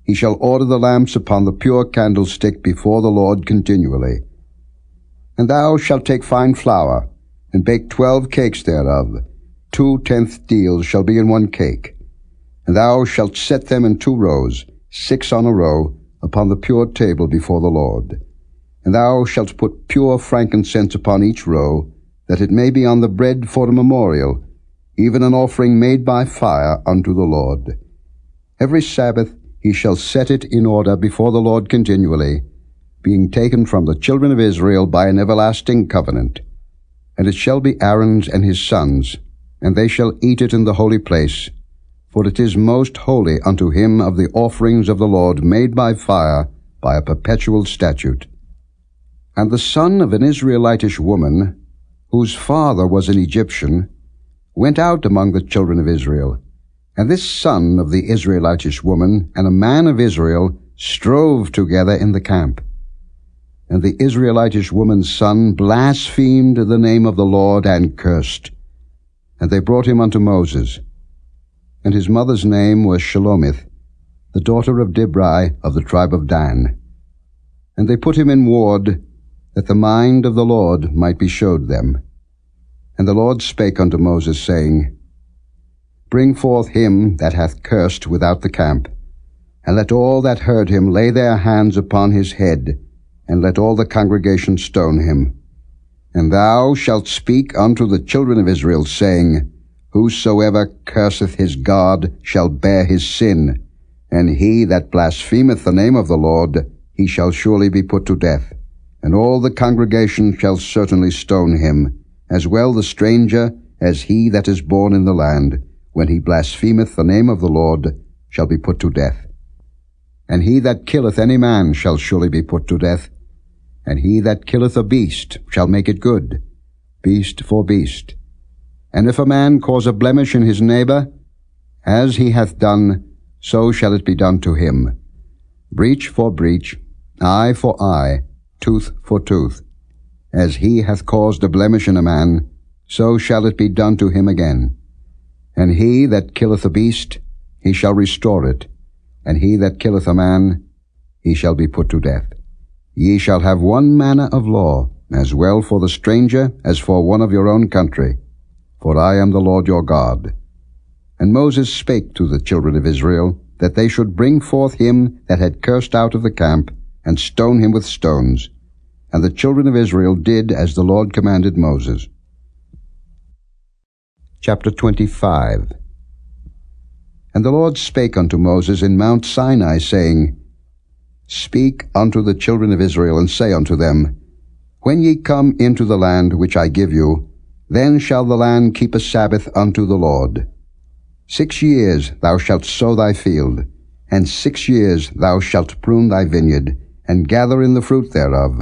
He shall order the lamps upon the pure candlestick before the Lord continually. And thou shalt take fine flour, and bake 12 cakes thereof. 2 tenth deals shall be in 1 cake. And thou shalt set them in 2 rows, 6 on a row, upon the pure table before the Lord. And thou shalt put pure frankincense upon each row, that it may be on the bread for a memorial, even an offering made by fire unto the Lord. Every Sabbath he shall set it in order before the Lord continually, being taken from the children of Israel by an everlasting covenant. And it shall be Aaron's and his sons, and they shall eat it in the holy place, for it is most holy unto him of the offerings of the Lord made by fire, by a perpetual statute. And the son of an Israelitish woman, whose father was an Egyptian, went out among the children of Israel. And this son of the Israelitish woman and a man of Israel strove together in the camp. And the Israelitish woman's son blasphemed the name of the Lord and cursed. And they brought him unto Moses. And his mother's name was Shelomith, the daughter of Dibri of the tribe of Dan. And they put him in ward, that the mind of the Lord might be showed them. And the Lord spake unto Moses, saying, Bring forth him that hath cursed without the camp, and let all that heard him lay their hands upon his head, and let all the congregation stone him. And thou shalt speak unto the children of Israel, saying, Whosoever curseth his God shall bear his sin, and he that blasphemeth the name of the Lord, he shall surely be put to death. And all the congregation shall certainly stone him, as well the stranger as he that is born in the land, when he blasphemeth the name of the Lord, shall be put to death. And he that killeth any man shall surely be put to death. And he that killeth a beast shall make it good, beast for beast. And if a man cause a blemish in his neighbor, as he hath done, so shall it be done to him. Breach for breach, eye for eye, tooth for tooth. As he hath caused a blemish in a man, so shall it be done to him again. And he that killeth a beast, he shall restore it. And he that killeth a man, he shall be put to death. Ye shall have one manner of law, as well for the stranger as for one of your own country. For I am the Lord your God. And Moses spake to the children of Israel, that they should bring forth him that had cursed out of the camp, and stone him with stones. And the children of Israel did as the Lord commanded Moses. Chapter 25. And the Lord spake unto Moses in Mount Sinai, saying, Speak unto the children of Israel, and say unto them, When ye come into the land which I give you, then shall the land keep a Sabbath unto the Lord. 6 years thou shalt sow thy field, and 6 years thou shalt prune thy vineyard, and gather in the fruit thereof.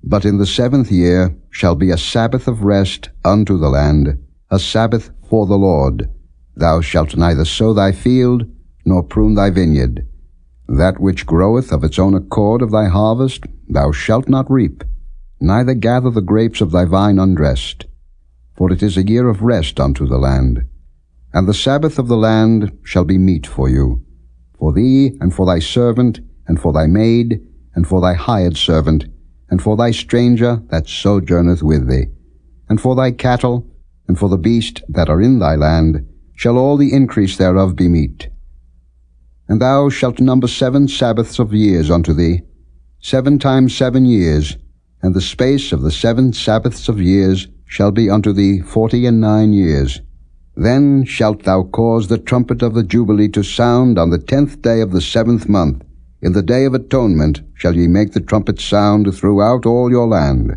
But in the 7th year shall be a Sabbath of rest unto the land, a Sabbath for the Lord. Thou shalt neither sow thy field, nor prune thy vineyard. That which groweth of its own accord of thy harvest thou shalt not reap, neither gather the grapes of thy vine undressed. For it is a year of rest unto the land. And the Sabbath of the land shall be meat for you, for thee, and for thy servant, and for thy maid, and for thy hired servant, and for thy stranger that sojourneth with thee, and for thy cattle, and for the beast that are in thy land, shall all the increase thereof be meat. And thou shalt number 7 Sabbaths of years unto thee, 7 times 7 years, and the space of the 7 Sabbaths of years shall be unto thee 49 years. Then shalt thou cause the trumpet of the Jubilee to sound on the 10th day of the 7th month. In the day of atonement shall ye make the trumpet sound throughout all your land.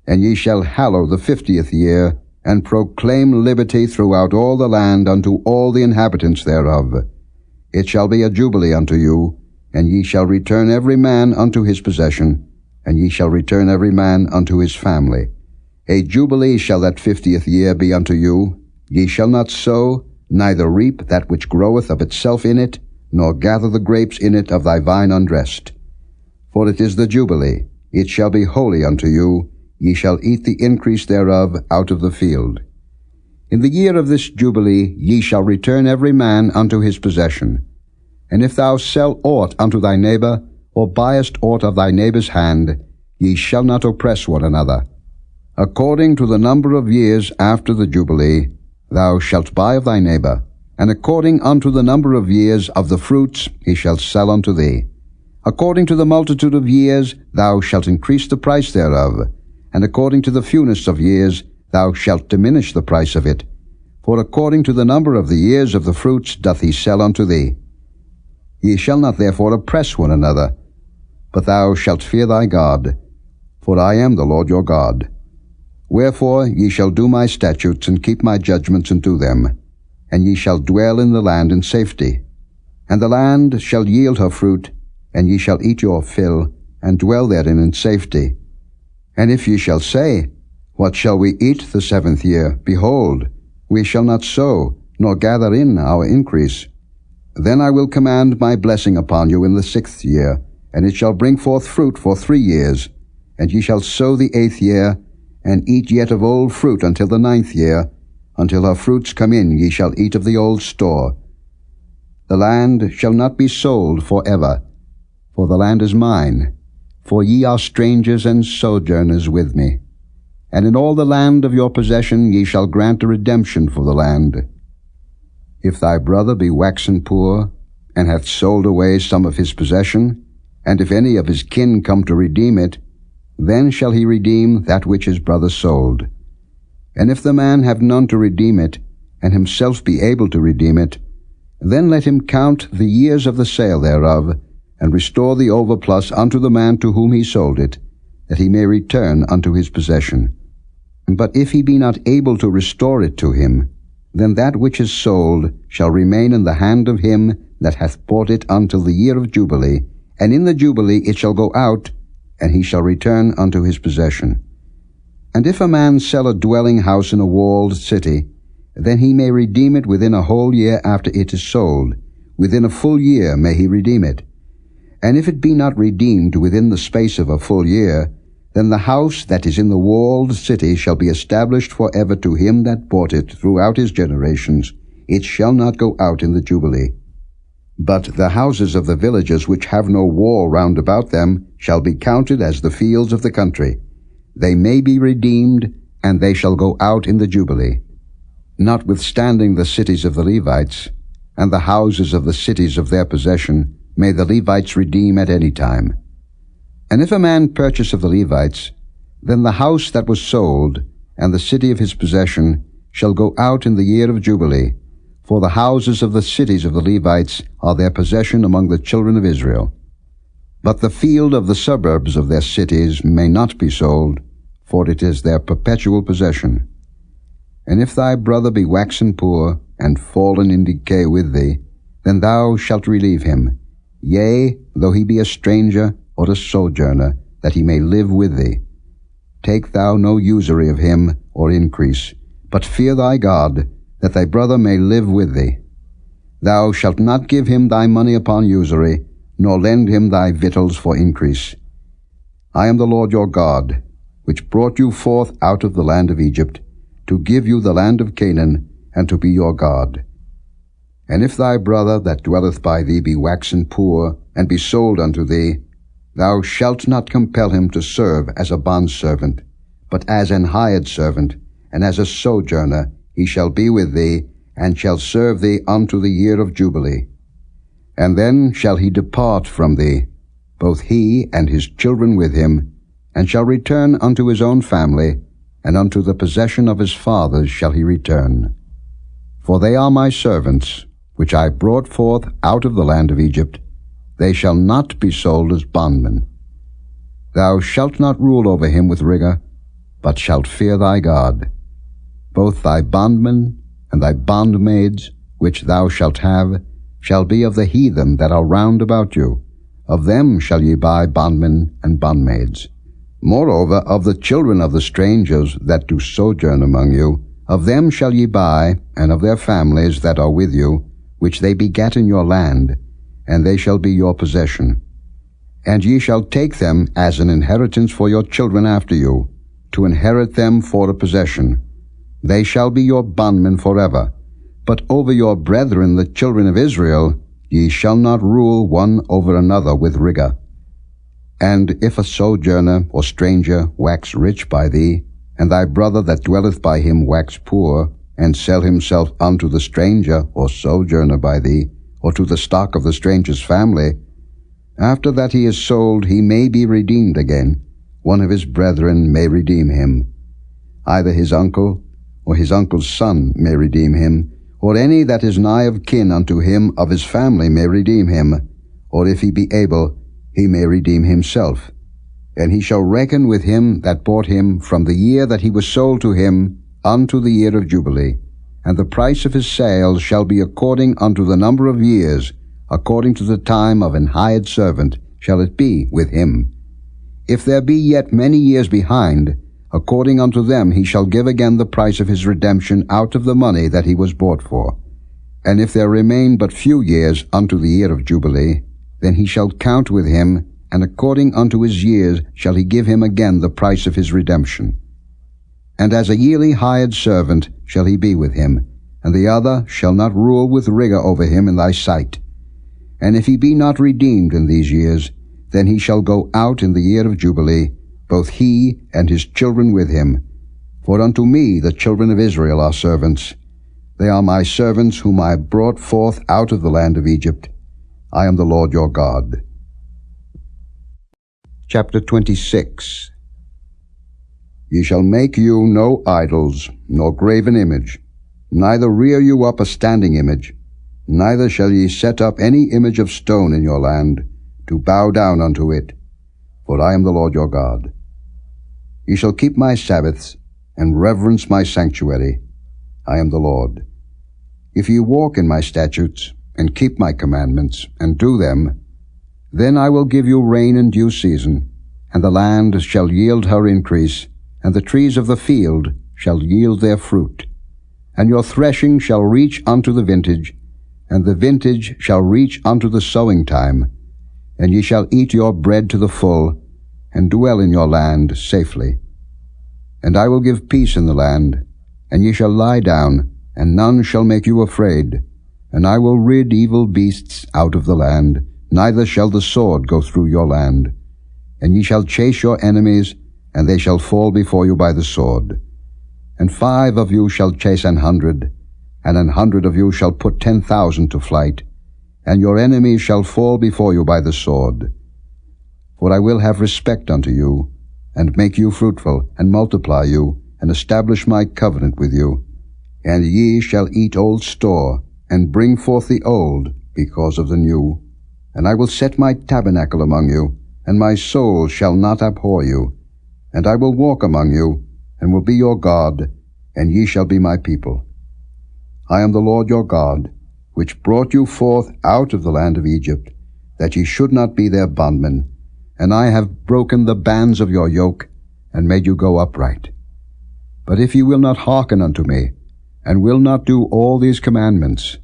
And ye shall hallow the 50th year, and proclaim liberty throughout all the land unto all the inhabitants thereof. It shall be a jubilee unto you, and ye shall return every man unto his possession, and ye shall return every man unto his family. A jubilee shall that 50th year be unto you. Ye shall not sow, neither reap that which groweth of itself in it, nor gather the grapes in it of thy vine undressed. For it is the Jubilee, it shall be holy unto you, ye shall eat the increase thereof out of the field. In the year of this Jubilee ye shall return every man unto his possession. And if thou sell aught unto thy neighbor, or buyest aught of thy neighbor's hand, ye shall not oppress one another. According to the number of years after the Jubilee, thou shalt buy of thy neighbor, and according unto the number of years of the fruits he shall sell unto thee. According to the multitude of years thou shalt increase the price thereof, and according to the fewness of years thou shalt diminish the price of it. For according to the number of the years of the fruits doth he sell unto thee. Ye shall not therefore oppress one another, but thou shalt fear thy God, for I am the Lord your God. Wherefore ye shall do my statutes, and keep my judgments, and do them. And ye shall dwell in the land in safety. And the land shall yield her fruit, and ye shall eat your fill, and dwell therein in safety. And if ye shall say, What shall we eat the 7th year? Behold, we shall not sow, nor gather in our increase. Then I will command my blessing upon you in the 6th year, and it shall bring forth fruit for 3 years. And ye shall sow the 8th year, and eat yet of old fruit until the 9th year. Until her fruits come in ye shall eat of the old store. The land shall not be sold for ever, for the land is mine, for ye are strangers and sojourners with me. And in all the land of your possession ye shall grant a redemption for the land. If thy brother be waxen poor, and hath sold away some of his possession, and if any of his kin come to redeem it, then shall he redeem that which his brother sold. And if the man have none to redeem it, and himself be able to redeem it, then let him count the years of the sale thereof, and restore the overplus unto the man to whom he sold it, that he may return unto his possession. But if he be not able to restore it to him, then that which is sold shall remain in the hand of him that hath bought it until the year of Jubilee, and in the Jubilee it shall go out, and he shall return unto his possession. And if a man sell a dwelling house in a walled city, then he may redeem it within a whole year after it is sold. Within a full year may he redeem it. And if it be not redeemed within the space of a full year, then the house that is in the walled city shall be established for ever to him that bought it throughout his generations. It shall not go out in the Jubilee. But the houses of the villages which have no wall round about them shall be counted as the fields of the country. They may be redeemed, and they shall go out in the Jubilee. Notwithstanding the cities of the Levites, and the houses of the cities of their possession, may the Levites redeem at any time. And if a man purchase of the Levites, then the house that was sold, and the city of his possession, shall go out in the year of Jubilee, for the houses of the cities of the Levites are their possession among the children of Israel. But the field of the suburbs of their cities may not be sold, for it is their perpetual possession. And if thy brother be waxen poor, and fallen in decay with thee, then thou shalt relieve him, yea, though he be a stranger or a sojourner, that he may live with thee. Take thou no usury of him or increase, but fear thy God, that thy brother may live with thee. Thou shalt not give him thy money upon usury, nor lend him thy victuals for increase. I am the Lord your God, which brought you forth out of the land of Egypt, to give you the land of Canaan, and to be your God. And if thy brother that dwelleth by thee be waxen poor, and be sold unto thee, thou shalt not compel him to serve as a bondservant, but as an hired servant, and as a sojourner he shall be with thee, and shall serve thee unto the year of Jubilee. And then shall he depart from thee, both he and his children with him, and shall return unto his own family, and unto the possession of his fathers shall he return. For they are my servants, which I brought forth out of the land of Egypt. They shall not be sold as bondmen. Thou shalt not rule over him with rigor, but shalt fear thy God. Both thy bondmen and thy bondmaids, which thou shalt have, shall be of the heathen that are round about you. Of them shall ye buy bondmen and bondmaids. Moreover, of the children of the strangers that do sojourn among you, of them shall ye buy, and of their families that are with you, which they begat in your land, and they shall be your possession. And ye shall take them as an inheritance for your children after you, to inherit them for a possession. They shall be your bondmen forever. But over your brethren the children of Israel ye shall not rule one over another with rigor. And if a sojourner or stranger wax rich by thee, and thy brother that dwelleth by him wax poor, and sell himself unto the stranger or sojourner by thee, or to the stock of the stranger's family, after that he is sold he may be redeemed again. One of his brethren may redeem him. Either his uncle or his uncle's son may redeem him, or any that is nigh of kin unto him of his family may redeem him, or if he be able, he may redeem himself. And he shall reckon with him that bought him from the year that he was sold to him unto the year of Jubilee. And the price of his sale shall be according unto the number of years, according to the time of an hired servant shall it be with him. If there be yet many years behind, according unto them he shall give again the price of his redemption out of the money that he was bought for. And if there remain but few years unto the year of Jubilee, then he shall count with him, and according unto his years shall he give him again the price of his redemption. And as a yearly hired servant shall he be with him, and the other shall not rule with rigor over him in thy sight. And if he be not redeemed in these years, then he shall go out in the year of Jubilee, both he and his children with him. For unto me the children of Israel are servants. They are my servants whom I brought forth out of the land of Egypt. I am the Lord your God. Chapter 26. Ye shall make you no idols, nor graven image, neither rear you up a standing image, neither shall ye set up any image of stone in your land, to bow down unto it, for I am the Lord your God. Ye shall keep my Sabbaths, and reverence my sanctuary. I am the Lord. If ye walk in my statutes, and keep my commandments, and do them, then I will give you rain in due season, and the land shall yield her increase, and the trees of the field shall yield their fruit. And your threshing shall reach unto the vintage, and the vintage shall reach unto the sowing time, and ye shall eat your bread to the full, and dwell in your land safely. And I will give peace in the land, and ye shall lie down, and none shall make you afraid. And I will rid evil beasts out of the land, neither shall the sword go through your land. And ye shall chase your enemies, and they shall fall before you by the sword. And 5 of you shall chase 100, and 100 of you shall put 10,000 to flight, and your enemies shall fall before you by the sword. For I will have respect unto you, and make you fruitful, and multiply you, and establish my covenant with you. And ye shall eat old store, and bring forth the old, because of the new. And I will set my tabernacle among you, and my soul shall not abhor you. And I will walk among you, and will be your God, and ye shall be my people. I am the Lord your God, which brought you forth out of the land of Egypt, that ye should not be their bondmen, and I have broken the bands of your yoke, and made you go upright. But if ye will not hearken unto me, and will not do all these commandments,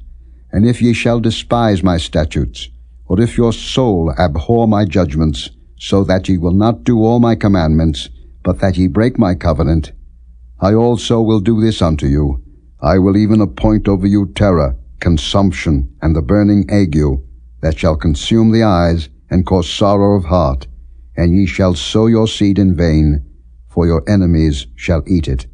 and if ye shall despise my statutes, or if your soul abhor my judgments, so that ye will not do all my commandments, but that ye break my covenant, I also will do this unto you. I will even appoint over you terror, consumption, and the burning ague, that shall consume the eyes, and cause sorrow of heart, and ye shall sow your seed in vain, for your enemies shall eat it.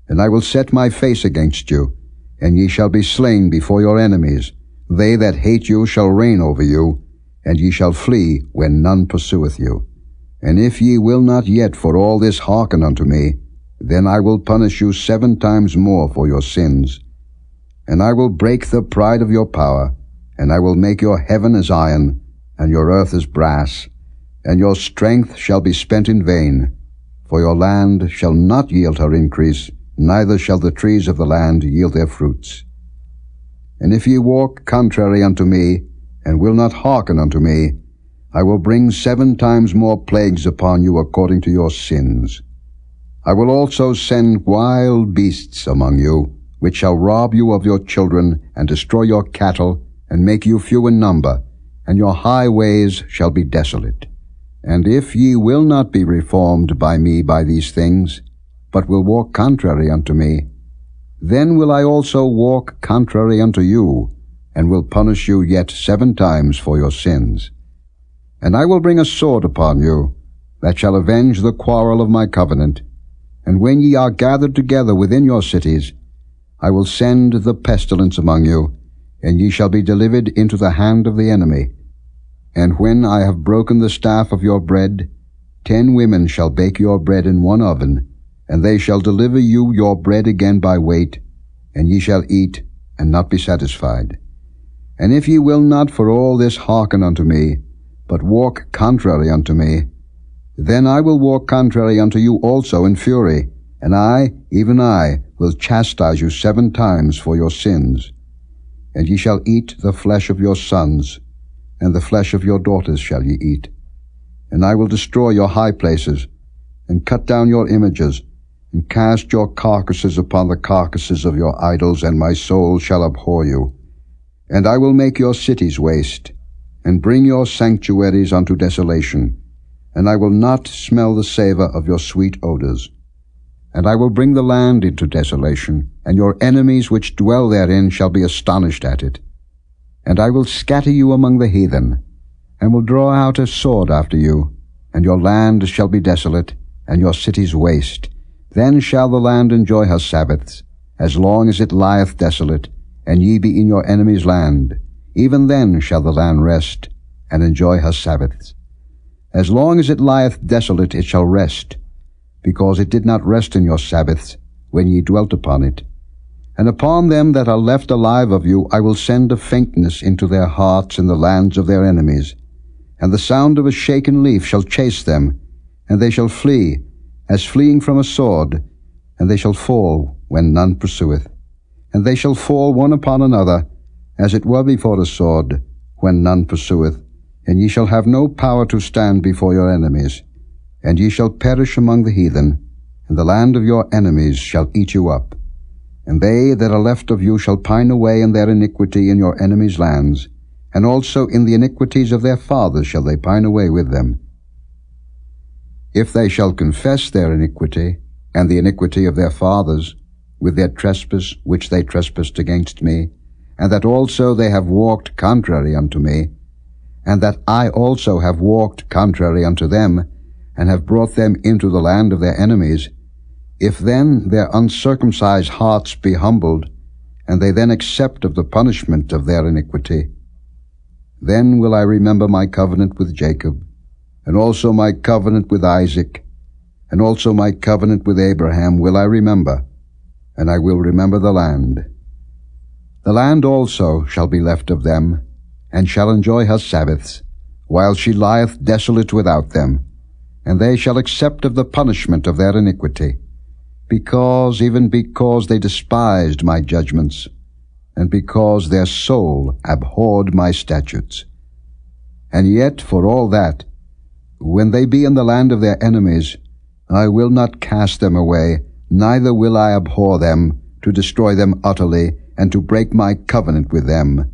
And I will set my face against you, and ye shall be slain before your enemies. They that hate you shall reign over you, and ye shall flee when none pursueth you. And if ye will not yet for all this hearken unto me, then I will punish you 7 times more for your sins. And I will break the pride of your power, and I will make your heaven as iron, and your earth as brass, and your strength shall be spent in vain. For your land shall not yield her increase, neither shall the trees of the land yield their fruits. And if ye walk contrary unto me, and will not hearken unto me, I will bring 7 times more plagues upon you according to your sins. I will also send wild beasts among you, which shall rob you of your children, and destroy your cattle, and make you few in number, and your highways shall be desolate. And if ye will not be reformed by me by these things, but will walk contrary unto me, then will I also walk contrary unto you, and will punish you yet 7 times for your sins. And I will bring a sword upon you, that shall avenge the quarrel of my covenant. And when ye are gathered together within your cities, I will send the pestilence among you, and ye shall be delivered into the hand of the enemy. And when I have broken the staff of your bread, 10 women shall bake your bread in one oven, and they shall deliver you your bread again by weight, and ye shall eat, and not be satisfied. And if ye will not for all this hearken unto me, but walk contrary unto me, then I will walk contrary unto you also in fury, and I, even I, will chastise you 7 times for your sins. And ye shall eat the flesh of your sons, and the flesh of your daughters shall ye eat. And I will destroy your high places, and cut down your images, and cast your carcasses upon the carcasses of your idols, and my soul shall abhor you. And I will make your cities waste, and bring your sanctuaries unto desolation, and I will not smell the savour of your sweet odours. And I will bring the land into desolation, and your enemies which dwell therein shall be astonished at it. And I will scatter you among the heathen, and will draw out a sword after you, and your land shall be desolate, and your cities waste. Then shall the land enjoy her Sabbaths, as long as it lieth desolate, and ye be in your enemy's land. Even then shall the land rest, and enjoy her Sabbaths. As long as it lieth desolate it shall rest, because it did not rest in your Sabbaths, when ye dwelt upon it. And upon them that are left alive of you I will send a faintness into their hearts in the lands of their enemies. And the sound of a shaken leaf shall chase them, and they shall flee, as fleeing from a sword, and they shall fall when none pursueth. And they shall fall one upon another, as it were before the sword, when none pursueth. And ye shall have no power to stand before your enemies. And ye shall perish among the heathen, and the land of your enemies shall eat you up. And they that are left of you shall pine away in their iniquity in your enemies' lands, and also in the iniquities of their fathers shall they pine away with them. If they shall confess their iniquity, and the iniquity of their fathers, with their trespass which they trespassed against me, and that also they have walked contrary unto me, and that I also have walked contrary unto them, and have brought them into the land of their enemies, if then their uncircumcised hearts be humbled, and they then accept of the punishment of their iniquity, then will I remember my covenant with Jacob, and also my covenant with Isaac, and also my covenant with Abraham will I remember, and I will remember the land. The land also shall be left of them, and shall enjoy her Sabbaths, while she lieth desolate without them, and they shall accept of the punishment of their iniquity, because they despised my judgments, and because their soul abhorred my statutes. And yet, for all that, when they be in the land of their enemies, I will not cast them away, neither will I abhor them, to destroy them utterly, and to break my covenant with them.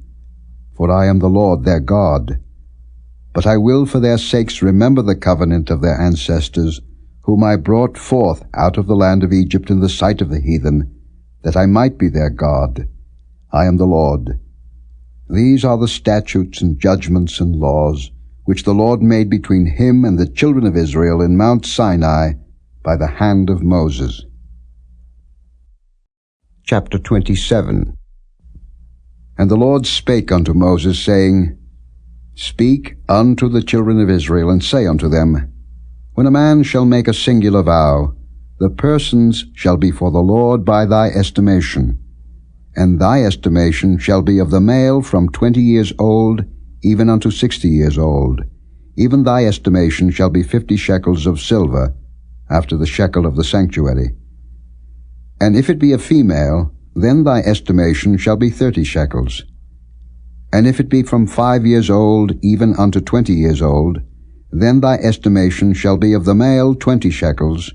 For I am the Lord their God. But I will for their sakes remember the covenant of their ancestors, whom I brought forth out of the land of Egypt in the sight of the heathen, that I might be their God. I am the Lord. These are the statutes and judgments and laws, which the Lord made between him and the children of Israel in Mount Sinai by the hand of Moses. Chapter 27. And the Lord spake unto Moses, saying, Speak unto the children of Israel, and say unto them, When a man shall make a singular vow, the persons shall be for the Lord by thy estimation. And thy estimation shall be of the male from 20 years old even unto 60 years old. Even thy estimation shall be 50 shekels of silver, after the shekel of the sanctuary. And if it be a female, then thy estimation shall be 30 shekels. And if it be from 5 years old even unto 20 years old, then thy estimation shall be of the male 20 shekels,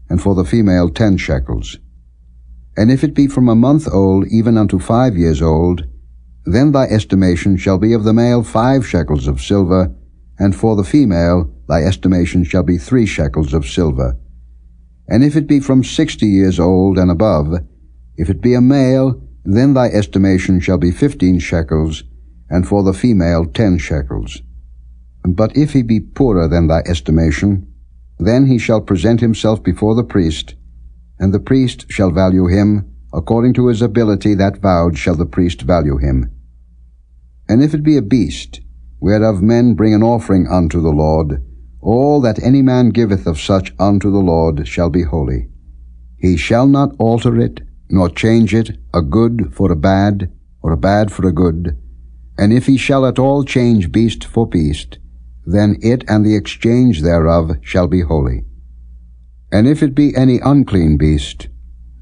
and for the female 10 shekels. And if it be from a month old even unto 5 years old, then thy estimation shall be of the male 5 shekels of silver, and for the female thy estimation shall be 3 shekels of silver. And if it be from 60 years old and above, if it be a male, then thy estimation shall be 15 shekels, and for the female 10 shekels. But if he be poorer than thy estimation, then he shall present himself before the priest, and the priest shall value him, according to his ability that vowed shall the priest value him. And if it be a beast, whereof men bring an offering unto the Lord, all that any man giveth of such unto the Lord shall be holy. He shall not alter it, nor change it, a good for a bad, or a bad for a good. And if he shall at all change beast for beast, then it and the exchange thereof shall be holy. And if it be any unclean beast,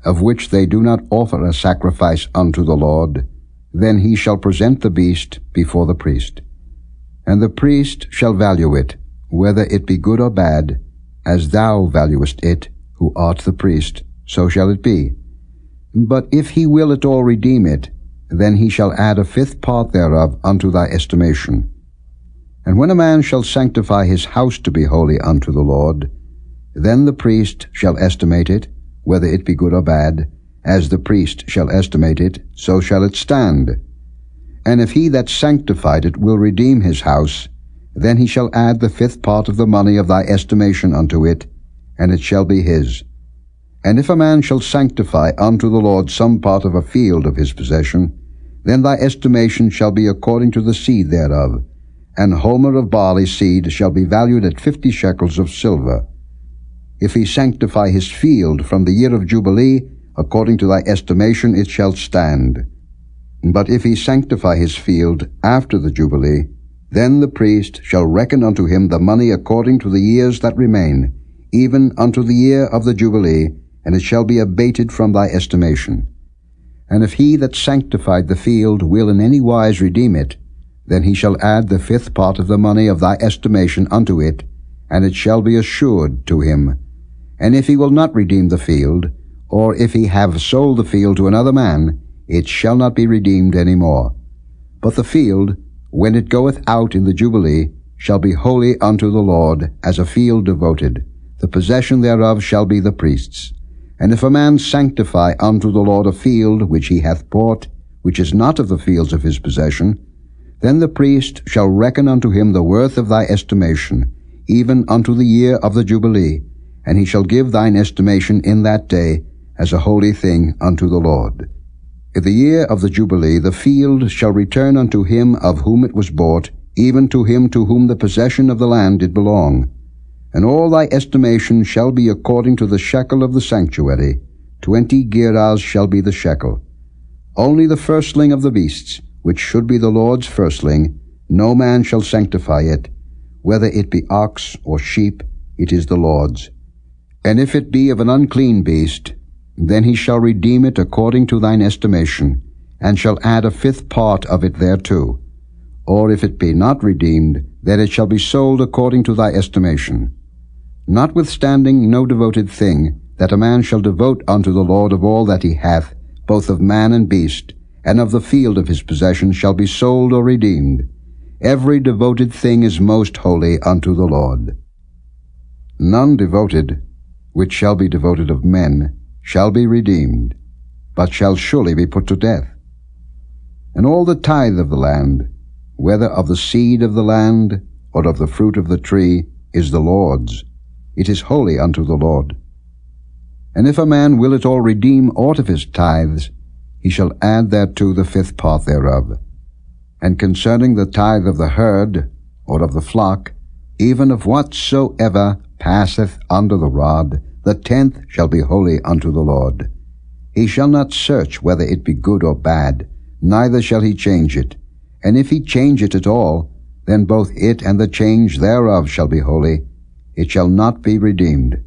of which they do not offer a sacrifice unto the Lord, then he shall present the beast before the priest. And the priest shall value it, whether it be good or bad, as thou valuest it, who art the priest, so shall it be. But if he will at all redeem it, then he shall add a 5th part thereof unto thy estimation. And when a man shall sanctify his house to be holy unto the Lord, then the priest shall estimate it, whether it be good or bad, as the priest shall estimate it, so shall it stand. And if he that sanctified it will redeem his house, then he shall add the 5th part of the money of thy estimation unto it, and it shall be his. And if a man shall sanctify unto the Lord some part of a field of his possession, then thy estimation shall be according to the seed thereof. An homer of barley seed shall be valued at 50 shekels of silver. If he sanctify his field from the year of Jubilee, according to thy estimation it shall stand. But if he sanctify his field after the Jubilee, then the priest shall reckon unto him the money according to the years that remain, even unto the year of the Jubilee, and it shall be abated from thy estimation. And if he that sanctified the field will in any wise redeem it, then he shall add the 5th part of the money of thy estimation unto it, and it shall be assured to him. And if he will not redeem the field, or if he have sold the field to another man, it shall not be redeemed any more. But the field, when it goeth out in the Jubilee, shall be holy unto the Lord, as a field devoted. The possession thereof shall be the priest's. And if a man sanctify unto the Lord a field which he hath bought, which is not of the fields of his possession, then the priest shall reckon unto him the worth of thy estimation, even unto the year of the Jubilee, and he shall give thine estimation in that day as a holy thing unto the Lord. In the year of the Jubilee the field shall return unto him of whom it was bought, even to him to whom the possession of the land did belong. And all thy estimation shall be according to the shekel of the sanctuary. 20 gerahs shall be the shekel. Only the firstling of the beasts, which should be the Lord's firstling, no man shall sanctify it. Whether it be ox or sheep, it is the Lord's. And if it be of an unclean beast, then he shall redeem it according to thine estimation, and shall add a fifth part of it thereto. Or if it be not redeemed, then it shall be sold according to thy estimation. Notwithstanding no devoted thing, that a man shall devote unto the Lord of all that he hath, both of man and beast, and of the field of his possession, shall be sold or redeemed. Every devoted thing is most holy unto the Lord. None devoted, which shall be devoted of men, shall be redeemed, but shall surely be put to death. And all the tithe of the land, whether of the seed of the land, or of the fruit of the tree, is the Lord's. It is holy unto the Lord. And if a man will at all redeem aught of his tithes, he shall add thereto the fifth part thereof. And concerning the tithe of the herd, or of the flock, even of whatsoever passeth under the rod, the 10th shall be holy unto the Lord. He shall not search whether it be good or bad, neither shall he change it. And if he change it at all, then both it and the change thereof shall be holy. It shall not be redeemed.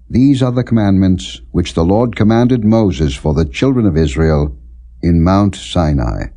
These are the commandments which the Lord commanded Moses for the children of Israel in Mount Sinai.